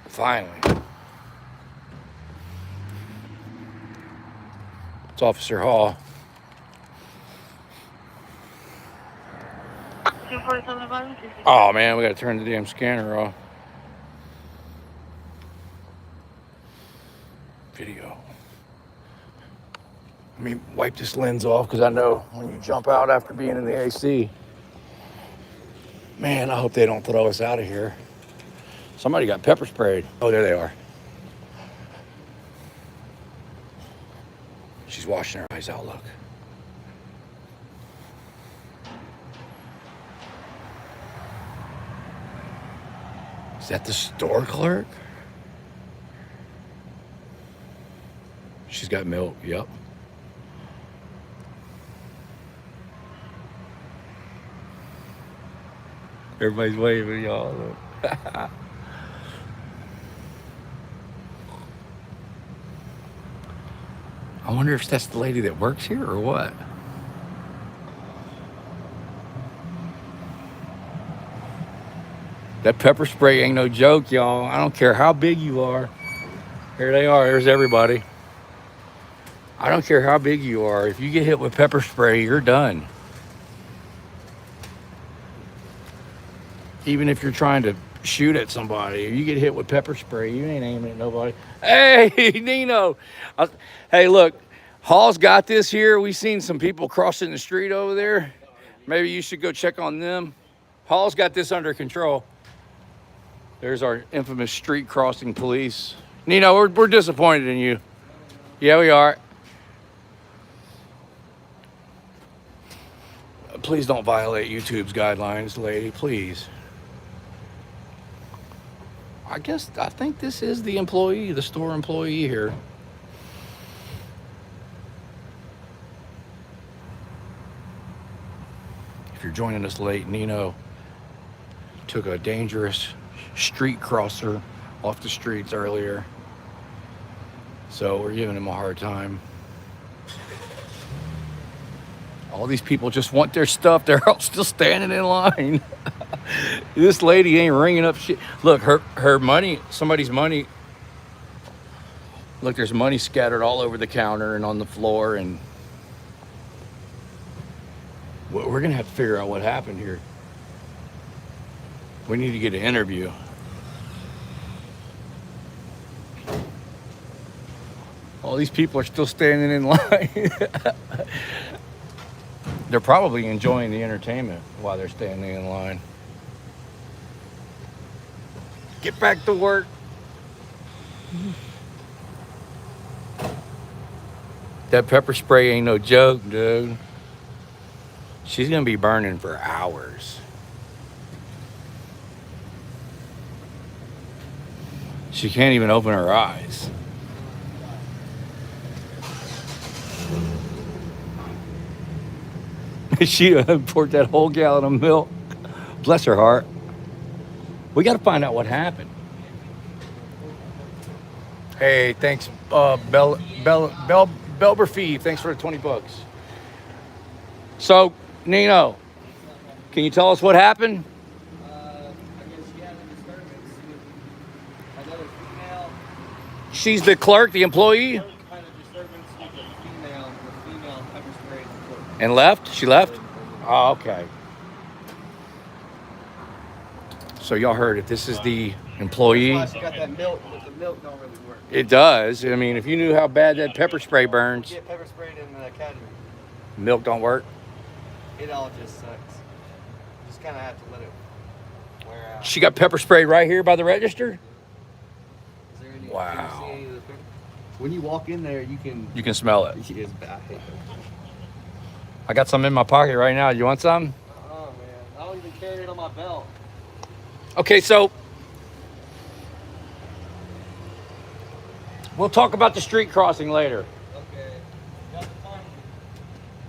Finally. It's Officer Hall. 247 Oh man, we gotta turn the damn scanner off. Video. Let me wipe this lens off because I know when you jump out after being in the AC. Man, I hope they don't throw us out of here. Somebody got pepper sprayed. Oh, there they are. She's washing her eyes out, look. Is that the store clerk? She's got milk, yep. Everybody's waving, y'all. Look. I wonder if that's the lady that works here or what. That pepper spray ain't no joke, y'all. I don't care how big you are. Here they are. There's everybody. I don't care how big you are. If you get hit with pepper spray, you're done. Even if you're trying to shoot at somebody, if you get hit with pepper spray, you ain't aiming at nobody. Hey, Nino. Hey, look. Hall's got this here. We seen some people crossing the street over there. Maybe you should go check on them. Hall's got this under control. There's our infamous street crossing police. Nino, we're disappointed in you. Yeah, we are. Please don't violate YouTube's guidelines, lady, please. I think this is the employee, the store employee here. If you're joining us late, Nino took a dangerous street crosser off the streets earlier. So we're giving him a hard time. All these people just want their stuff. They're all still standing in line. This lady ain't ringing up shit. Look, her money, somebody's money. Look, there's money scattered all over the counter and on the floor. And we're going to have to figure out what happened here. We need to get an interview. All these people are still standing in line. They're probably enjoying the entertainment while they're standing in line. Get back to work. That pepper spray ain't no joke, dude. She's gonna be burning for hours. She can't even open her eyes. She poured that whole gallon of milk. Bless her heart. We got to find out what happened. Hey, thanks, Belberfee. Thanks for the $20. So, Nino, can you tell us what happened? I guess she had a disturbance with another female. She's the clerk, the employee, Kind of disturbance with a female. The female pepper sprayed the clerk. and left. She left. Oh, okay. So y'all heard it. This is the employee. That's why she got that milk, but the milk don't really work. It does. I mean, if you knew how bad that pepper spray burns, Get pepper sprayed in the academy. milk don't work. It all just sucks. Just kind of have to let it wear out. She got pepper sprayed right here by the register. Is there any, Wow. Can you see any of the pepper? When you walk in there, you can. You can smell it. It's bad. I hate that. I got some in my pocket right now. You want some? Oh man, I don't even carry it on my belt. Okay, so we'll talk about the street crossing later. Okay. Got the time.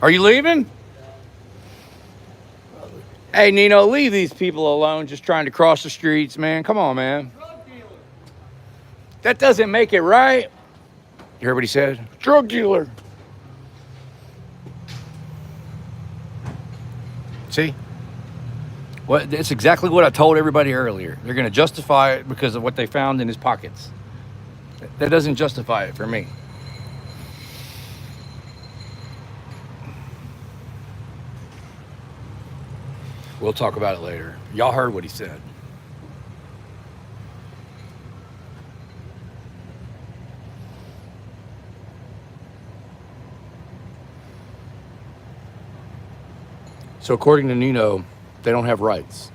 Are you leaving? Hey, Nino, leave these people alone just trying to cross the streets, man. Come on, man. Drug dealer. That doesn't make it right. You heard what he said? Drug dealer. See? What? It's exactly what I told everybody earlier. They're going to justify it because of what they found in his pockets. That doesn't justify it for me. We'll talk about it later. Y'all heard what he said. So according to Nino, they don't have rights.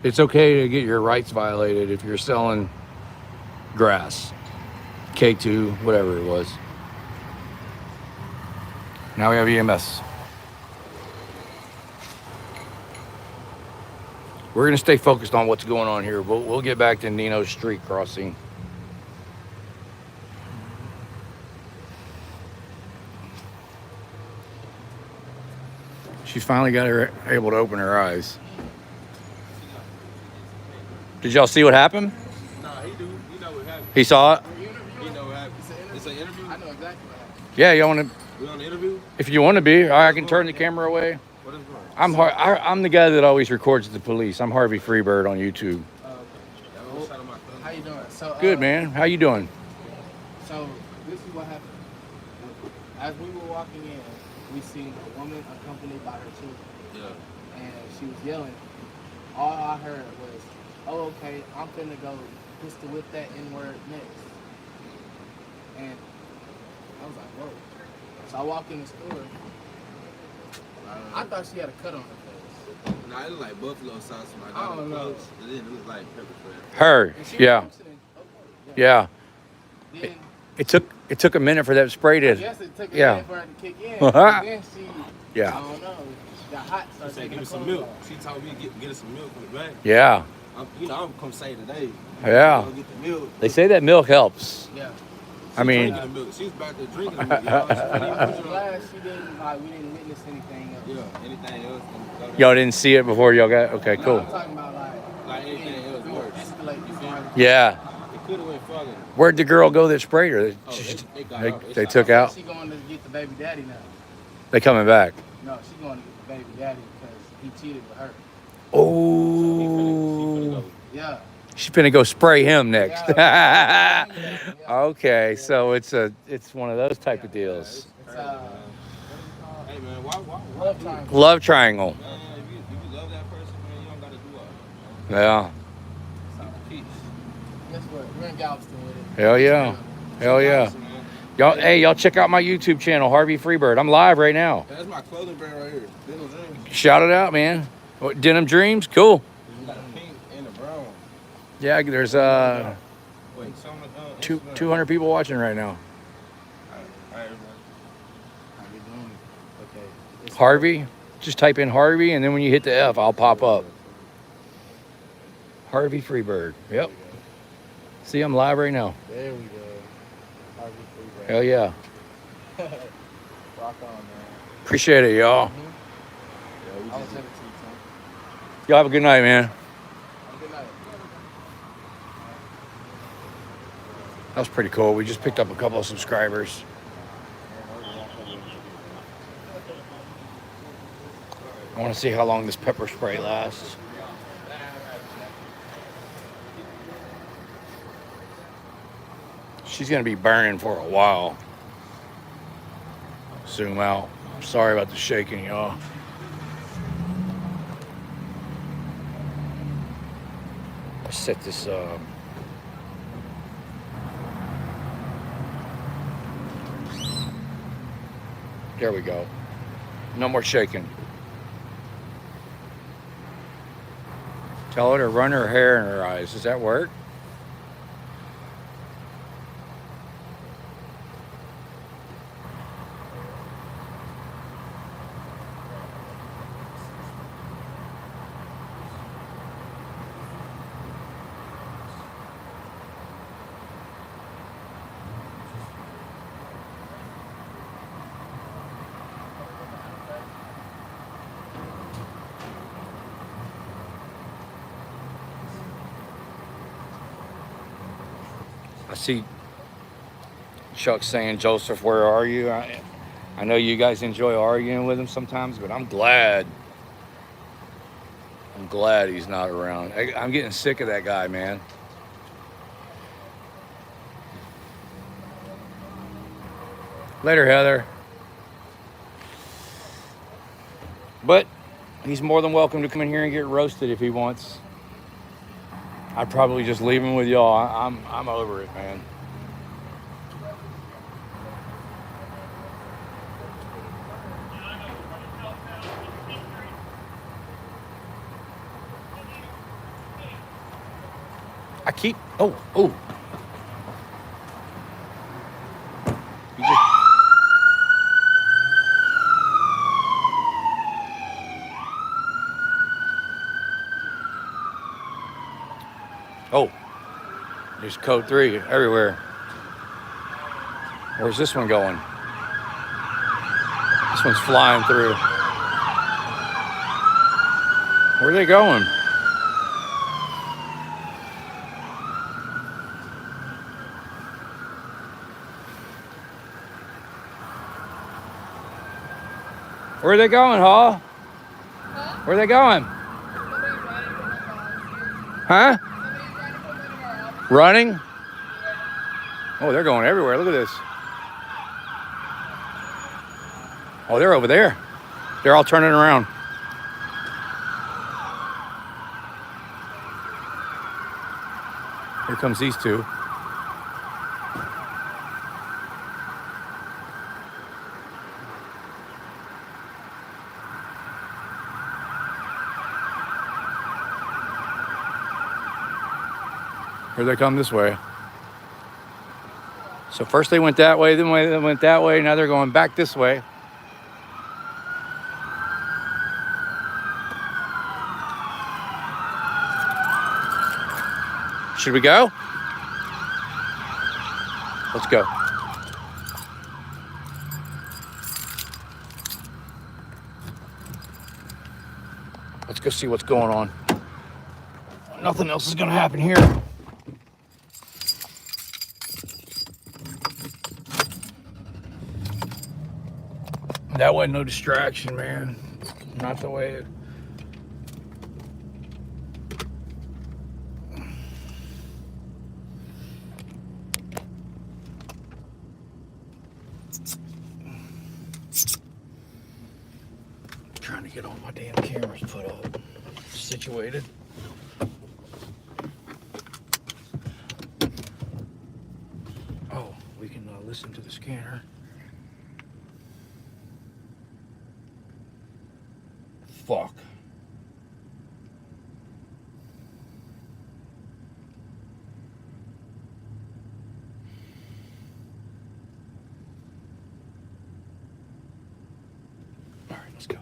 It's okay to get your rights violated if you're selling grass, K2, whatever it was. Now we have EMS. We're gonna stay focused on what's going on here. We'll get back to Nino's street crossing. She's finally got her able to open her eyes. Did y'all see what happened? Nah, he do. He know what happened. He saw it? He know what happened. It's an interview? I know exactly what happened. Yeah, y'all want to? We on the interview? If you want to be, I can turn the camera away. What is going on? I'm the guy that always records the police. I'm Harvey Freebird on YouTube. How you doing? So Good, man. How you doing? So this is what happened. As we were walking in, we seen a woman accompanied by her children. Yeah. And she was yelling. All I heard was, "Oh, okay, I'm finna go pistol whip that N-word next." And I was like, "Whoa!" So I walked in the store. I thought she had a cut on her face. Nah, it looked like buffalo sauce when I I got don't it know. close. It didn't look like pepper spray. Her. And she was Yeah. functioning okay. Yeah. Yeah. Then It took a minute for that spray I to. guess it took a Yeah. minute for her to kick in. And then she, Yeah. I don't know, she got hot. She Started said, taking give me her some clothes milk. off. She told me to get her some milk from the back. Yeah. I'm come say today. Yeah. I'm gonna get the milk. They say that milk helps. Yeah. I mean, Drinking the milk. She's back there drinking the milk. Y'all. She I didn't was put you on- glad she didn't, like, we didn't witness anything else. Yeah, anything else? y'all didn't see it before y'all got. Okay, No, cool. I'm talking about, Like anything else worse. escalate You before feel me? everything. Yeah. It could have went further. Where'd the girl go that sprayed her? Oh, they got out. They took out. She going to get the baby daddy now. They coming back. No, she going to get the baby daddy because he cheated with her. Oh. Yeah. She's finna go spray him next. Yeah. Okay, so it's one of those type of deals. It's, Hey man, why love time. Love triangle. Man, if you love that person, man, you don't gotta do all that. Yeah. Keep the peace. Guess what? We're in Galveston with it. Hell yeah. Hell yeah. Man. Y'all check out my YouTube channel, Harvey Freebird. I'm live right now. That's my clothing brand right here. Denim Dreams. Shout it out, man. What, Denim Dreams? Cool. You got a pink and a brown. Yeah, there's Wait, some 200 people watching right now. Alright, How we doing? Okay. It's- Harvey, just type in Harvey, and then when you hit the F, I'll pop up. Harvey Freebird. Yep. See, I'm live right now. There we go. Harvey Freebird. Hell yeah. Rock on, man. Appreciate it, y'all. I was headed to you, Tom. Y'all have a good night, man. Have a good night. That was pretty cool. We just picked up a couple of subscribers. I want to see how long this pepper spray lasts. She's going to be burning for a while. Zoom out. Sorry about the shaking, y'all. Let's set this up. There we go. No more shaking. Tell her to run her hair in her eyes. Does that work? I see Chuck saying, Joseph, where are you? I know you guys enjoy arguing with him sometimes, but I'm glad he's not around. I'm getting sick of that guy, man. Later, Heather. But he's more than welcome to come in here and get roasted if he wants. I'd probably just leave him with y'all. I'm over it, man. I keep. Oh. You just. Oh. There's code 3 everywhere. Where's this one going? This one's flying through. Where are they going? Where are they going, Hall? Where are they going? Huh? Running? Oh, they're going everywhere. Look at this. Oh, they're over there. They're all turning around. Here comes these two. Here they come this way. So first they went that way, then they went that way. Now they're going back this way. Should we go? Let's go. Let's go see what's going on. Nothing else is going to happen here. That wasn't no distraction, man. Not the way it... Trying to get all my damn cameras put up, situated. Oh, we can listen to the scanner. Fuck. All right, let's go.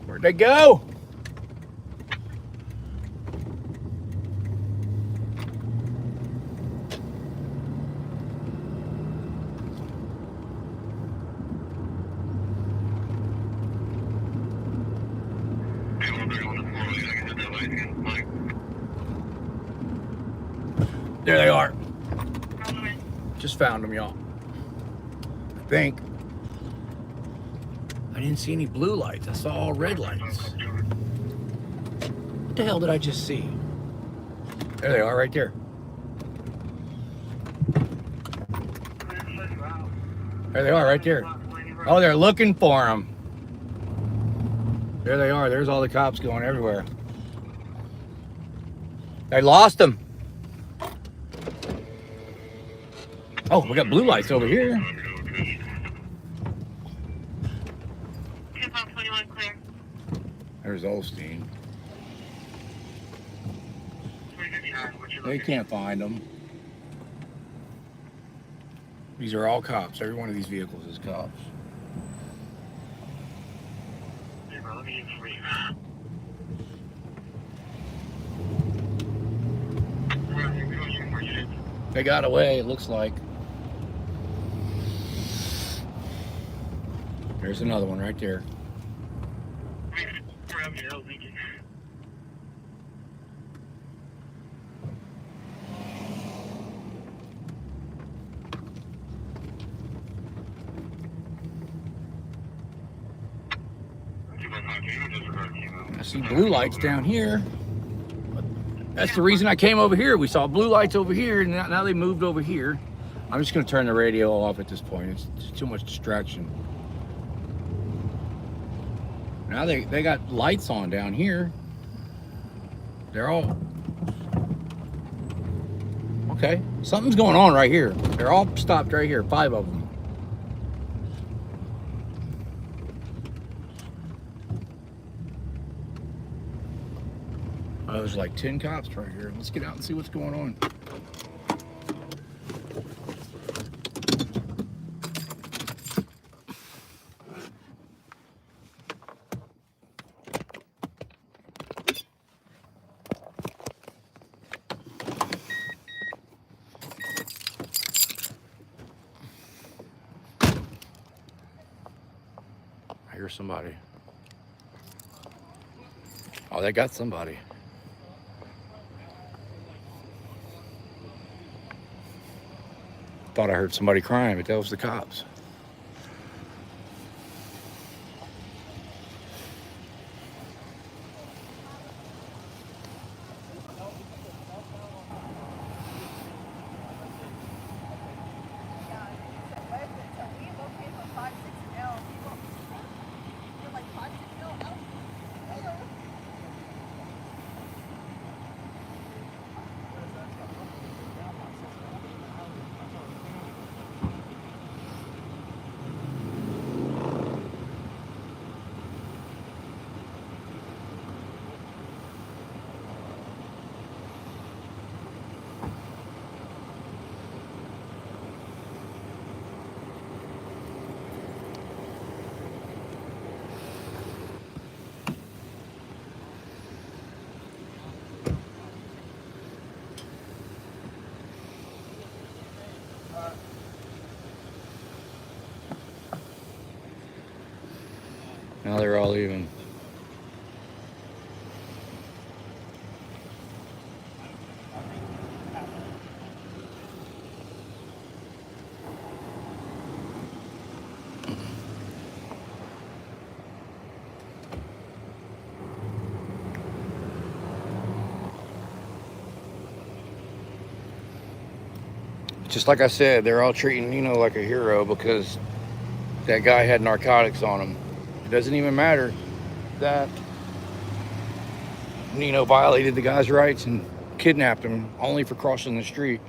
Where'd they go? There they are. Just found them, y'all. I think. I didn't see any blue lights. I saw all red lights. What the hell did I just see? There they are, right there. There they are, right there. Oh, they're looking for them. There they are. There's all the cops going everywhere. They lost them. Oh, we got blue lights over here. There's Olstein. They can't find them. These are all cops. Every one of these vehicles is cops. They got away, it looks like. There's another one right there. I see blue lights down here. That's the reason I came over here. We saw blue lights over here, and now they moved over here. I'm just gonna turn the radio off at this point. It's too much distraction. Now they got lights on down here. They're all okay. Something's going on right here. They're all stopped right here. 5 of them. Oh, there's like 10 cops right here. Let's get out and see what's going on. I hear somebody. Oh, they got somebody. Thought I heard somebody crying, but that was the cops. Now they're all leaving. Just like I said, they're all treating Nino like a hero because that guy had narcotics on him. It doesn't even matter that Nino violated the guy's rights and kidnapped him only for crossing the street.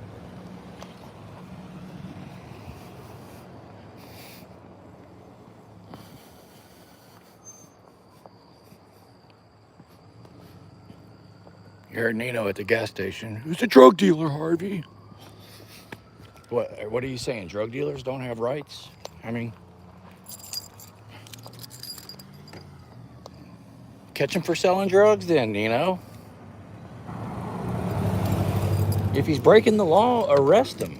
You heard Nino at the gas station. Who's a drug dealer, Harvey? What are you saying? Drug dealers don't have rights? I mean, catch him for selling drugs then, you know? If he's breaking the law, arrest him.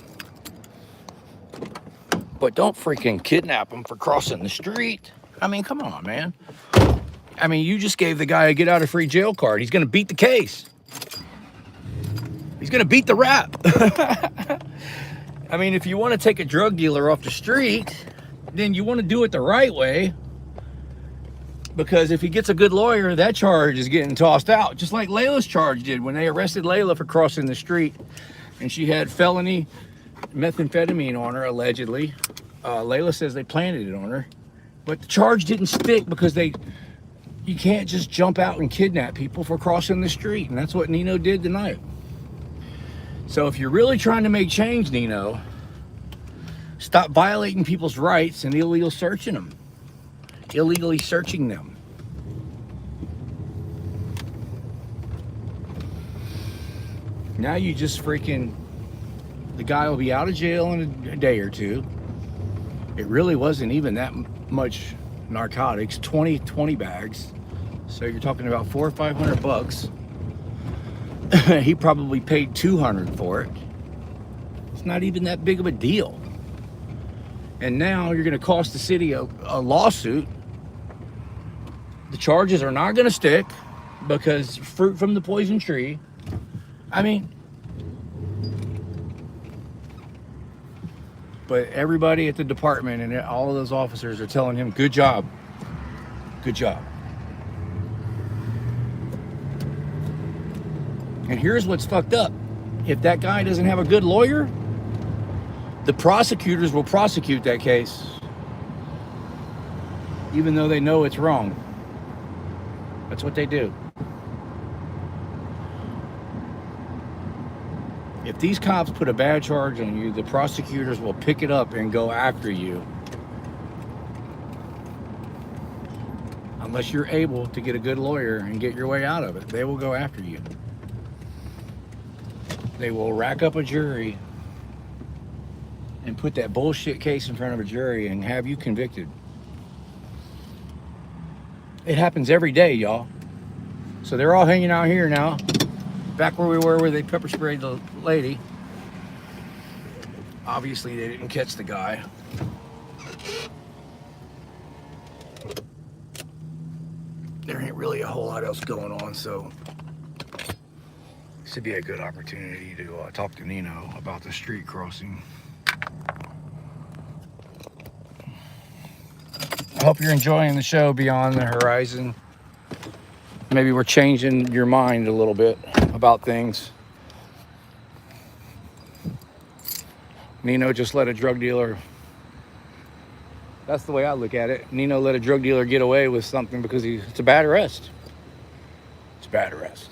But don't freaking kidnap him for crossing the street. I mean, come on, man. I mean, you just gave the guy a get out of free jail card. He's gonna beat the case. He's gonna beat the rap. I mean, if you want to take a drug dealer off the street, then you want to do it the right way. Because if he gets a good lawyer, that charge is getting tossed out. Just like Layla's charge did when they arrested Layla for crossing the street. And she had felony methamphetamine on her, allegedly. Layla says they planted it on her. But the charge didn't stick because you can't just jump out and kidnap people for crossing the street. And that's what Nino did tonight. So if you're really trying to make change, Nino, stop violating people's rights and illegally searching them. Now you just freaking, the guy will be out of jail in a day or two. It really wasn't even that much narcotics, 20 bags. So you're talking about $400 or $500. He probably paid $200 for it. It's not even that big of a deal. And now you're going to cost the city a lawsuit. The charges are not going to stick because fruit from the poison tree. I mean, but everybody at the department and all of those officers are telling him, good job. Good job. And here's what's fucked up. If that guy doesn't have a good lawyer, The prosecutors will prosecute that case, even though they know it's wrong. That's what they do. If these cops put a bad charge on you, the prosecutors will pick it up and go after you. Unless you're able to get a good lawyer and get your way out of it, they will go after you. They will rack up a jury and put that bullshit case in front of a jury and have you convicted. It happens every day, y'all. So they're all hanging out here now. Back where we were, where they pepper sprayed the lady. Obviously, they didn't catch the guy. There ain't really a whole lot else going on, so this would be a good opportunity to talk to Nino about the street crossing. I hope you're enjoying the show Beyond the Horizon. Maybe we're changing your mind a little bit about things. Nino just let a drug dealer, that's the way I look at it. Nino let a drug dealer get away with something because it's a bad arrest. It's a bad arrest.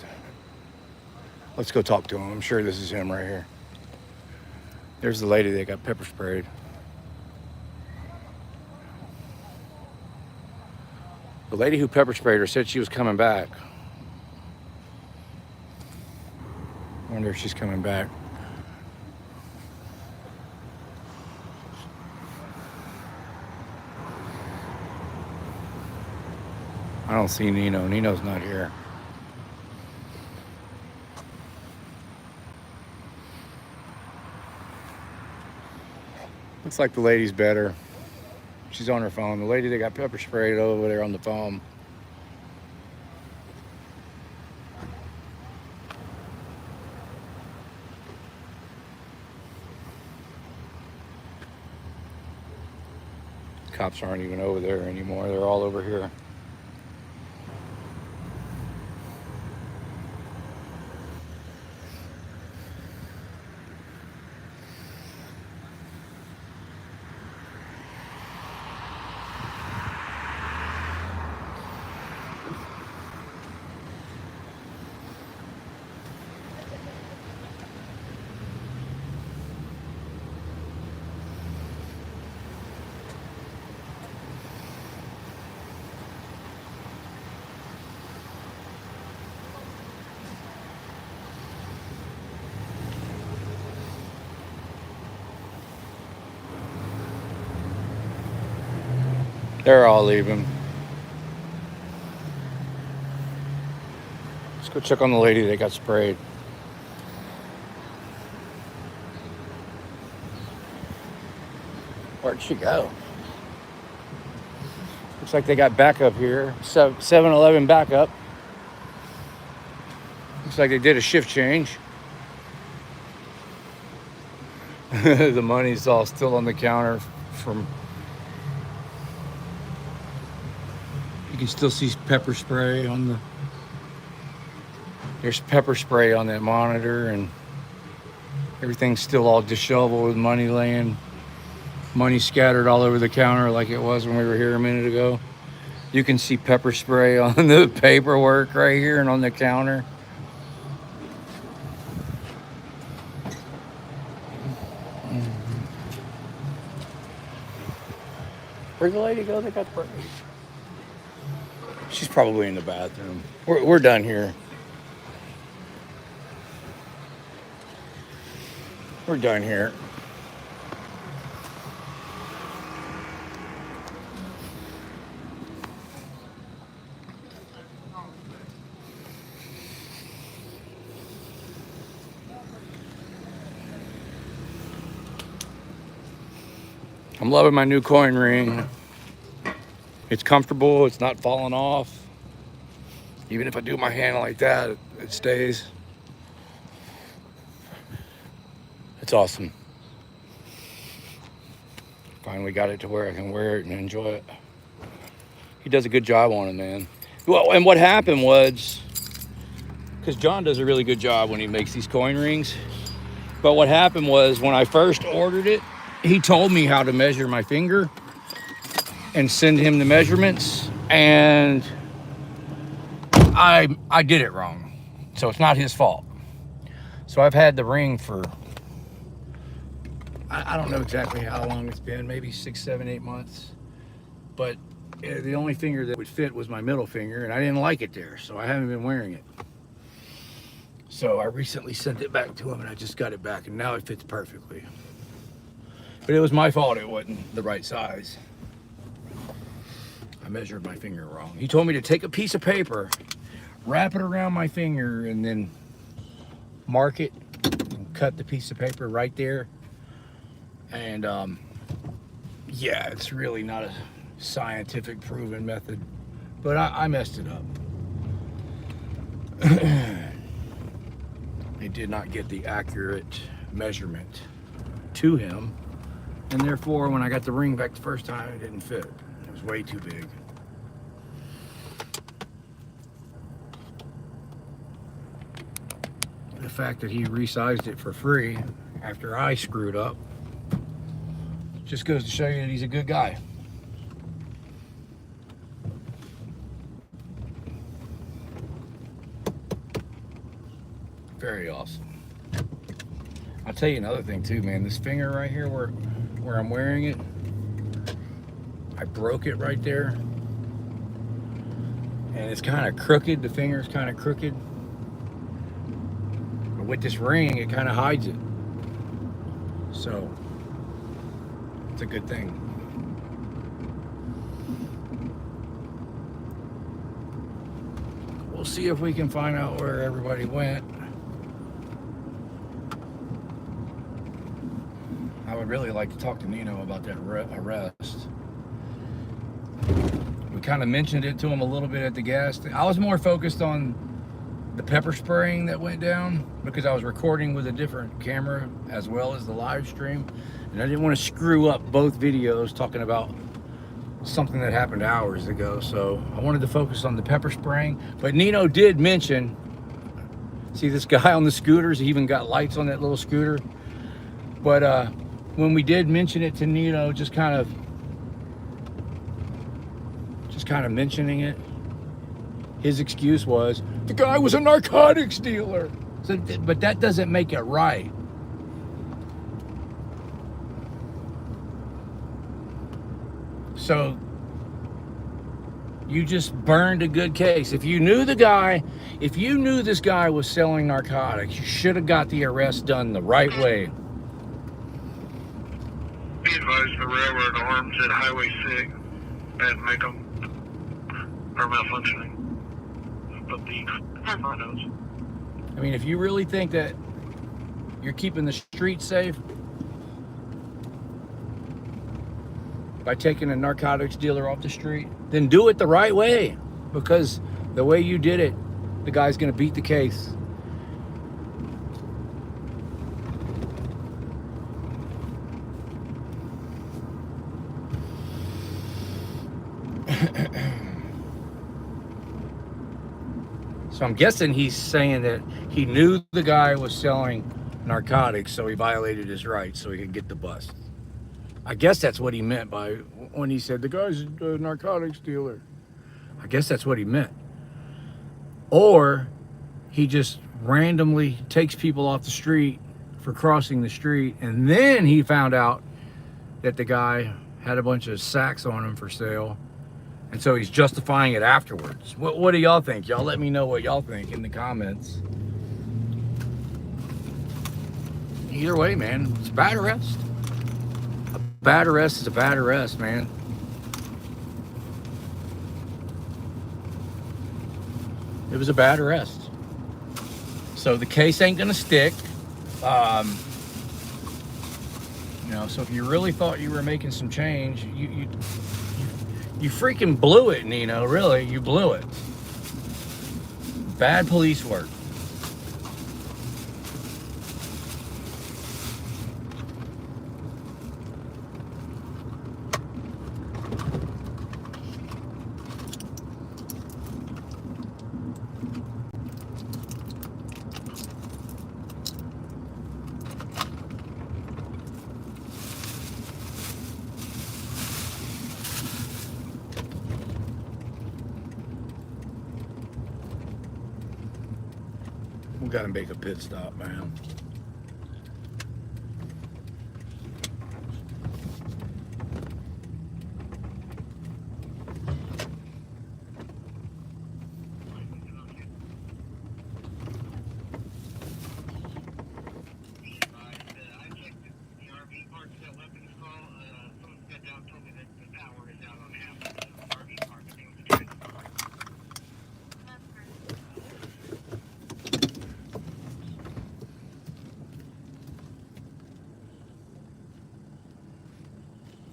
Let's go talk to him. I'm sure this is him right here. There's the lady that got pepper sprayed. The lady who pepper sprayed her said she was coming back. I wonder if she's coming back. I don't see Nino. Nino's not here. Looks like the lady's better. She's on her phone. The lady that got pepper sprayed over there on the phone. Cops aren't even over there anymore. They're all over here. They're all leaving. Let's go check on the lady that got sprayed. Where'd she go? Looks like they got backup here. 7-Eleven backup. Looks like they did a shift change. The money's all still on the counter from... You can still see pepper spray on the... There's pepper spray on that monitor, and everything's still all disheveled with money scattered all over the counter like it was when we were here a minute ago. You can see pepper spray on the paperwork right here and on the counter. Where'd the lady go that got sprayed? She's probably in the bathroom. We're done here. We're done here. I'm loving my new coin ring. It's comfortable, it's not falling off. Even if I do my hand like that, it stays. It's awesome. Finally got it to where I can wear it and enjoy it. He does a good job on it, man. Well, and what happened was, because John does a really good job when he makes these coin rings, but what happened was when I first ordered it, he told me how to measure my finger and send him the measurements, and I did it wrong. So it's not his fault. So I've had the ring for, I don't know exactly how long it's been, maybe 6, 7, 8 months. But the only finger that would fit was my middle finger, and I didn't like it there, so I haven't been wearing it. So I recently sent it back to him, and I just got it back, and now it fits perfectly. But it was my fault it wasn't the right size. I measured my finger wrong. He told me to take a piece of paper, wrap it around my finger, and then mark it and cut the piece of paper right there. And yeah, it's really not a scientific proven method, but I messed it up. They did not get the accurate measurement to him, and therefore when I got the ring back the first time, it didn't fit. It was way too big. The fact that he resized it for free after I screwed up just goes to show you that he's a good guy. Very awesome. I'll tell you another thing too, man. This finger right here where I'm wearing it, I broke it right there. And it's kind of crooked. The finger's kind of crooked. But with this ring, it kind of hides it. So it's a good thing. We'll see if we can find out where everybody went. I would really like to talk to Nino about that arrest. We kind of mentioned it to him a little bit at the gas station. I was more focused on the pepper spraying that went down because I was recording with a different camera as well as the live stream, and I didn't want to screw up both videos talking about something that happened hours ago. So I wanted to focus on the pepper spraying. But Nino did mention, see this guy on the scooters, he even got lights on that little scooter. But when we did mention it to Nino, just kind of mentioning it, his excuse was the guy was a narcotics dealer. So, but that doesn't make it right. So you just burned a good case. If you knew this guy was selling narcotics, you should have got the arrest done the right way. Be advised the railroad arms at Highway 6 and make them are malfunctioning. But the knows. I mean, if you really think that you're keeping the streets safe by taking a narcotics dealer off the street, then do it the right way. Because the way you did it, the guy's gonna beat the case. So I'm guessing he's saying that he knew the guy was selling narcotics, so he violated his rights so he could get the bust. I guess that's what he meant by when he said the guy's a narcotics dealer. I guess that's what he meant. Or he just randomly takes people off the street for crossing the street, and then he found out that the guy had a bunch of sacks on him for sale. And so he's justifying it afterwards. What do y'all think? Y'all let me know what y'all think in the comments. Either way, man, it's a bad arrest. A bad arrest is a bad arrest, man. It was a bad arrest. So the case ain't gonna stick. So if you really thought you were making some change, you freaking blew it, Nino. Really, you blew it. Bad police work. got to make a pit stop, man.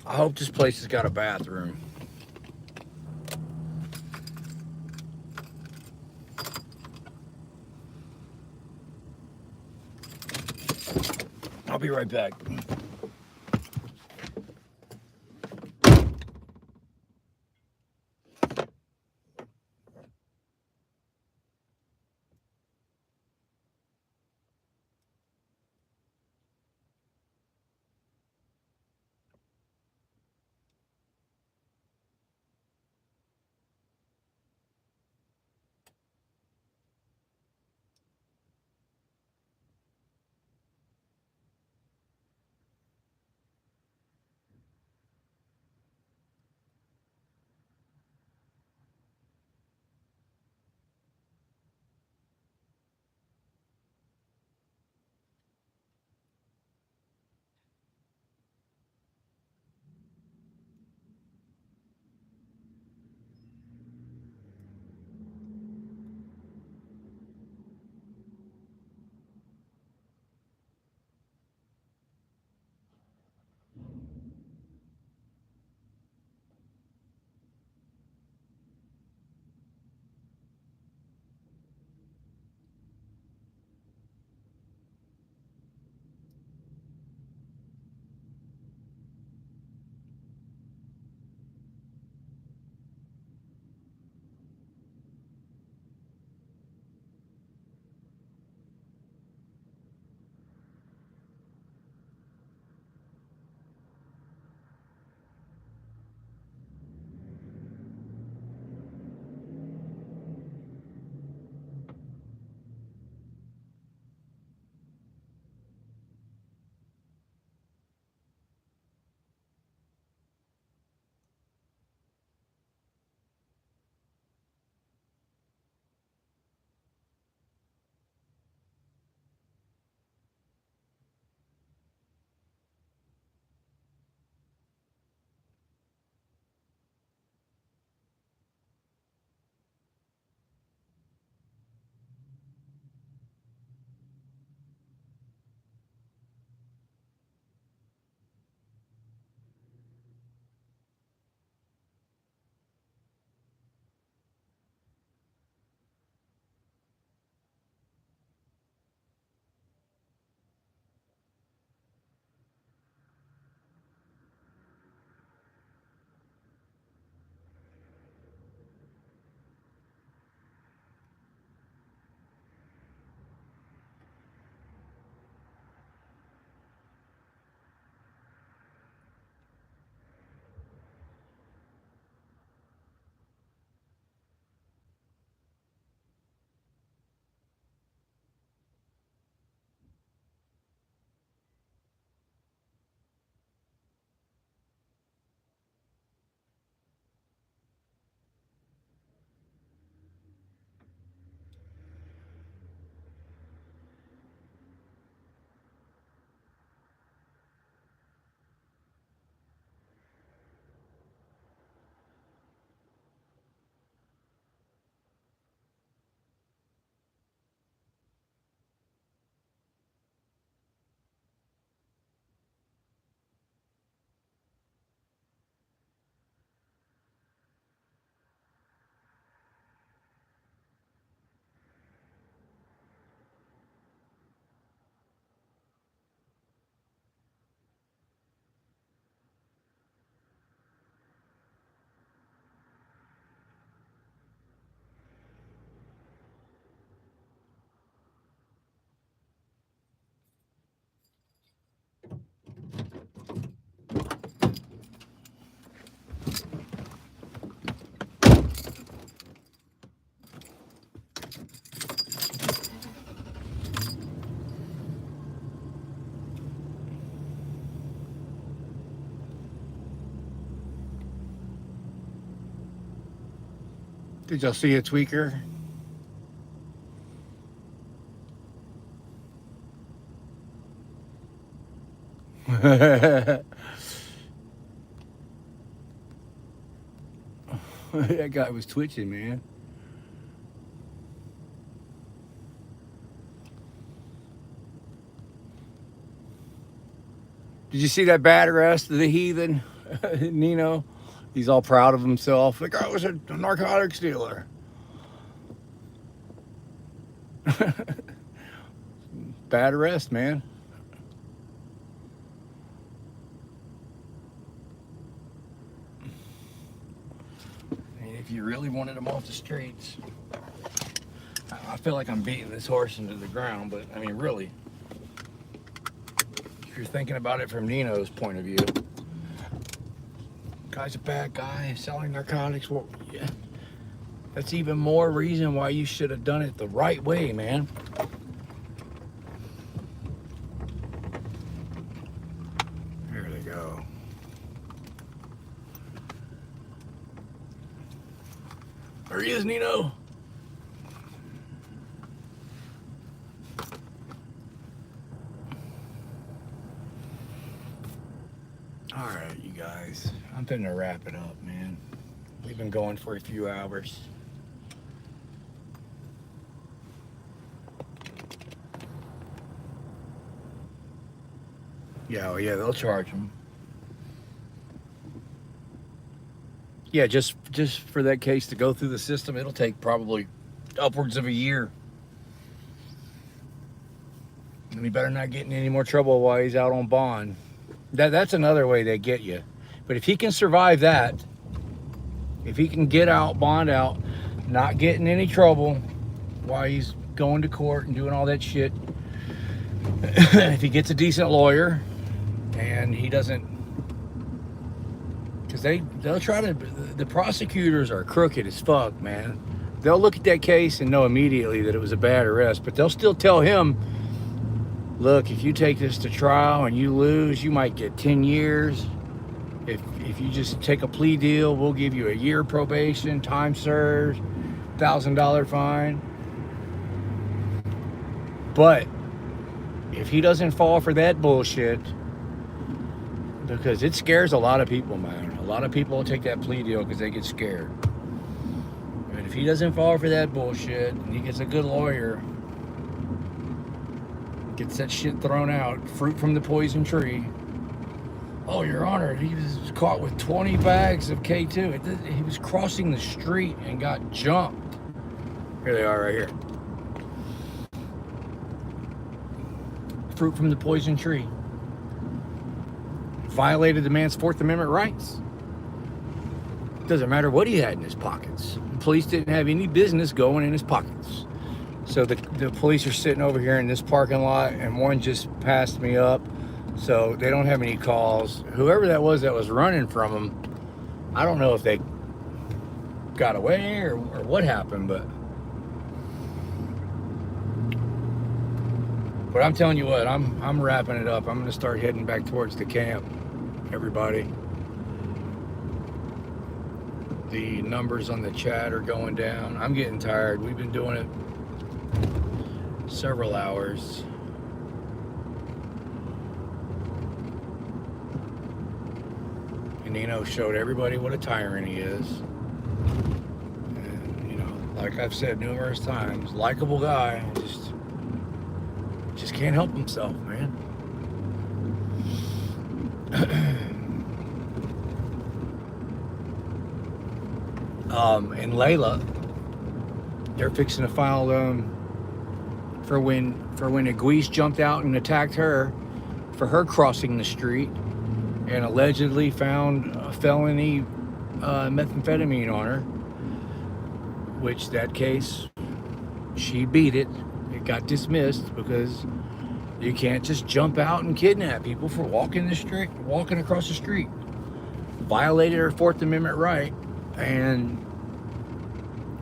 I hope this place has got a bathroom. I'll be right back. Did y'all see a tweaker? That guy was twitching, man. Did you see that bad arrest of the heathen, Nino? He's all proud of himself. The guy was a narcotics dealer. Bad arrest, man. And if you really wanted him off the streets, I feel like I'm beating this horse into the ground, but I mean, really, if you're thinking about it from Nino's point of view, guy's a bad guy selling narcotics. Well, yeah, that's even more reason why you should have done it the right way, man. There they go. There he is, Nino. All right, you guys, I'm finna wrap it up, man. We've been going for a few hours. Yeah, well, yeah, they'll charge them. Yeah, just for that case to go through the system, it'll take probably upwards of a year. And he better not get in any more trouble while he's out on bond. That's another way they get you. But if he can survive that, if he can get out, bond out, not get in any trouble while he's going to court and doing all that shit, if he gets a decent lawyer and he doesn't, because they'll try to, the prosecutors are crooked as fuck, man. They'll look at that case and know immediately that it was a bad arrest, but they'll still tell him, look, if you take this to trial and you lose, you might get 10 years. If you just take a plea deal, we'll give you a year probation, time served, $1,000 fine. But if he doesn't fall for that bullshit, because it scares a lot of people, man. A lot of people will take that plea deal because they get scared. But if he doesn't fall for that bullshit and he gets a good lawyer, gets that shit thrown out, fruit from the poison tree. Oh, Your Honor, he was caught with 20 bags of K2. He was crossing the street and got jumped. Here they are right here. Fruit from the poison tree. Violated the man's Fourth Amendment rights. Doesn't matter what he had in his pockets. The police didn't have any business going in his pockets. So the police are sitting over here in this parking lot, and one just passed me up. So they don't have any calls. Whoever that was running from them, I don't know if they got away or what happened, but I'm telling you what, I'm wrapping it up. I'm gonna start heading back towards the camp, everybody. The numbers on the chat are going down. I'm getting tired. We've been doing it several hours. And Nino showed everybody what a tyrant he is. And, you know, like I've said numerous times, likable guy, just can't help himself, man. And Layla, they're fixing to file for when a Guise jumped out and attacked her for her crossing the street and allegedly found a felony methamphetamine on her, which that case, she beat it. It got dismissed because you can't just jump out and kidnap people for walking across the street. Violated her Fourth Amendment right. And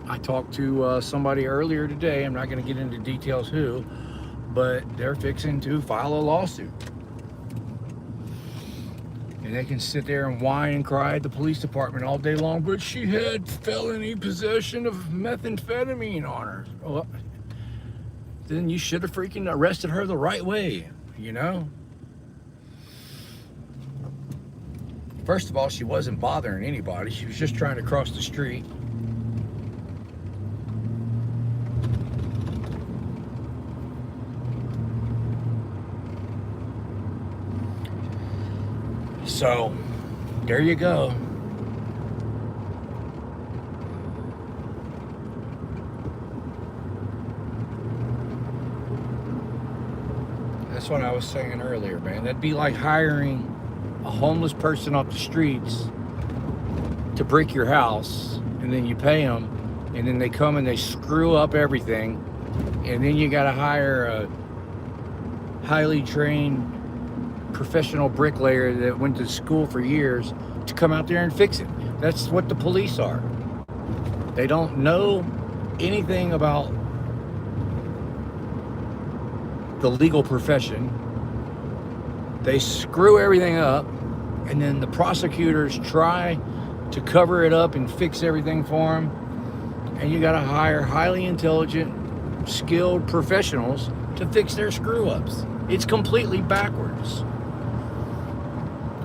I talked to somebody earlier today, I'm not going to get into details who, but they're fixing to file a lawsuit. And they can sit there and whine and cry at the police department all day long, but she had felony possession of methamphetamine on her. Well, then you should have freaking arrested her the right way, you know? First of all, she wasn't bothering anybody. She was just trying to cross the street. So, there you go. That's what I was saying earlier, man. That'd be like hiring a homeless person off the streets to break your house, and then you pay them, and then they come and they screw up everything, and then you got to hire a highly trained professional bricklayer that went to school for years to come out there and fix it. That's what the police are. They don't know anything about the legal profession. They screw everything up, and then the prosecutors try to cover it up and fix everything for them, and you got to hire highly intelligent, skilled professionals to fix their screw-ups. It's completely backwards.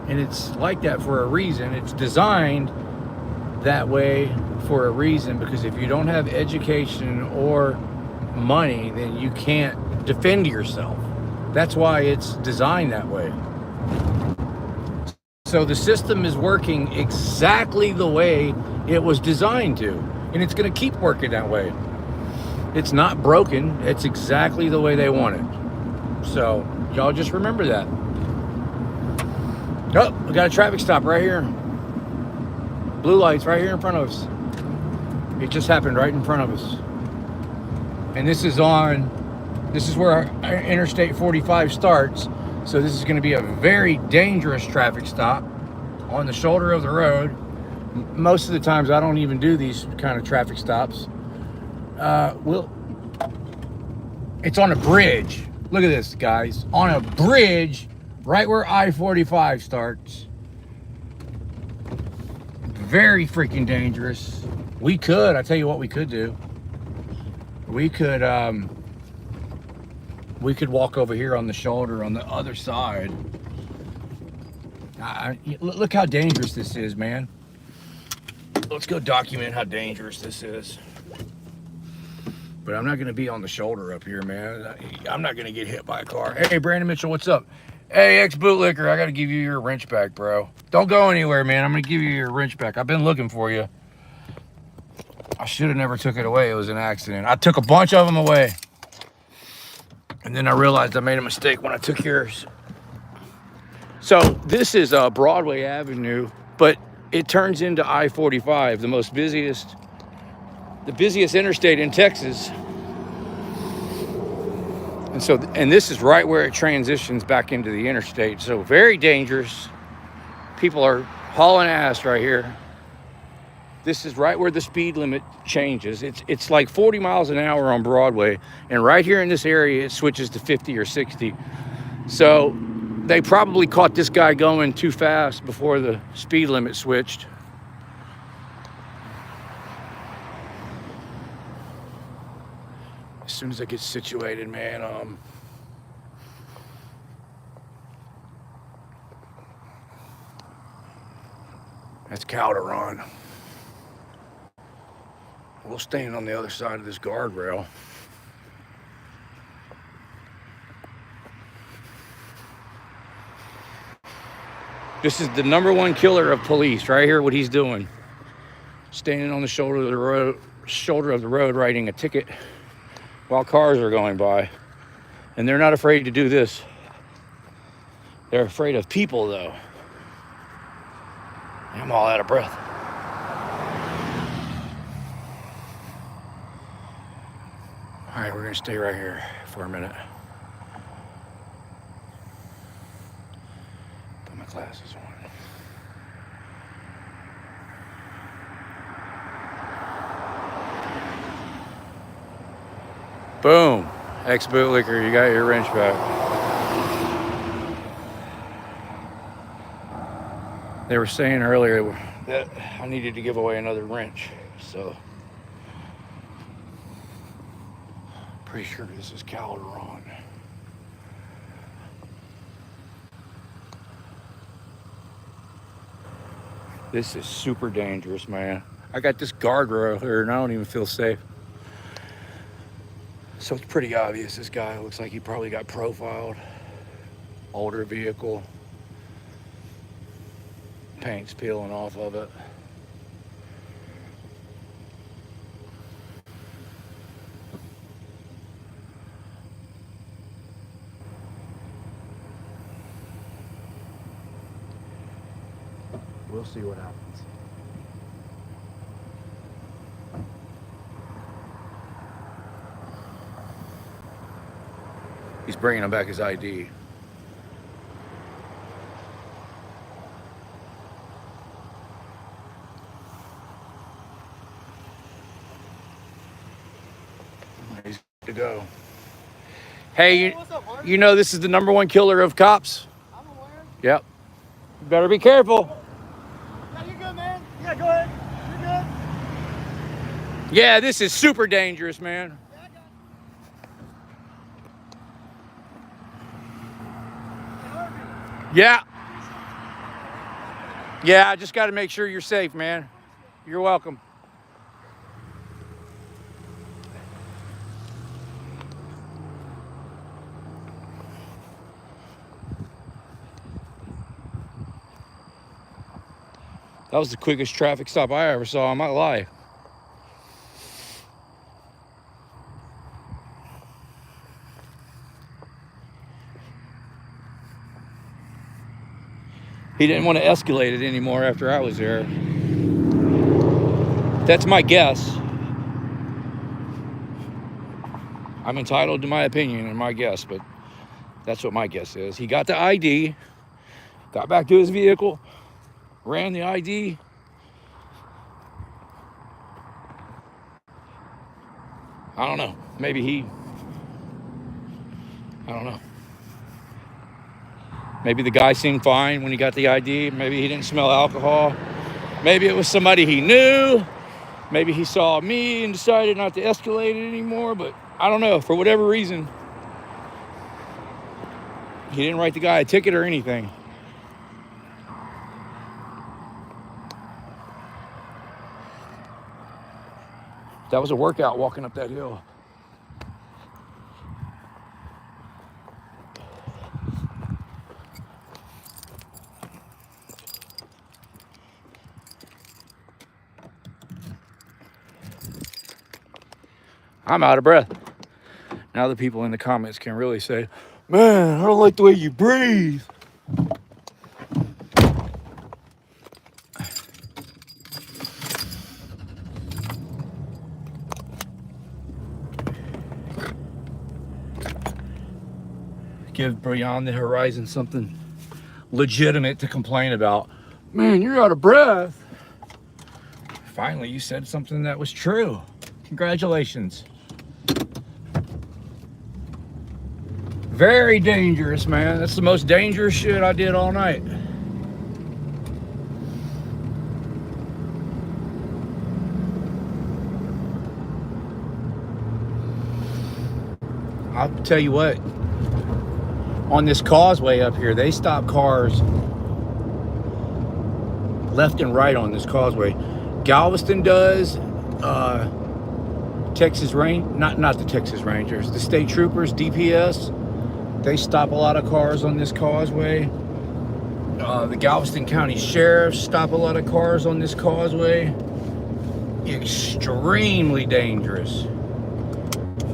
And it's like that for a reason. It's designed that way for a reason, because if you don't have education or money, then you can't defend yourself. That's why it's designed that way. So the system is working exactly the way it was designed to, and it's going to keep working that way. It's not broken. It's exactly the way they want it. So y'all just remember that. Oh, we got a traffic stop right here. Blue lights right here in front of us. It just happened right in front of us. And this is where our Interstate 45 starts. So this is going to be a very dangerous traffic stop on the shoulder of the road. Most of the times I don't even do these kind of traffic stops. It's on a bridge. Look at this, guys. On a bridge right where I-45 starts. Very freaking dangerous. I tell you what we could do. We could walk over here on the shoulder on the other side. Look how dangerous this is, man. Let's go document how dangerous this is. But I'm not going to be on the shoulder up here, man. I'm not going to get hit by a car. Hey, Brandon Mitchell, what's up? Hey, ex-bootlicker, I got to give you your wrench back, bro. Don't go anywhere, man. I'm going to give you your wrench back. I've been looking for you. I should have never took it away. It was an accident. I took a bunch of them away. And then I realized I made a mistake when I took yours. So this is Broadway Avenue, but it turns into I-45, the busiest interstate in Texas. And this is right where it transitions back into the interstate. So very dangerous. People are hauling ass right here. This is right where the speed limit changes. It's like 40 miles an hour on Broadway. And right here in this area, it switches to 50 or 60. So they probably caught this guy going too fast before the speed limit switched. As soon as I get situated, man, that's cow to run. We'll stand on the other side of this guardrail. This is the #1 killer of police right here, what he's doing. Standing on the shoulder of the road writing a ticket while cars are going by. And they're not afraid to do this. They're afraid of people, though. I'm all out of breath. All right, we're gonna stay right here for a minute. Put my glasses on. Boom. Ex-bootlicker, you got your wrench back. They were saying earlier that I needed to give away another wrench, so pretty sure this is Calderon. This is super dangerous, man. I got this guardrail here and I don't even feel safe. So it's pretty obvious this guy looks like he probably got profiled. Older vehicle. Paint's peeling off of it. We'll see what happens. He's bringing him back his ID. He's good to go. Hey, What's up, Mark? you know this is the #1 killer of cops? I'm aware. Yep. You better be careful. Yeah, you're good, man. Yeah, go ahead. You're good. Yeah, this is super dangerous, man. Yeah, I got you. Yeah. Yeah, I just got to make sure you're safe, man. You're welcome. That was the quickest traffic stop I ever saw in my life. He didn't want to escalate it anymore after I was there. That's my guess. I'm entitled to my opinion and my guess, but that's what my guess is. He got the ID, got back to his vehicle, ran the ID. I don't know. Maybe I don't know. Maybe the guy seemed fine when he got the ID. Maybe he didn't smell alcohol. Maybe it was somebody he knew. Maybe he saw me and decided not to escalate it anymore, but I don't know. For whatever reason, he didn't write the guy a ticket or anything. That was a workout walking up that hill. I'm out of breath. Now the people in the comments can really say, man, I don't like the way you breathe. Give Beyond the Horizon something legitimate to complain about. Man, you're out of breath. Finally, you said something that was true. Congratulations. Very dangerous, man. That's the most dangerous shit I did all night. I'll tell you what, on this causeway up here, they stop cars left and right on this causeway. Galveston does, Texas not the Texas Rangers, the state troopers, DPS, they stop a lot of cars on this causeway. The Galveston County Sheriffs stop a lot of cars on this causeway. Extremely dangerous.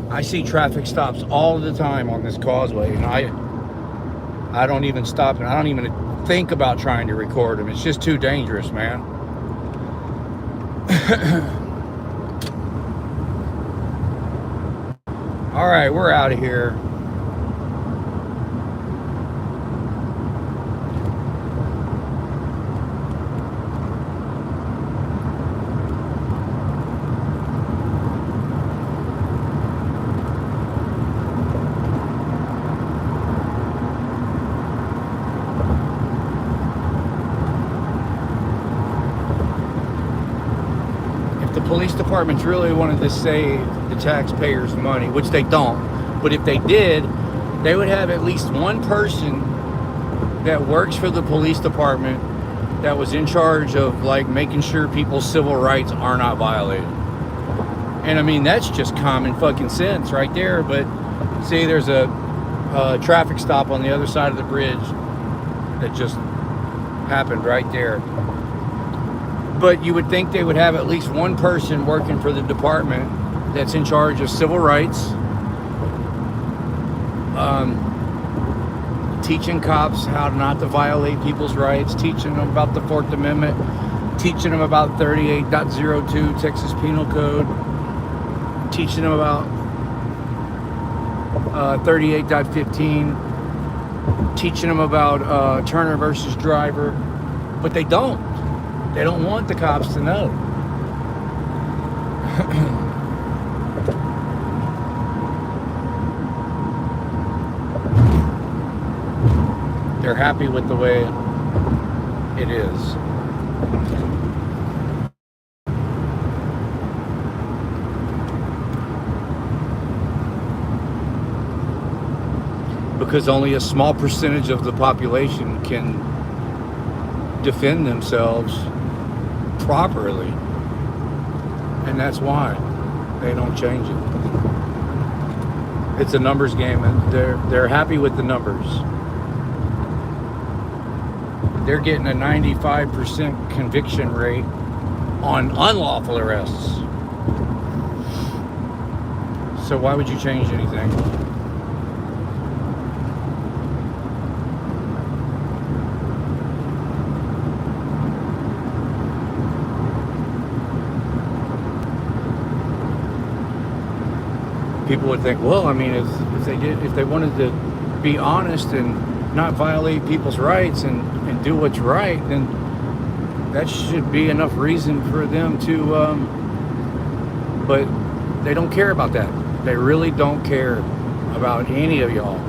I see traffic stops all the time on this causeway, and I don't even stop, and I don't even think about trying to record them. It's just too dangerous, man. All right, we're out of here. police departments really wanted to save the taxpayers' money, which they don't, but if they did, they would have at least one person that works for the police department that was in charge of like making sure people's civil rights are not violated. And I mean, that's just common fucking sense right there. But see, there's a traffic stop on the other side of the bridge that just happened right there. But you would think they would have at least one person working for the department that's in charge of civil rights, teaching cops how not to violate people's rights, teaching them about the Fourth Amendment, teaching them about 38.02 Texas Penal Code, teaching them about 38.15, teaching them about Turner versus Driver, but they don't. They don't want the cops to know. They're happy with the way it is. Because only a small percentage of the population can defend themselves properly. And that's why they don't change it. It's a numbers game, and they're happy with the numbers. They're getting a 95% conviction rate on unlawful arrests. So why would you change anything? People would think, well, I mean, if they wanted to be honest and not violate people's rights and do what's right, then that should be enough reason for them to, but they don't care about that. They really don't care about any of y'all.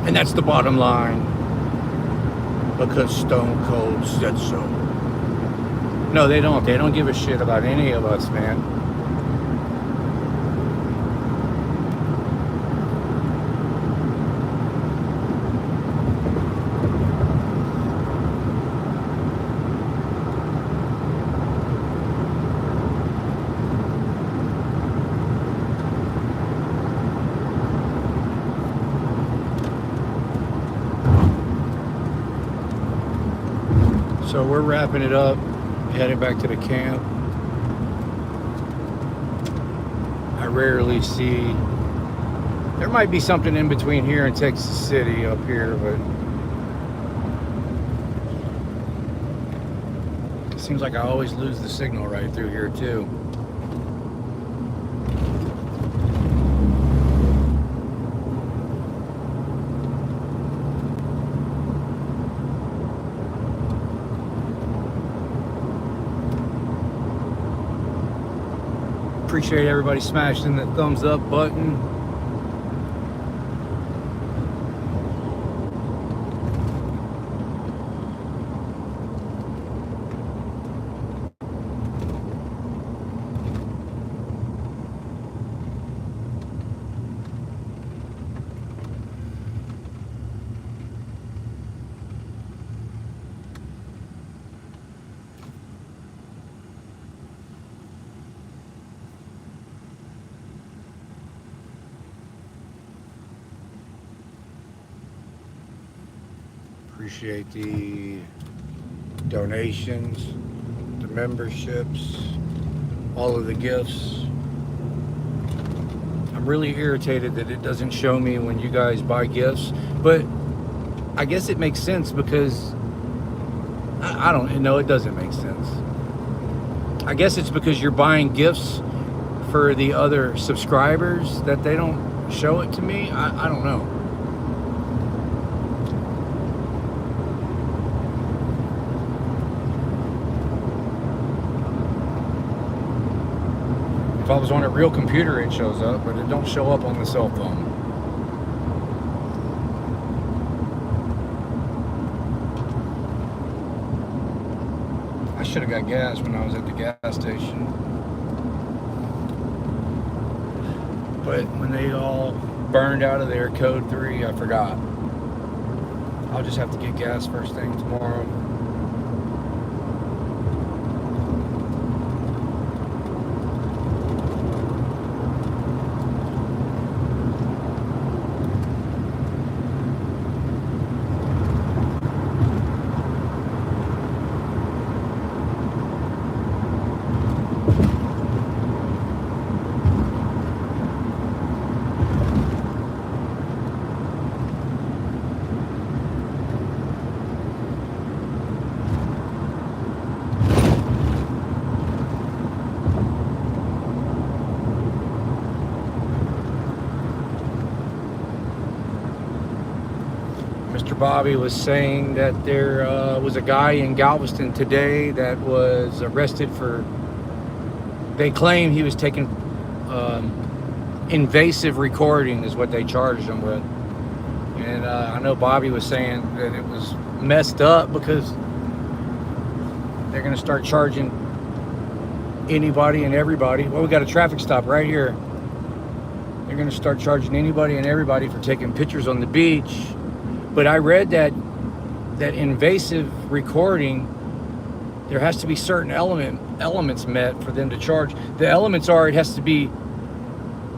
And that's the bottom line, because Stone Cold said so. No, they don't. They don't give a shit about any of us, man. So we're wrapping it up, heading back to the camp. I rarely see, there might be something in between here and Texas City up here, but it seems like I always lose the signal right through here too. Appreciate everybody smashing that thumbs up button. Appreciate the donations, the memberships, all of the gifts. I'm really irritated that it doesn't show me when you guys buy gifts, but I guess it makes sense because I don't know, it doesn't make sense. I guess it's because you're buying gifts for the other subscribers that they don't show it to me. I don't know. If I was on a real computer, it shows up, but it don't show up on the cell phone. I should have got gas when I was at the gas station. But when they all burned out of their code 3, I forgot. I'll just have to get gas first thing tomorrow. Mr. Bobby was saying that there was a guy in Galveston today that was arrested for, they claim he was taking invasive recording is what they charged him with. And I know Bobby was saying that it was messed up because they're going to start charging anybody and everybody. Well, we got a traffic stop right here. They're going to start charging anybody and everybody for taking pictures on the beach. But I read that invasive recording, there has to be certain elements met for them to charge. The elements are, it has to be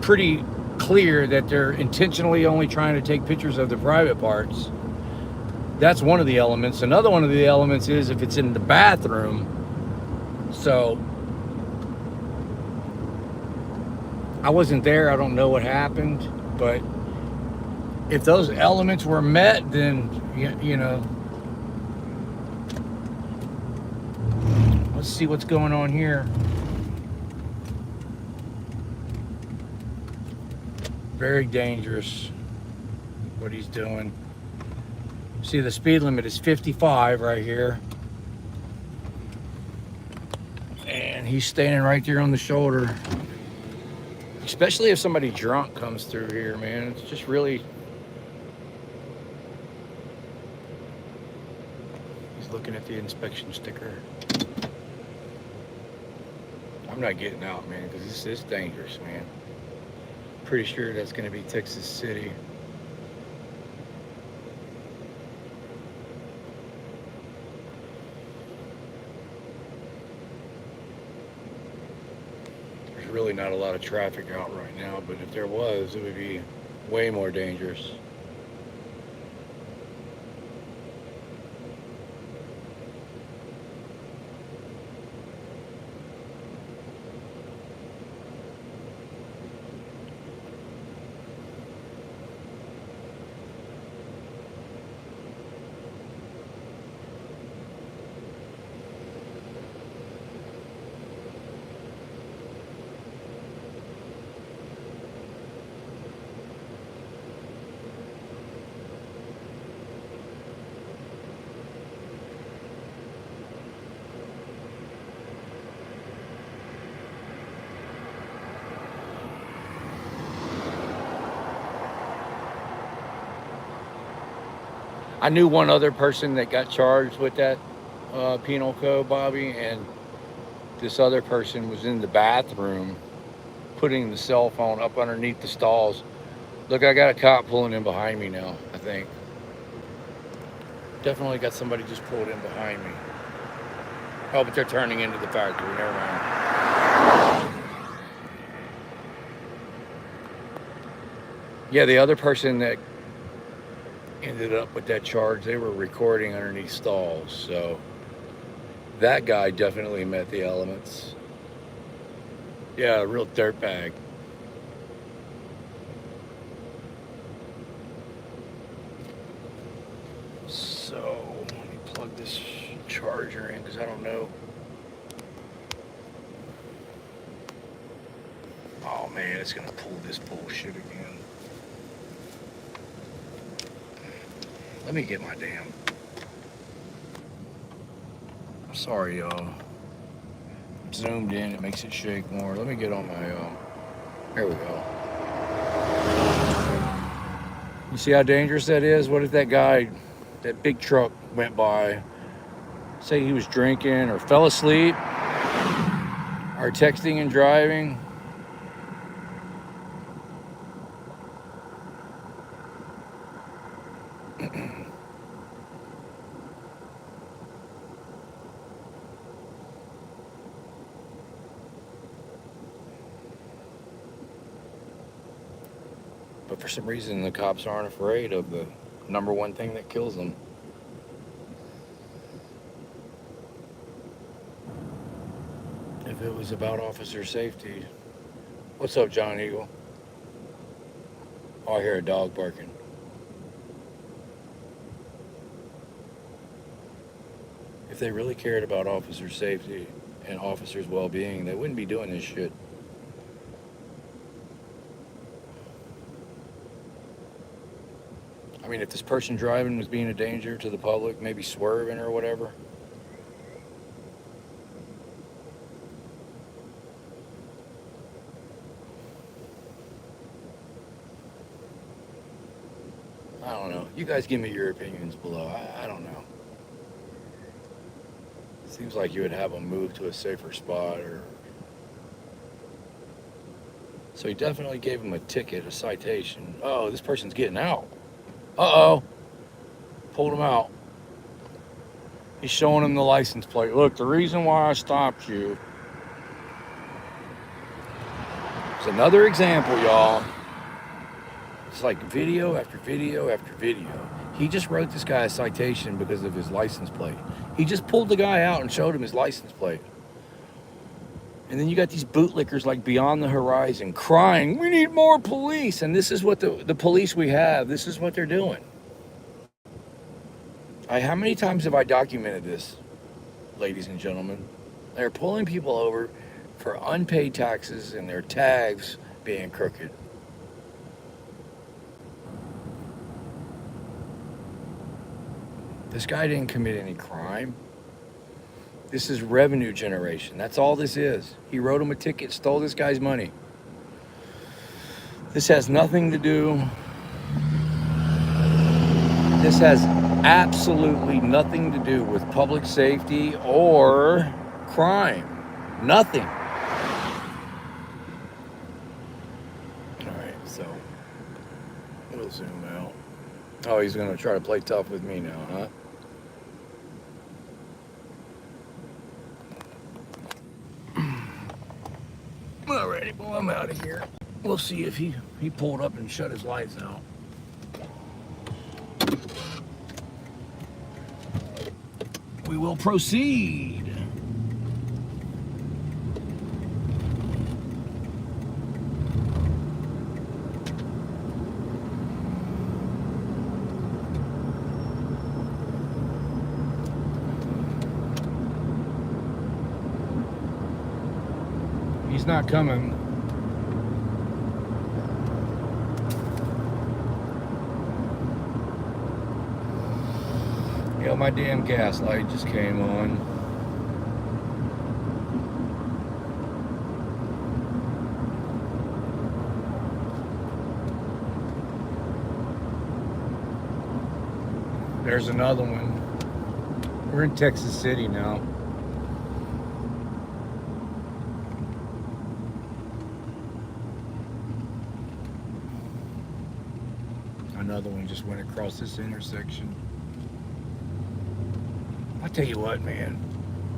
pretty clear that they're intentionally only trying to take pictures of the private parts. That's one of the elements. Another one of the elements is if it's in the bathroom. So I wasn't there, I don't know what happened, but if those elements were met, then, you know, let's see what's going on here. Very dangerous what he's doing. See, the speed limit is 55 right here. And he's standing right there on the shoulder. Especially if somebody drunk comes through here, man. It's just really... He's looking at the inspection sticker. I'm not getting out, man, because this is dangerous, man. Pretty sure that's going to be Texas City. There's really not a lot of traffic out right now, but if there was, it would be way more dangerous. I knew one other person that got charged with that penal code, Bobby, and this other person was in the bathroom putting the cell phone up underneath the stalls. Look, I got a cop pulling in behind me now, I think. Definitely got somebody just pulled in behind me. Oh, but they're turning into the factory, never mind. Yeah, the other person that ended up with that charge, they were recording underneath stalls, so that guy definitely met the elements. Yeah, a real dirtbag. So let me plug this charger in because I don't know. Oh man, it's gonna pull this bullshit again. Let me get my damn... Sorry, y'all. zoomed in, it makes it shake more. Let me get on my, there we go. You see how dangerous that is? What if that guy, that big truck went by, say he was drinking or fell asleep or texting and driving? But for some reason, the cops aren't afraid of the number one thing that kills them. If it was about officer safety. What's up, John Eagle? Oh, I hear a dog barking. If they really cared about officer safety and officers' well-being, they wouldn't be doing this shit. I mean, if this person driving was being a danger to the public, maybe swerving or whatever. I don't know. You guys give me your opinions below. I don't know. Seems like you would have them move to a safer spot or... So he definitely gave him a ticket, a citation. Oh, this person's getting out. Uh-oh. Pulled him out. He's showing him the license plate. Look, the reason why I stopped you is another example, y'all. It's like video after video after video. He just wrote this guy a citation because of his license plate. He just pulled the guy out and showed him his license plate. And then you got these bootlickers like beyond the horizon crying, we need more police. And this is what the police we have, this is what they're doing. How many times have I documented this, ladies and gentlemen? They're pulling people over for unpaid taxes and their tags being crooked. This guy didn't commit any crime. This is revenue generation. That's all this is. He wrote him a ticket, stole this guy's money. This has nothing to do. This has absolutely nothing to do with public safety or crime. Nothing. All right, so we'll zoom out. Oh, he's gonna try to play tough with me now, huh? Alrighty, well, I'm out of here. We'll see if he pulled up and shut his lights out. We will proceed. He's not coming. You know, my damn gas light just came on. There's another one. We're in Texas City now. Another one just went across this intersection. I tell you what, man,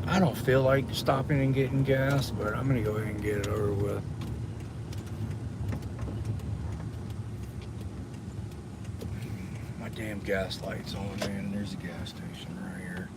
I don't feel like stopping and getting gas, but I'm gonna go ahead and get it over with. My damn gas light's on, man. There's a gas station right here.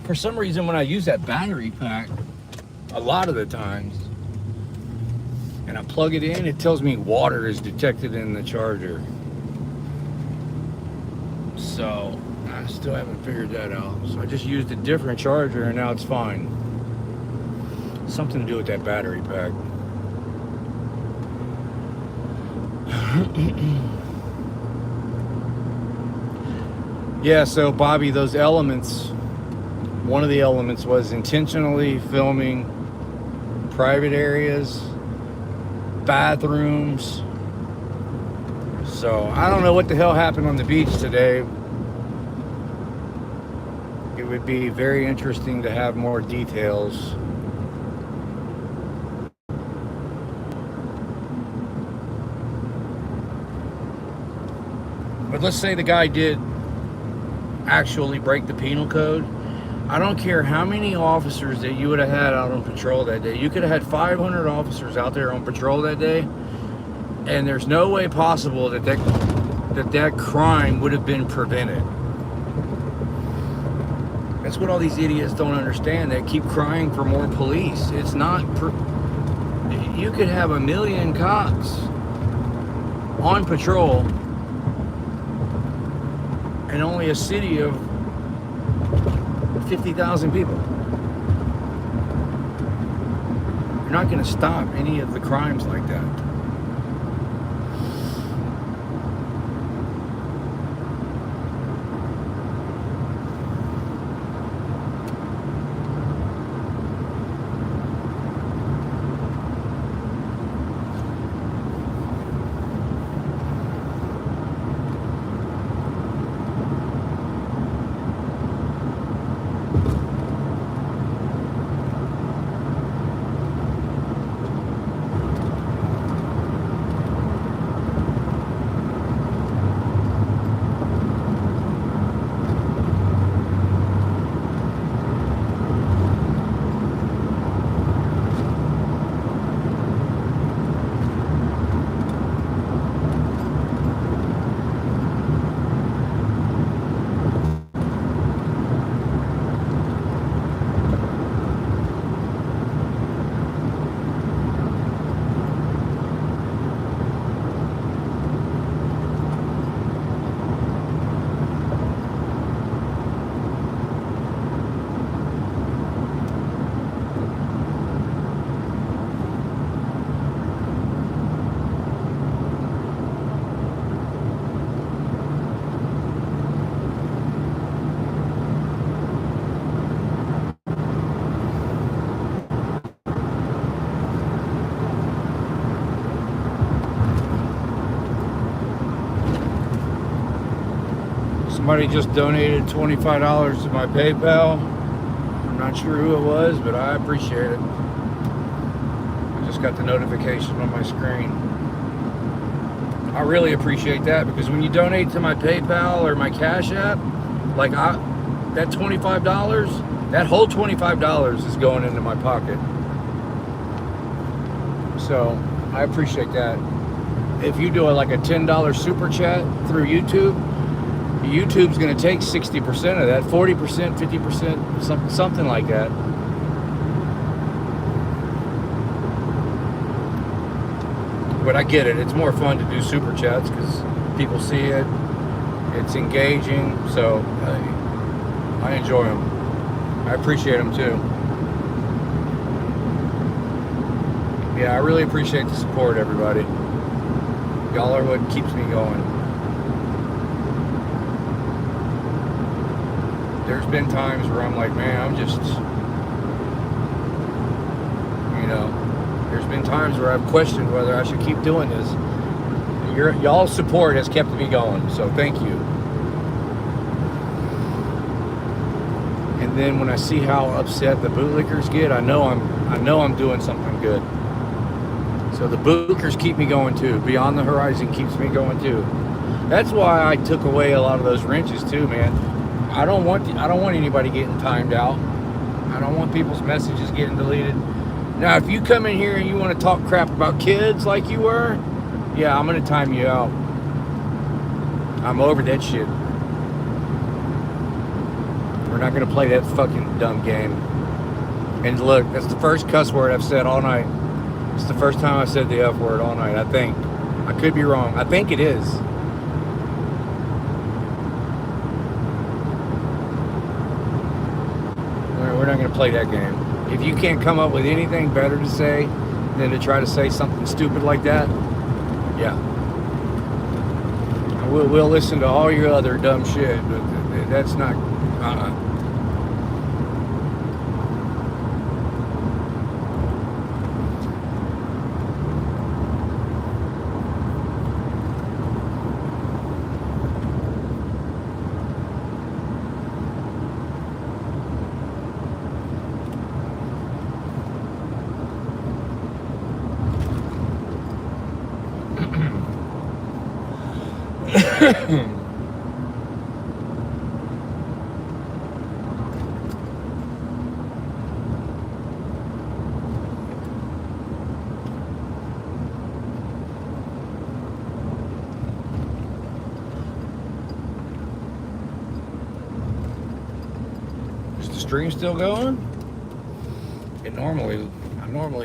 For some reason, when I use that battery pack, a lot of the times, and I plug it in, it tells me water is detected in the charger. So I still haven't figured that out. So I just used a different charger and now it's fine. Something to do with that battery pack. Yeah, so Bobby, those elements, one of the elements was intentionally filming private areas, bathrooms. So I don't know what the hell happened on the beach today. It would be very interesting to have more details. But let's say the guy did actually break the penal code. I don't care how many officers that you would have had out on patrol that day. You could have had 500 officers out there on patrol that day, and there's no way possible that that crime would have been prevented. That's what all these idiots don't understand. They keep crying for more police. It's not. You could have 1 million cops on patrol, and only a city of 50,000 people. You're not going to stop any of the crimes like that. Somebody just donated $25 to my PayPal. I'm not sure who it was, but I appreciate it. I just got the notification on my screen. I really appreciate that, because when you donate to my PayPal or my Cash App, like that $25, that whole $25 is going into my pocket. So I appreciate that. If you do like a $10 super chat through YouTube, YouTube's going to take 60% of that, 40%, 50%, something like that. But I get it. It's more fun to do super chats because people see it. It's engaging. So I enjoy them. I appreciate them too. Yeah, I really appreciate the support, everybody. Y'all are what keeps me going. There's been times where I'm like, man, I'm just, there's been times where I've questioned whether I should keep doing this. Y'all's support has kept me going, so thank you. And then when I see how upset the bootlickers get, I know I'm doing something good. So the bootlickers keep me going too. Beyond the Horizon keeps me going too. That's why I took away a lot of those wrenches too, man. I don't want anybody getting timed out. I don't want people's messages getting deleted. Now, if you come in here and you want to talk crap about kids like you were, yeah, I'm going to time you out. I'm over that shit. We're not going to play that fucking dumb game. And look, that's the first cuss word I've said all night. It's the first time I said the F word all night, I think. I could be wrong. I think it is. We're not going to play that game. If you can't come up with anything better to say than to try to say something stupid like that, yeah. We'll listen to all your other dumb shit, but that's not... Is the stream still going?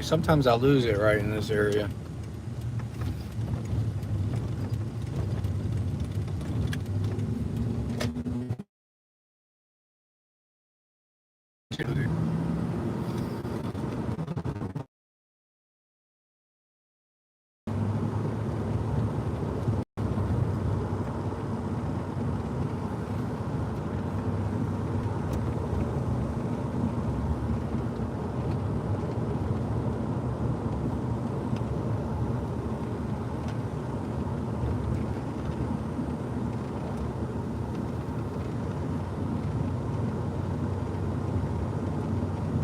Sometimes I lose it right in this area.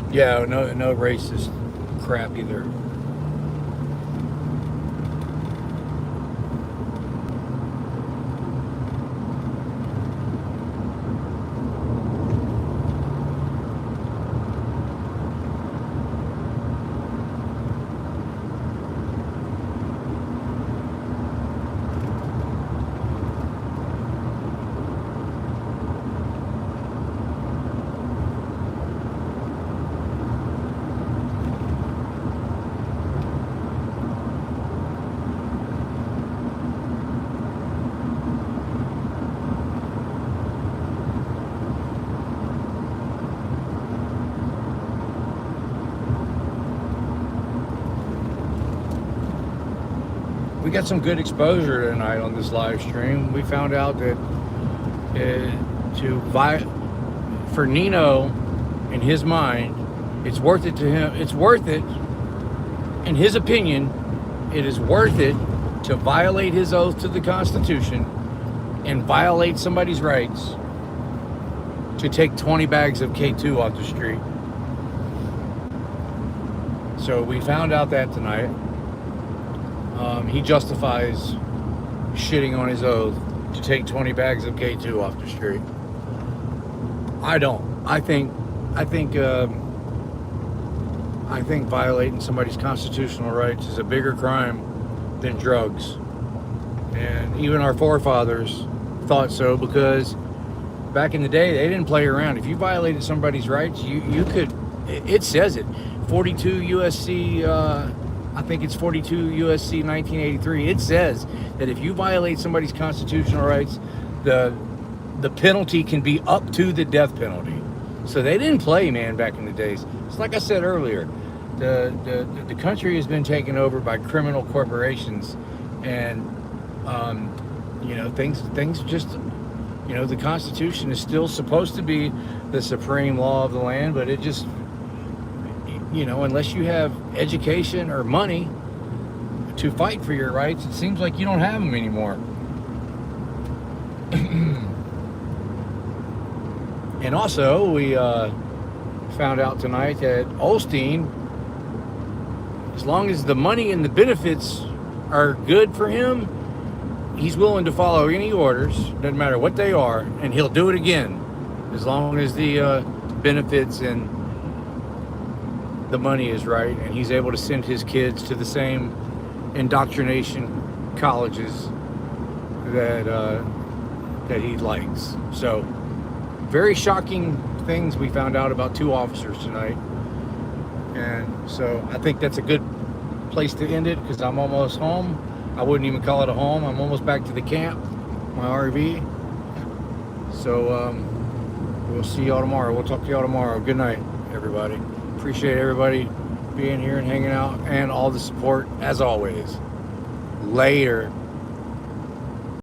Yeah, no racist crap either. We got some good exposure tonight on this live stream. We found out that for Nino, in his mind, it's worth it to him. It's worth it, in his opinion, it is worth it to violate his oath to the Constitution and violate somebody's rights to take 20 bags of K2 off the street. So we found out that tonight. He justifies shitting on his oath to take 20 bags of K2 off the street. I don't. I think violating somebody's constitutional rights is a bigger crime than drugs. And even our forefathers thought so, because back in the day, they didn't play around. If you violated somebody's rights, you could, it says it, 42 USC, I think it's 42 USC 1983. It says that if you violate somebody's constitutional rights, the penalty can be up to the death penalty. So they didn't play, man, back in the days. It's like I said earlier, the country has been taken over by criminal corporations, and things just, the Constitution is still supposed to be the supreme law of the land, but it just, unless you have education or money to fight for your rights, it seems like you don't have them anymore. And also, we found out tonight that Osteen, as long as the money and the benefits are good for him, he's willing to follow any orders, doesn't matter what they are, and he'll do it again, as long as the benefits and the money is right, and he's able to send his kids to the same indoctrination colleges that he likes. So, very shocking things. We found out about 2 officers tonight. And so I think that's a good place to end it because I'm almost home. I wouldn't even call it a home. I'm almost back to the camp, my RV. So we'll see y'all tomorrow. We'll talk to y'all tomorrow. Good night, everybody. Appreciate everybody being here and hanging out and all the support as always. Later.